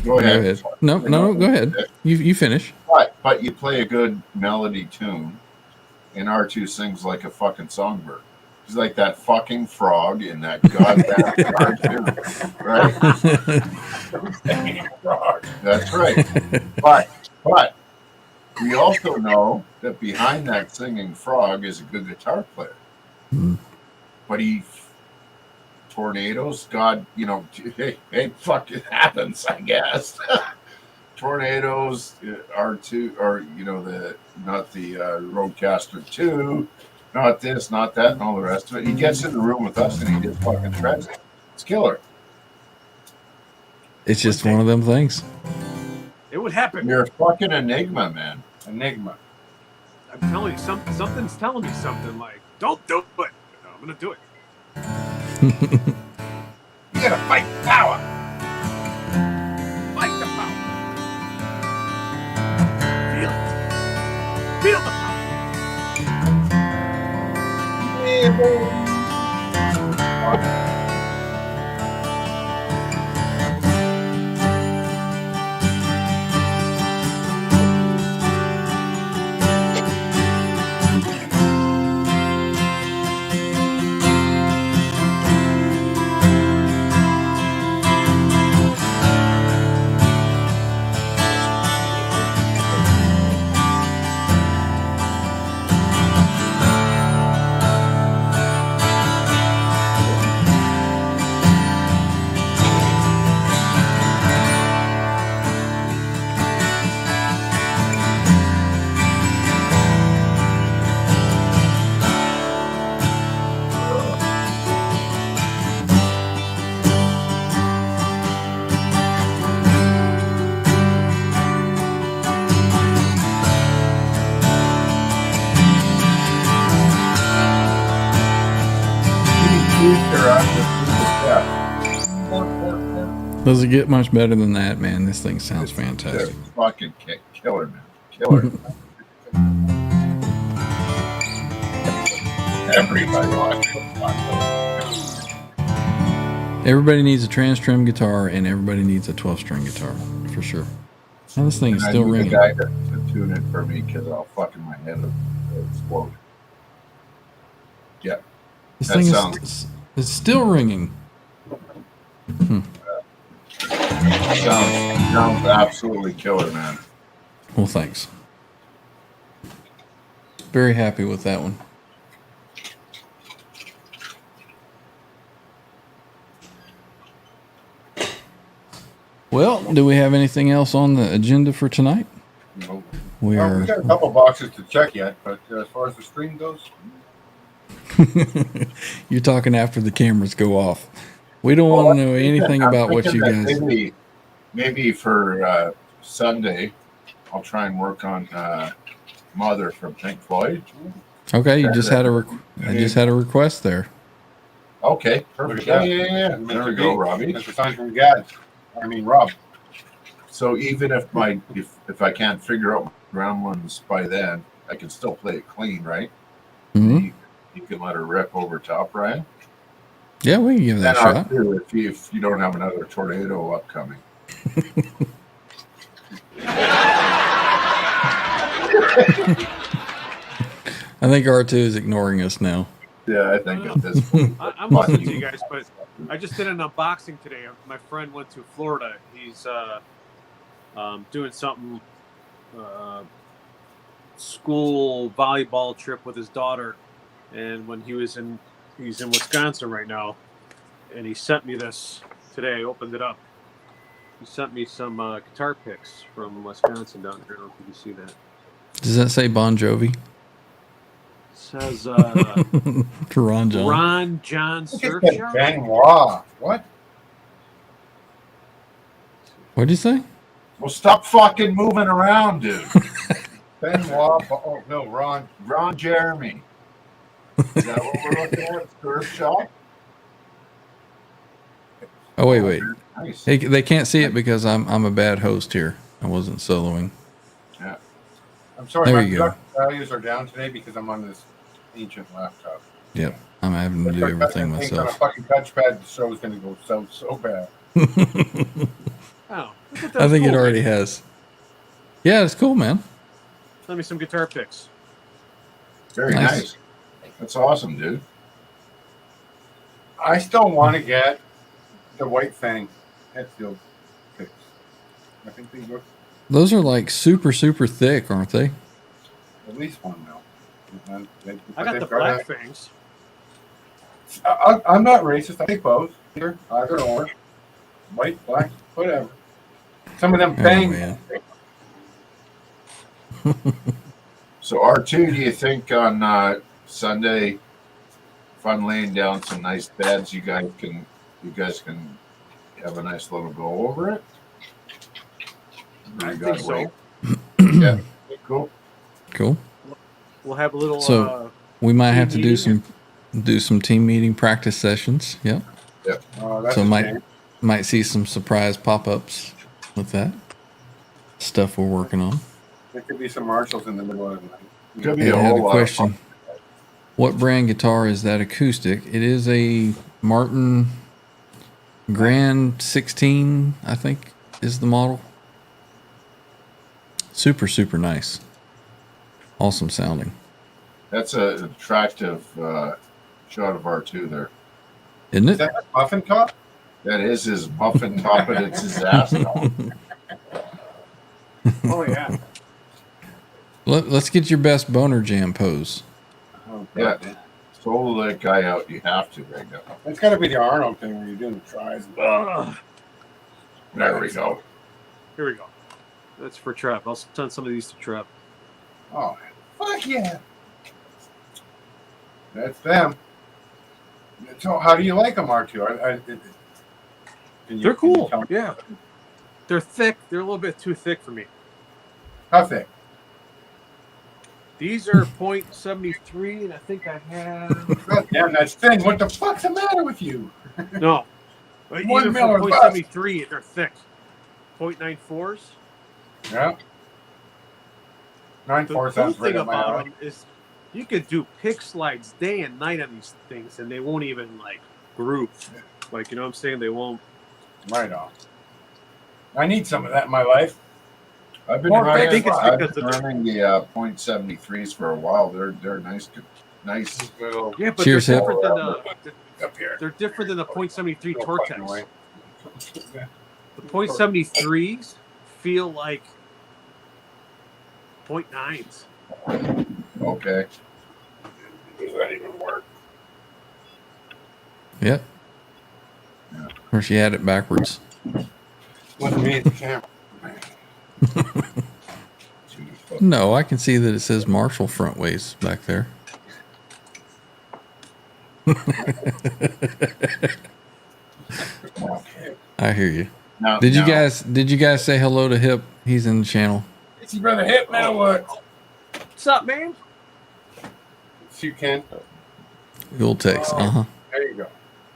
Go ahead. No, go ahead. You finish. But you play a good melody tune, and R2 sings like a fucking songbird. He's like that fucking frog in that goddamn cartoon, right? That's right. But we also know that behind that singing frog is a good guitar player. Mm. But tornadoes, God, hey, fuck, it happens, I guess. Tornadoes, R2, or not the Roadcaster 2, not this, not that, and all the rest of it. He gets in the room with us and he just fucking shreds it. It's killer. It's just one of them things. It would happen. You're a fucking enigma, man. Enigma. I'm telling you, something's telling me something like, don't do it. No, I'm gonna do it. You gotta fight power. Fight the power. Feel it. Feel the power. Does it get much better than that, man? This thing sounds fantastic. Fucking killer, man. Killer. Everybody wants Everybody needs a TransTrem guitar, and everybody needs a 12-string guitar, for sure. And this thing is still ringing. I need a guy to tune it for me because I'll fucking my head will explode. Yeah. This That thing sounds- is still ringing. Sounds absolutely killer, man. Well, thanks. Very happy with that one. Well, do we have anything else on the agenda for tonight? Nope. We Well, we are. got a couple boxes to check yet, but as far as the stream goes, You're talking after the cameras go off. We don't want to know anything I'm about what thinking you that guys. maybe for Sunday, I'll try and work on Mother from Pink Floyd. Okay, you just had I just had a request there. Okay, look perfect. at Yeah, that. yeah, yeah. Meant There to we go, be. Robbie. That's a sign from God. I mean, Rob. So even if I can't figure out my ground ones by then, I can still play it clean, right? Hmm. You can let her rip over top, Ryan. Yeah, we can give that a Then shot. too, if you don't have another tornado upcoming. I think R2 is ignoring us now. Yeah, I think at this point. I'm listening to you guys, but I just did an unboxing today. My friend went to Florida. He's doing something, school volleyball trip with his daughter, and when he's in Wisconsin right now, and he sent me this today. I opened it up. He sent me some guitar picks from Wisconsin down here. I don't know if you can see that. Does that say Bon Jovi? It says Ron John. Ron John Look at Surf that Shop. Benoit. What? What'd you say? Well, stop fucking moving around, dude. Benoit. Oh, no, Ron. Ron Jeremy. Is that what we're looking at? Surf shop? Oh wait. Nice. They can't see it because I'm a bad host here. I wasn't soloing. I'm sorry, There my you go. production values are down today because I'm on this ancient laptop. Yep, I'm having to do everything On a myself. fucking touchpad, the show's going to go so bad. Oh, I thought that I was think it cool. already has. Yeah, it's cool, man. Send me some guitar picks. Very Nice. nice. That's awesome, dude. I still want to get the White Fang Hetfield picks. I think they look Those are like super thick, aren't they? at least one now. And I got they've the black that- fangs. I'm not racist. I take both. Either or. White, black, whatever. Some of them Oh, bang. man. So R2, do you think on Sunday, if I'm laying down some nice beds, you guys can have a nice little go over it? Or I you think gotta so. wait? Yeah, cool. Cool. We'll have a little. So- We might have to do Team some team meeting practice sessions. Yep. That's So a might shame. might see some surprise pop-ups with that stuff we're working on. There could be some Marshalls in the middle of the night. Could be Yeah, a I had whole a lot of question. What brand guitar is that acoustic? It is a Martin Grand 16, I think, is the model. Super nice. Awesome sounding. That's an attractive shot of R2 there. Isn't Is it? that a muffin top? That is his muffin top, and it's his ass top. Oh, yeah. Let's get your best boner jam pose. Oh, Yeah. God. Solo that guy out. You have to right now. It's got to be the Arnold thing where you're doing the tries. Ugh. There we go. Here we go. That's for Trev. I'll send some of these to Trev. Oh, fuck yeah. That's them. So, how do you like them, R2? Can you- They're can you cool. tell me Yeah. They're thick. They're a little bit too thick for me. How thick? These are .73, and I think I have God damn, that's thin. What the fuck's the matter with you? no. But One even mil for or less. .73, they're thick. .94s. Yeah. The 9.4 cool sounds right thing up my about alley. them is you could do pick slides day and night on these things, and they won't even like groove. Like, you know what I'm saying? They won't. Right on. I need some of that in my life. I've been More running, big I've because been of the- running the .73s for a while. They're nice. Yeah, but Cheers, they're Hip. different than Up here. they're different than the .73 Go fucking Tortex. away. The .73s feel like .9s. Okay. Does that even work? Yep. Of course, you had it backwards. Wasn't me at the camera. No, I can see that it says Marshall front ways back there. I hear you. Now, Did you now, guys say hello to Hip? He's in the channel. It's your brother Hip, man. What? What's up, man? So you can. You'll text. Uh-huh. There you go.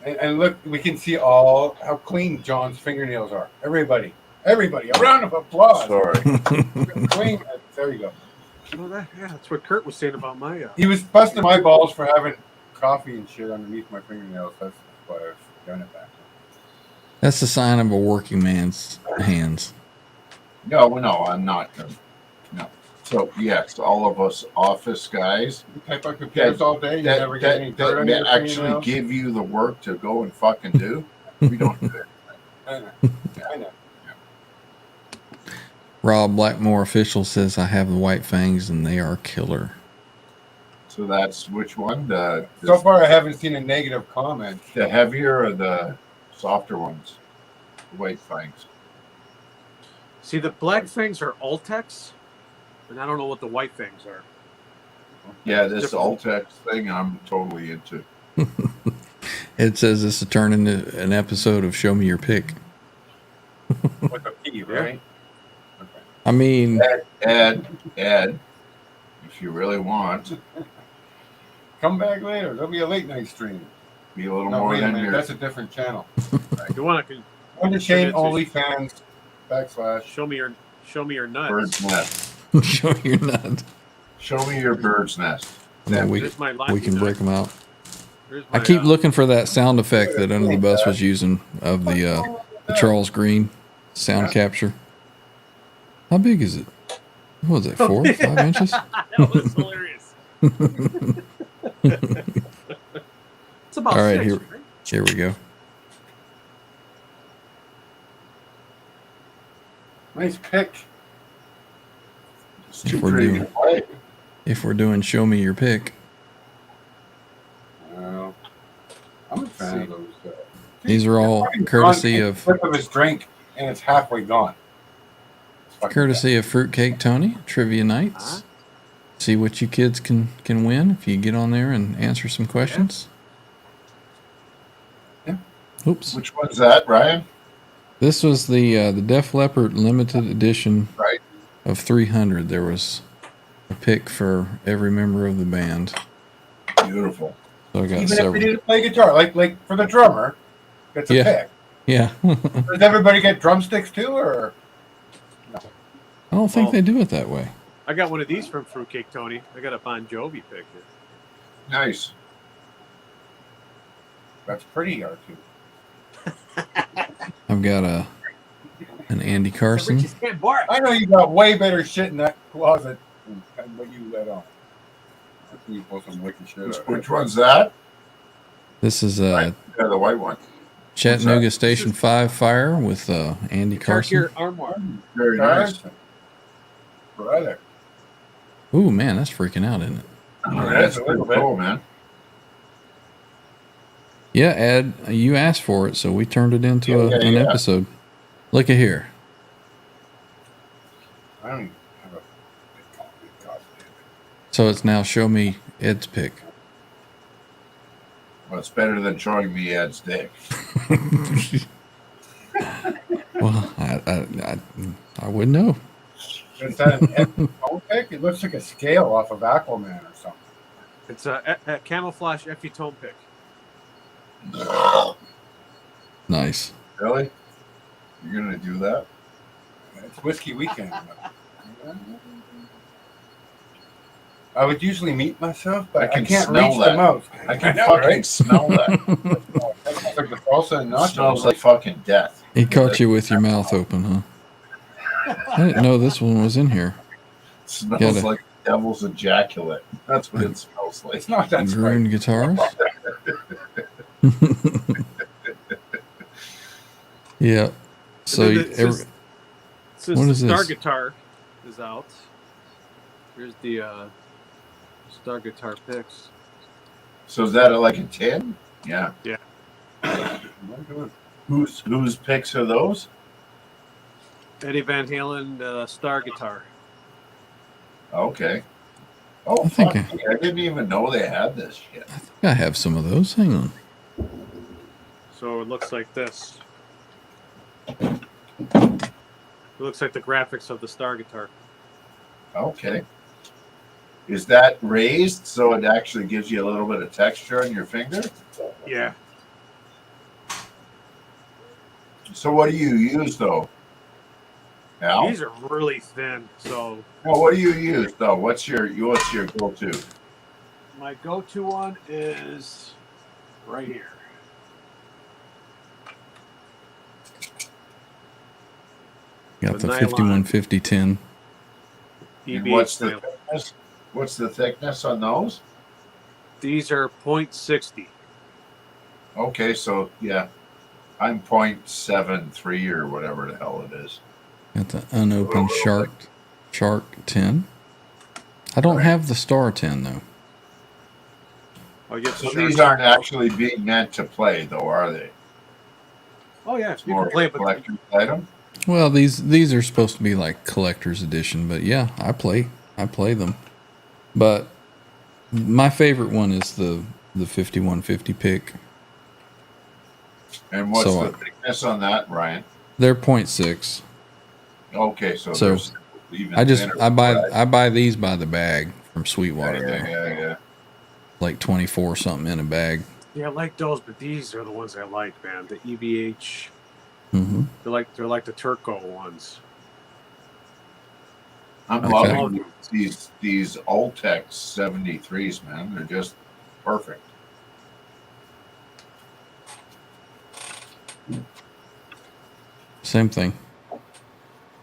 And look, we can see all how clean John's fingernails are. Everybody, a round of applause. sorry. Clean. There you go. Well, that's what Kurt was saying about my. He was busting my balls for having coffee and shit underneath my fingernails. That's why I've done it back. That's the sign of a working man's hands. No, I'm not. No. So, yes, all of us office guys You type on computers all day. You that, never get any that, dirt that, on that your actually fingernails. give you the work to go and fucking do, we don't do it. I know. Rob Blackmore official says I have the white fangs and they are killer. So that's which one? So far, I haven't seen a negative comment. The heavier or the softer ones? The white fangs. See, the black fangs are Ultex, and I don't know what the white fangs are. Yeah, this Different. Ultex thing I'm totally into. It says this will turn into an episode of Show Me Your Pick. With a P, right? Okay. I mean, Ed, if you really want, Come back later. There'll be a late night stream. be a little No, more wait a than minute. your. That's a different channel. If you want, I can Under Shane Turn it to- OnlyFans / show me your nuts. Bird's nest. show your nut. Show me your bird's nest. No, we There's my we can break them out. There's I my, keep looking for that sound effect that Under the Bus was using of the Charles Green sound capture. How big is it? What was it, 4 or 5 inches? That was hilarious. It's about All right, 6, here- right? Here we go. Nice pick. It's If too we're pretty doing- to play. If we're doing Show Me Your Pick, I'm a fan of those. these are all courtesy of Flip of his drink, and it's halfway gone. It's fucking courtesy of Fruitcake Tony Trivia Nights. See what you kids can win if you get on there and answer some questions. Yeah. Oops. Which one's that, Ryan? This was the Def Leppard limited edition Right. of 300. There was a pick for every member of the band. Beautiful. So I got Even if several. we didn't play guitar, like for the drummer, it's a Yeah. pick. Yeah. Does everybody get drumsticks too, or I don't think Well- they do it that way. I got one of these from Fruitcake Tony. I got a Bon Jovi picture. Nice. that's pretty, R2? I've got an Andy Carson. Richie's can't bark. I know you got way better shit in that closet than what you let on. I think you pull some wicked shit out. Which one's that? This is Yeah, the white one. Chattanooga Station 5 Fire with Andy Carson. Your armoire. Very nice. Carson. Brother. Ooh, man, that's freaking out, isn't it? Oh, that's a little pretty bit. cool, man. Yeah, Ed, you asked for it, so we turned it into an Yeah. episode. Look at here. I don't even have a big copy of God damn it. So it's now Show Me Ed's pick. Well, it's better than showing me Ed's dick. Well, I wouldn't know. Is that an Effie pick? It looks like a scale off of Aquaman or something. It's a camouflage Effie tone pick. Nice. Really? You're gonna do that? It's whiskey weekend. I would usually meet myself, but I I can can't smell reach that. the mouth. I can know, fucking right? smell that. That sounds like the salsa and It nachos. smells like fucking death. He caught you with your mouth open, huh? I didn't know this one was in here. It smells Gotta- like devil's ejaculate. That's what it smells like. It's not that spicy. Gruen guitars. Yeah. So then since what the is Star this? Guitar is out, here's the Star Guitar picks. So is that like a 10? Yeah. Yeah. Whose picks are those? Eddie Van Halen Star Guitar. Okay. Oh, I think fuck. I didn't even know they had this shit. I have some of those. Hang on. So it looks like this. It looks like the graphics of the Star Guitar. Okay. Is that raised so it actually gives you a little bit of texture on your finger? Yeah. So what do you use though? Al? These are really thin. So Well, what do you use though? What's your go-to? my go-to one is right here. Got the nylon. 515010. And EBH what's the nylon. thickness? What's the thickness on those? These are 0.60. Okay, so yeah, I'm 0.73 or whatever the hell it is. Got the unopened Shark 10. I don't have the Star 10 though. I'll get So the these Shark. aren't actually being meant to play, though, are they? Oh yeah, It's you more can play of it, a but collector's item. Well, these are supposed to be like collector's edition, but yeah, I play them. But my favorite one is the 5150 pick. And what's So, the thickness on that, Ryan? They're 0.6. Okay, so So, there's even thinner I buy these by the bag from yeah, Sweetwater though. yeah. Like 24 something in a bag. yeah, I like those, but these are the ones I like, man. The EVH. Mm-hmm. They're like the Turco ones. I'm Okay. loving these Ultex 73s, man. They're just perfect. Same thing.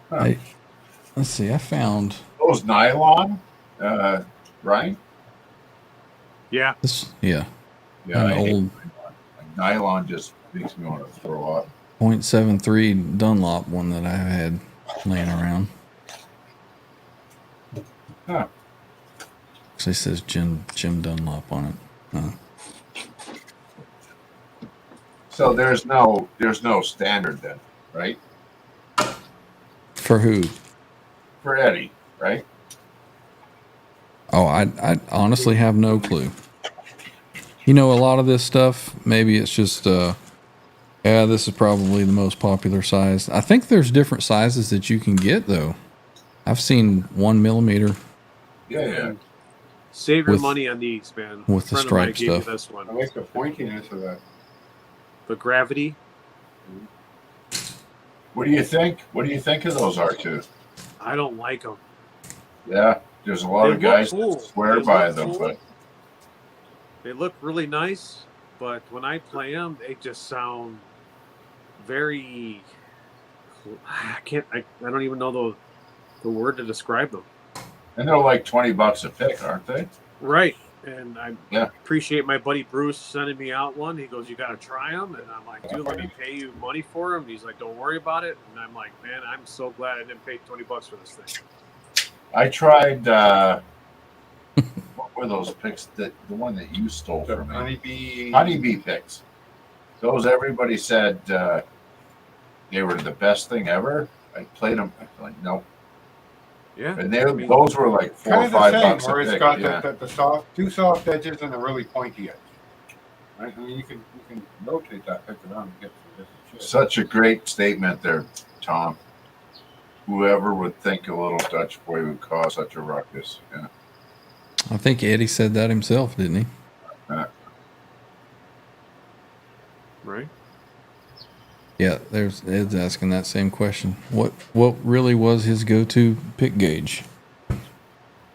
Huh. Let's see. I found Those nylon, Ryan? Yeah. this. Yeah, Yeah, an I hate old nylon just makes me want to throw up. 0.73 Dunlop one that I had laying around. Huh. Actually says Jim Dunlop on it. So there's no standard then, right? For who? For Eddie, right? Oh, I honestly have no clue. You know, a lot of this stuff, maybe it's just, yeah, this is probably the most popular size. I think there's different sizes that you can get, though. I've seen 1 millimeter Yeah. Save your With- money on these, man. with the A friend of mine stripe gave me stuff. this one. I like the pointiness of that. The Gravity. What do you think? What do you think of those R2? I don't like them. Yeah, there's a lot They of guys look cool. that swear They by look them, cool. but They look really nice, but when I play them, they just sound very. I can't. I don't even know the word to describe them. and they're like $20 a pick, aren't they? Right. And I Yeah. appreciate my buddy Bruce sending me out one. He goes, "You got to try them," and I'm like, "Dude, let me pay you money for them." And he's like, "Don't worry about it." And I'm like, "Man, I'm so glad I didn't pay $20 for this thing." I tried. What were those picks? The one that you stole The from me. honeybee. Picks. Those everybody said they were the best thing ever. I played them. I'm like, nope. Yeah. And I mean, those were like $4 Kind or of the $5 same, a where it's pick. got Yeah. the soft, two soft edges and a really pointy edge. Right? I mean, you can rotate that pick around and get some different shit. Such a great statement there, Tom. Whoever would think a little Dutch boy would cause such a ruckus? Yeah. I think Eddie said that himself, didn't he? right. Yeah, there's Ed's asking that same question. What really was his go-to pick gauge?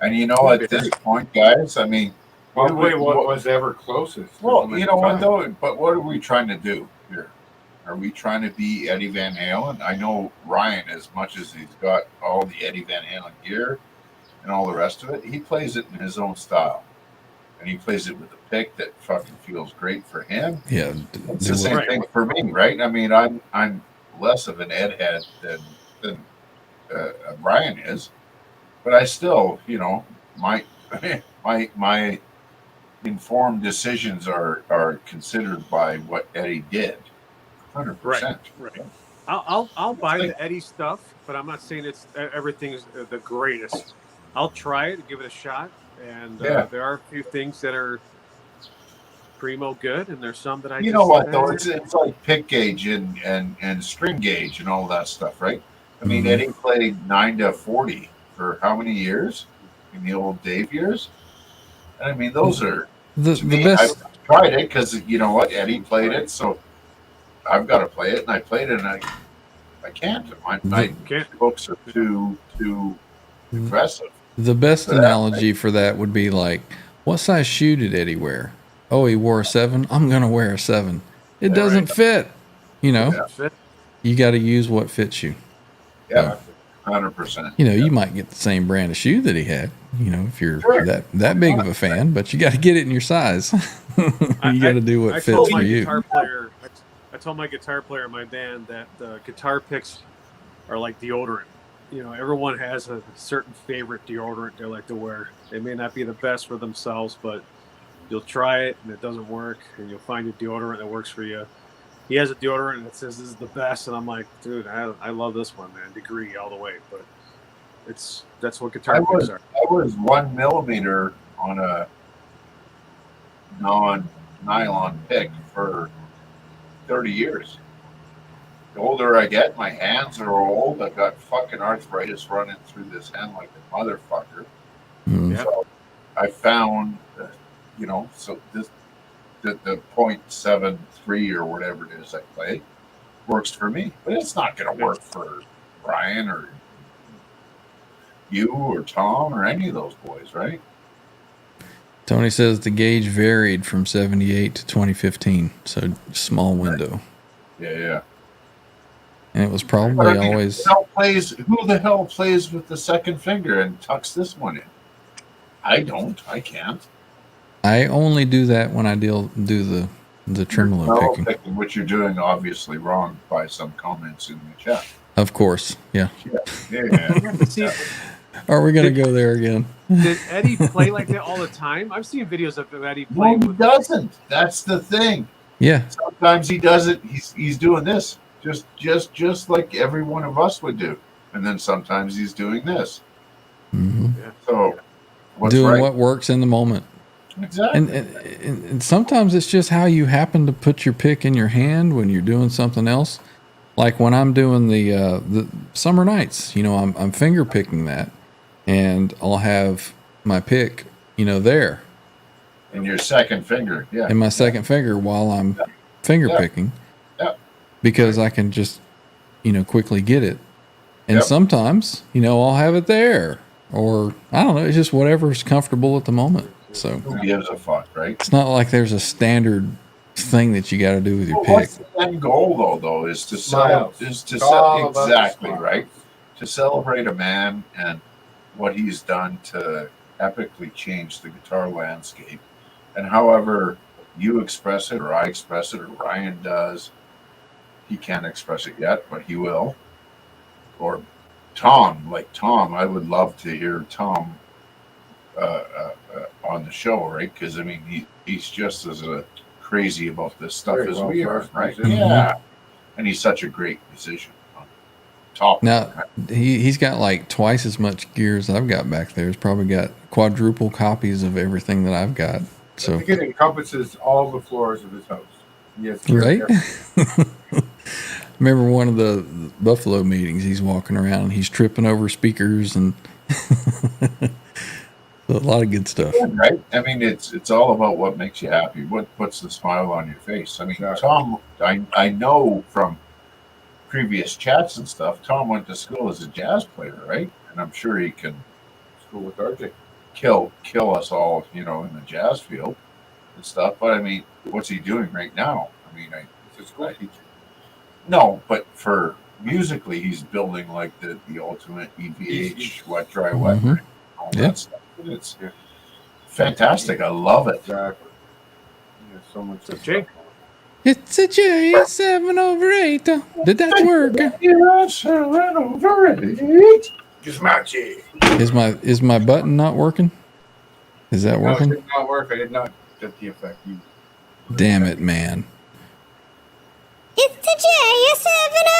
And you know, at this point, guys, I mean, Probably what was ever closest. to well, them you at know the what time. though? But what are we trying to do here? Are we trying to be Eddie Van Halen? I know Ryan, as much as he's got all the Eddie Van Halen gear and all the rest of it, he plays it in his own style, and he plays it with a pick that fucking feels great for him. Yeah, It's do the same what- thing for me, right? I mean, I'm less of an Ed head than Brian is, but I still, my my informed decisions are considered by what Eddie did, 100%. Right. I'll buy the Eddie stuff, but I'm not saying everything's the greatest. I'll try it, give it a shot, and there are a few things that are primo good, and there's some that I. You know what though? It's like pick gauge and string gauge and all that stuff, right? I mean, Eddie played 9 to 40 for how many years in the old Dave years? And I mean, those are the me, best. I've tried it because you know what, Eddie played it, so I've got to play it, and I played it, and I can't. My books are too aggressive. The best analogy for that would be like, what size shoe did Eddie wear? Oh, he wore a 7. I'm going to wear a 7. It doesn't fit. You know, you got to use what fits you. Yeah, 100%. You know, you might get the same brand of shoe that he had, you know, if you're that big of a fan, but you got to get it in your size. You got to do what fits for you. I told my guitar player in my band that guitar picks are like deodorant. You know, everyone has a certain favorite deodorant they like to wear. They may not be the best for themselves, but you'll try it and it doesn't work, and you'll find a deodorant that works for you. He has a deodorant that says this is the best, and I'm like, dude, I love this one, man. Degree all the way, but that's what guitar picks are. I was 1 millimeter on a non-nylon pick for 30 years. The older I get, my hands are old. I've got fucking arthritis running through this hand like a motherfucker. So I found, so the 0.73 or whatever it is I play works for me, but it's not going to work for Brian or you or Tom or any of those boys, right? Tony says the gauge varied from 78 to 2015, so small window. Yeah. And it was probably always. Who the hell plays with the second finger and tucks this one in? I don't. I can't. I only do that when I do the tremolo picking. Which you're doing obviously wrong by some comments in the chat. Of course, yeah. Yeah. Are we going to go there again? Did Eddie play like that all the time? I've seen videos of Eddie play. No, he doesn't. That's the thing. Yeah. Sometimes he does it. He's doing this, just like every one of us would do, and then sometimes he's doing this. Yeah. So, doing what works in the moment. Exactly. And sometimes it's just how you happen to put your pick in your hand when you're doing something else. Like when I'm doing the summer nights, I'm finger picking that, and I'll have my pick, there. In your second finger, yeah. In my second finger while I'm finger picking. Yeah. Because I can just, quickly get it. And sometimes, I'll have it there. Or, I don't know, it's just whatever's comfortable at the moment. So who gives a fuck, right? It's not like there's a standard thing that you got to do with your pick. What's the end goal, though, is to exactly right. To celebrate a man and what he's done to epically change the guitar landscape. And however you express it, or I express it, or Ryan does, he can't express it yet, but he will. Or Tom, I would love to hear Tom on the show, right? Because I mean, he's just as crazy about this stuff as we are, right? Mm-hmm. Yeah, and he's such a great musician. Top now, he's got like twice as much gear as I've got back there. He's probably got quadruple copies of everything that I've got. So I think it encompasses all the floors of his house. Yes, right. Remember one of the Buffalo meetings? He's walking around and he's tripping over speakers and a lot of good stuff. Yeah, right. I mean, it's all about what makes you happy, what puts the smile on your face. I mean, Tom, I know from previous chats and stuff, Tom went to school as a jazz player, right? And I'm sure he can school with RJ. Kill us all, in the jazz field and stuff. But I mean, what's he doing right now? I mean, he's a school teacher. No, but for musically, he's building like the ultimate EVH wet dry wet. Mm-hmm. All that stuff. It's fantastic. I love it. Exactly. Yeah, so much. Jake, It's a J 7 over 8. Did that work? Yeah, 7 over 8. Just matchy. Is my button not working? Is that No, it working? did not work. I did not get the effect. Damn it, man. It's the J 7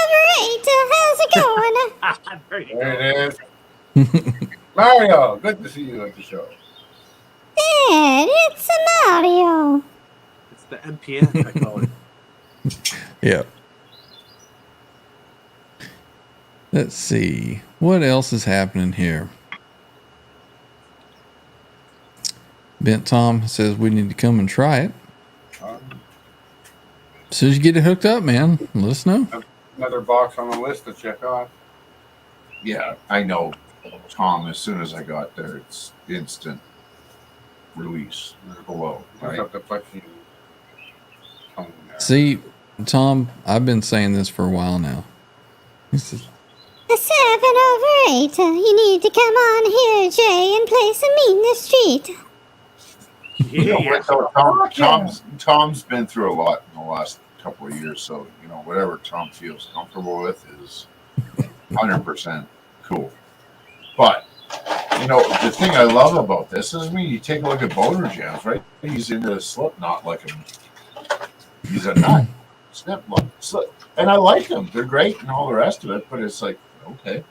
over 8. How's it going? There you There go. it is. Mario, good to see you at the show. Dad, it's a Mario. It's the MPN, I call it. Yeah. Let's see. What else is happening here? Bent Tom says we need to come and try it. As soon as you get it hooked up, man, let us know. Another box on the list to check off. Yeah, I know, Tom. As soon as I got there, it's instant release below. Right. Right? Up the flexi tongue there. See, Tom, I've been saying this for a while now. He says, The 7 over 8. You need to come on here, Jay, and play some Meet in the Street. Yeah. Tom's been through a lot in the last couple of years, so whatever Tom feels comfortable with is 100% cool. But the thing I love about this is, you take a look at Boner Jams, right? He's into the Slipknot like him. He's a nut. Slip, and I like them. They're great and all the rest of it, but it's like, okay.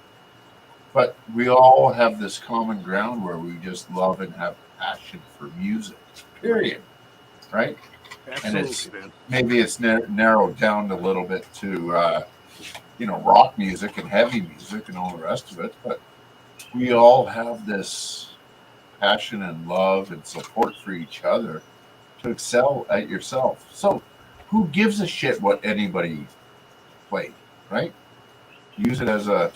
But we all have this common ground where we just love and have passion for music, period. Right? Absolutely, man. Maybe it's narrowed down a little bit to, rock music and heavy music and all the rest of it, but we all have this passion and love and support for each other to excel at yourself. So who gives a shit what anybody played, right? Use it as a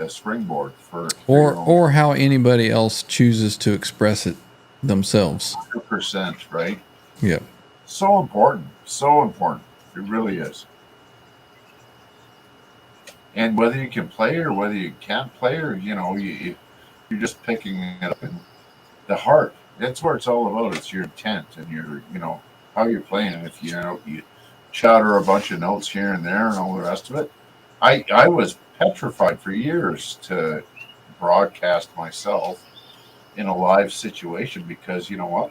springboard for or how anybody else chooses to express it themselves. 100%, right? Yeah. So important. It really is. And whether you can play or whether you can't play, or you're just picking it up in the heart. That's where it's all about. It's your intent and your how you're playing. If you chatter a bunch of notes here and there and all the rest of it. I was petrified for years to broadcast myself in a live situation because you know what?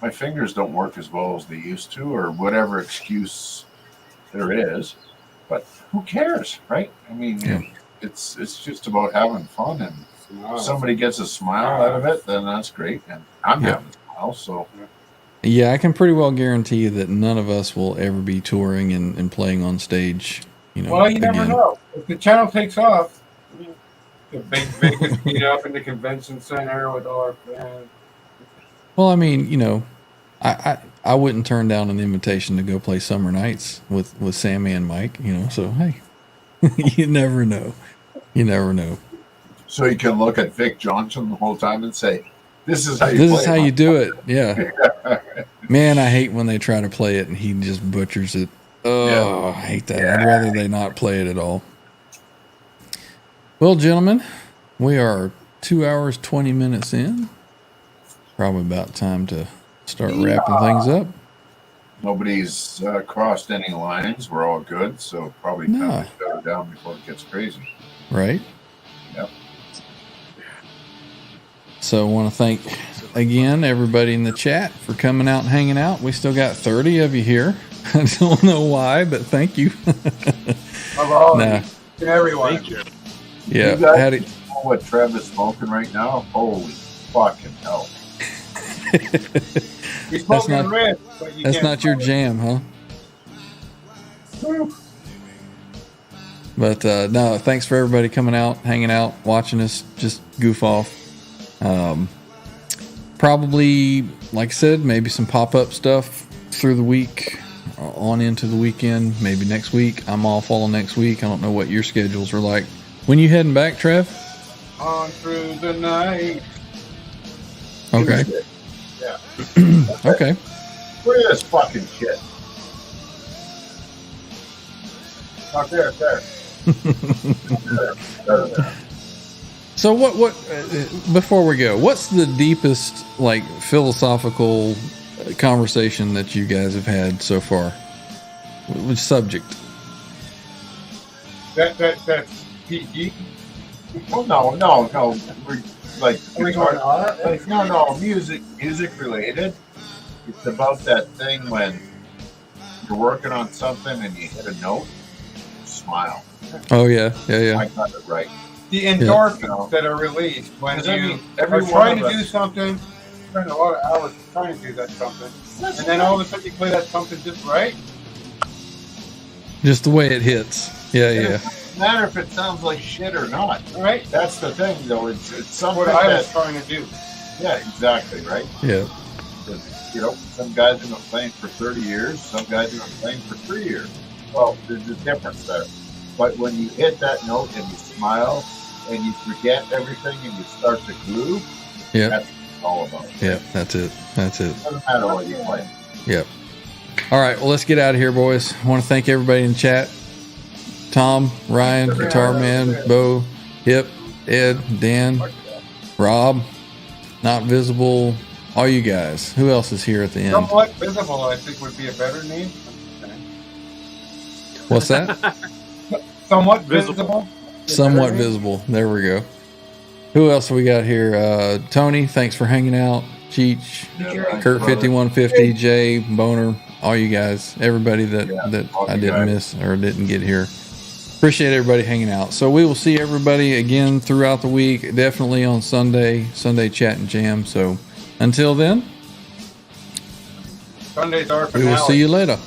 My fingers don't work as well as they used to, or whatever excuse there is. But who cares, right? It's just about having fun, and if somebody gets a smile out of it, then that's great. And I'm having a smile, so. Yeah, I can pretty well guarantee you that none of us will ever be touring and playing on stage. Well, you never again. know. If the channel takes off, the big Vegas meet up in the convention center with all our fans. Well, I wouldn't turn down an invitation to go play Summer Nights with Sammy and Mike, so hey, you never know. So you can look at Vic Johnson the whole time and say, this is how you This play is how it. you do it. Yeah. Man, I hate when they try to play it and he just butchers it. Oh, Yeah. I hate that. I'd rather they not play it at all. Well, gentlemen, we are 2 hours, 20 minutes in. Probably about time to start wrapping things up. Nobody's crossed any lines. We're all good, so probably time No. to shut it down before it gets crazy. Right? Yep. So I want to thank again everybody in the chat for coming out and hanging out. We still got 30 of you here. I don't know why, but thank you. Hello, Nah. to everyone. Thank you. Yeah, You guys had it. know what Trev is smoking right now? Holy fucking hell. You're smoking not- red, but you That's can't not your jam, huh? But no, thanks for everybody coming out, hanging out, watching us just goof off. Probably, like I said, maybe some pop-up stuff through the week, on into the weekend, maybe next week. I'm off all next week. I don't know what your schedules are like. When you heading back, Trev? on through the night. Okay. Yeah. Okay. Look at this fucking shit. Out there. So what before we go, what's the deepest like philosophical conversation that you guys have had so far? Which subject? That's PG. Well, no. Like, Are we going R? like, no, music related. It's about that thing when you're working on something and you hit a note, smile. Oh yeah. I got it right. The endorphins that are released when 'Cause you I mean, are every trying one to of do us- something, spend a lot of hours trying to do that something, and then all of a sudden you play that something just right. Just the way it hits. Yeah. It doesn't matter if it sounds like shit or not. Right? That's the thing, though. It's something What I was that. trying to do. Yeah, exactly, right. Yeah. You know, some guys have been playing for 30 years. Some guys have been playing for 3 years. Well, there's a difference there. But when you hit that note and you smile and you forget everything and you start to groove, Yeah. that's what it's all about. Yeah. That's it. It doesn't matter what you play. Yep. All right. Well, let's get out of here, boys. I want to thank everybody in chat. Tom, Ryan, Guitar Man, Bo, Hip, Ed, Dan, Rob, Not Visible, all you guys. Who else is here at the end? Somewhat visible, I think, would be a better name. What's that? Somewhat Visible. visible. Somewhat visible. There we go. Who else we got here? Tony, thanks for hanging out. Cheech, Kurt 5150, Jay, Boner, all you guys, everybody that all I you didn't guys. miss or didn't get here. Appreciate everybody hanging out. So we will see everybody again throughout the week, definitely on Sunday Chat and Jam. So until then, Sundays are we will finale. see you later.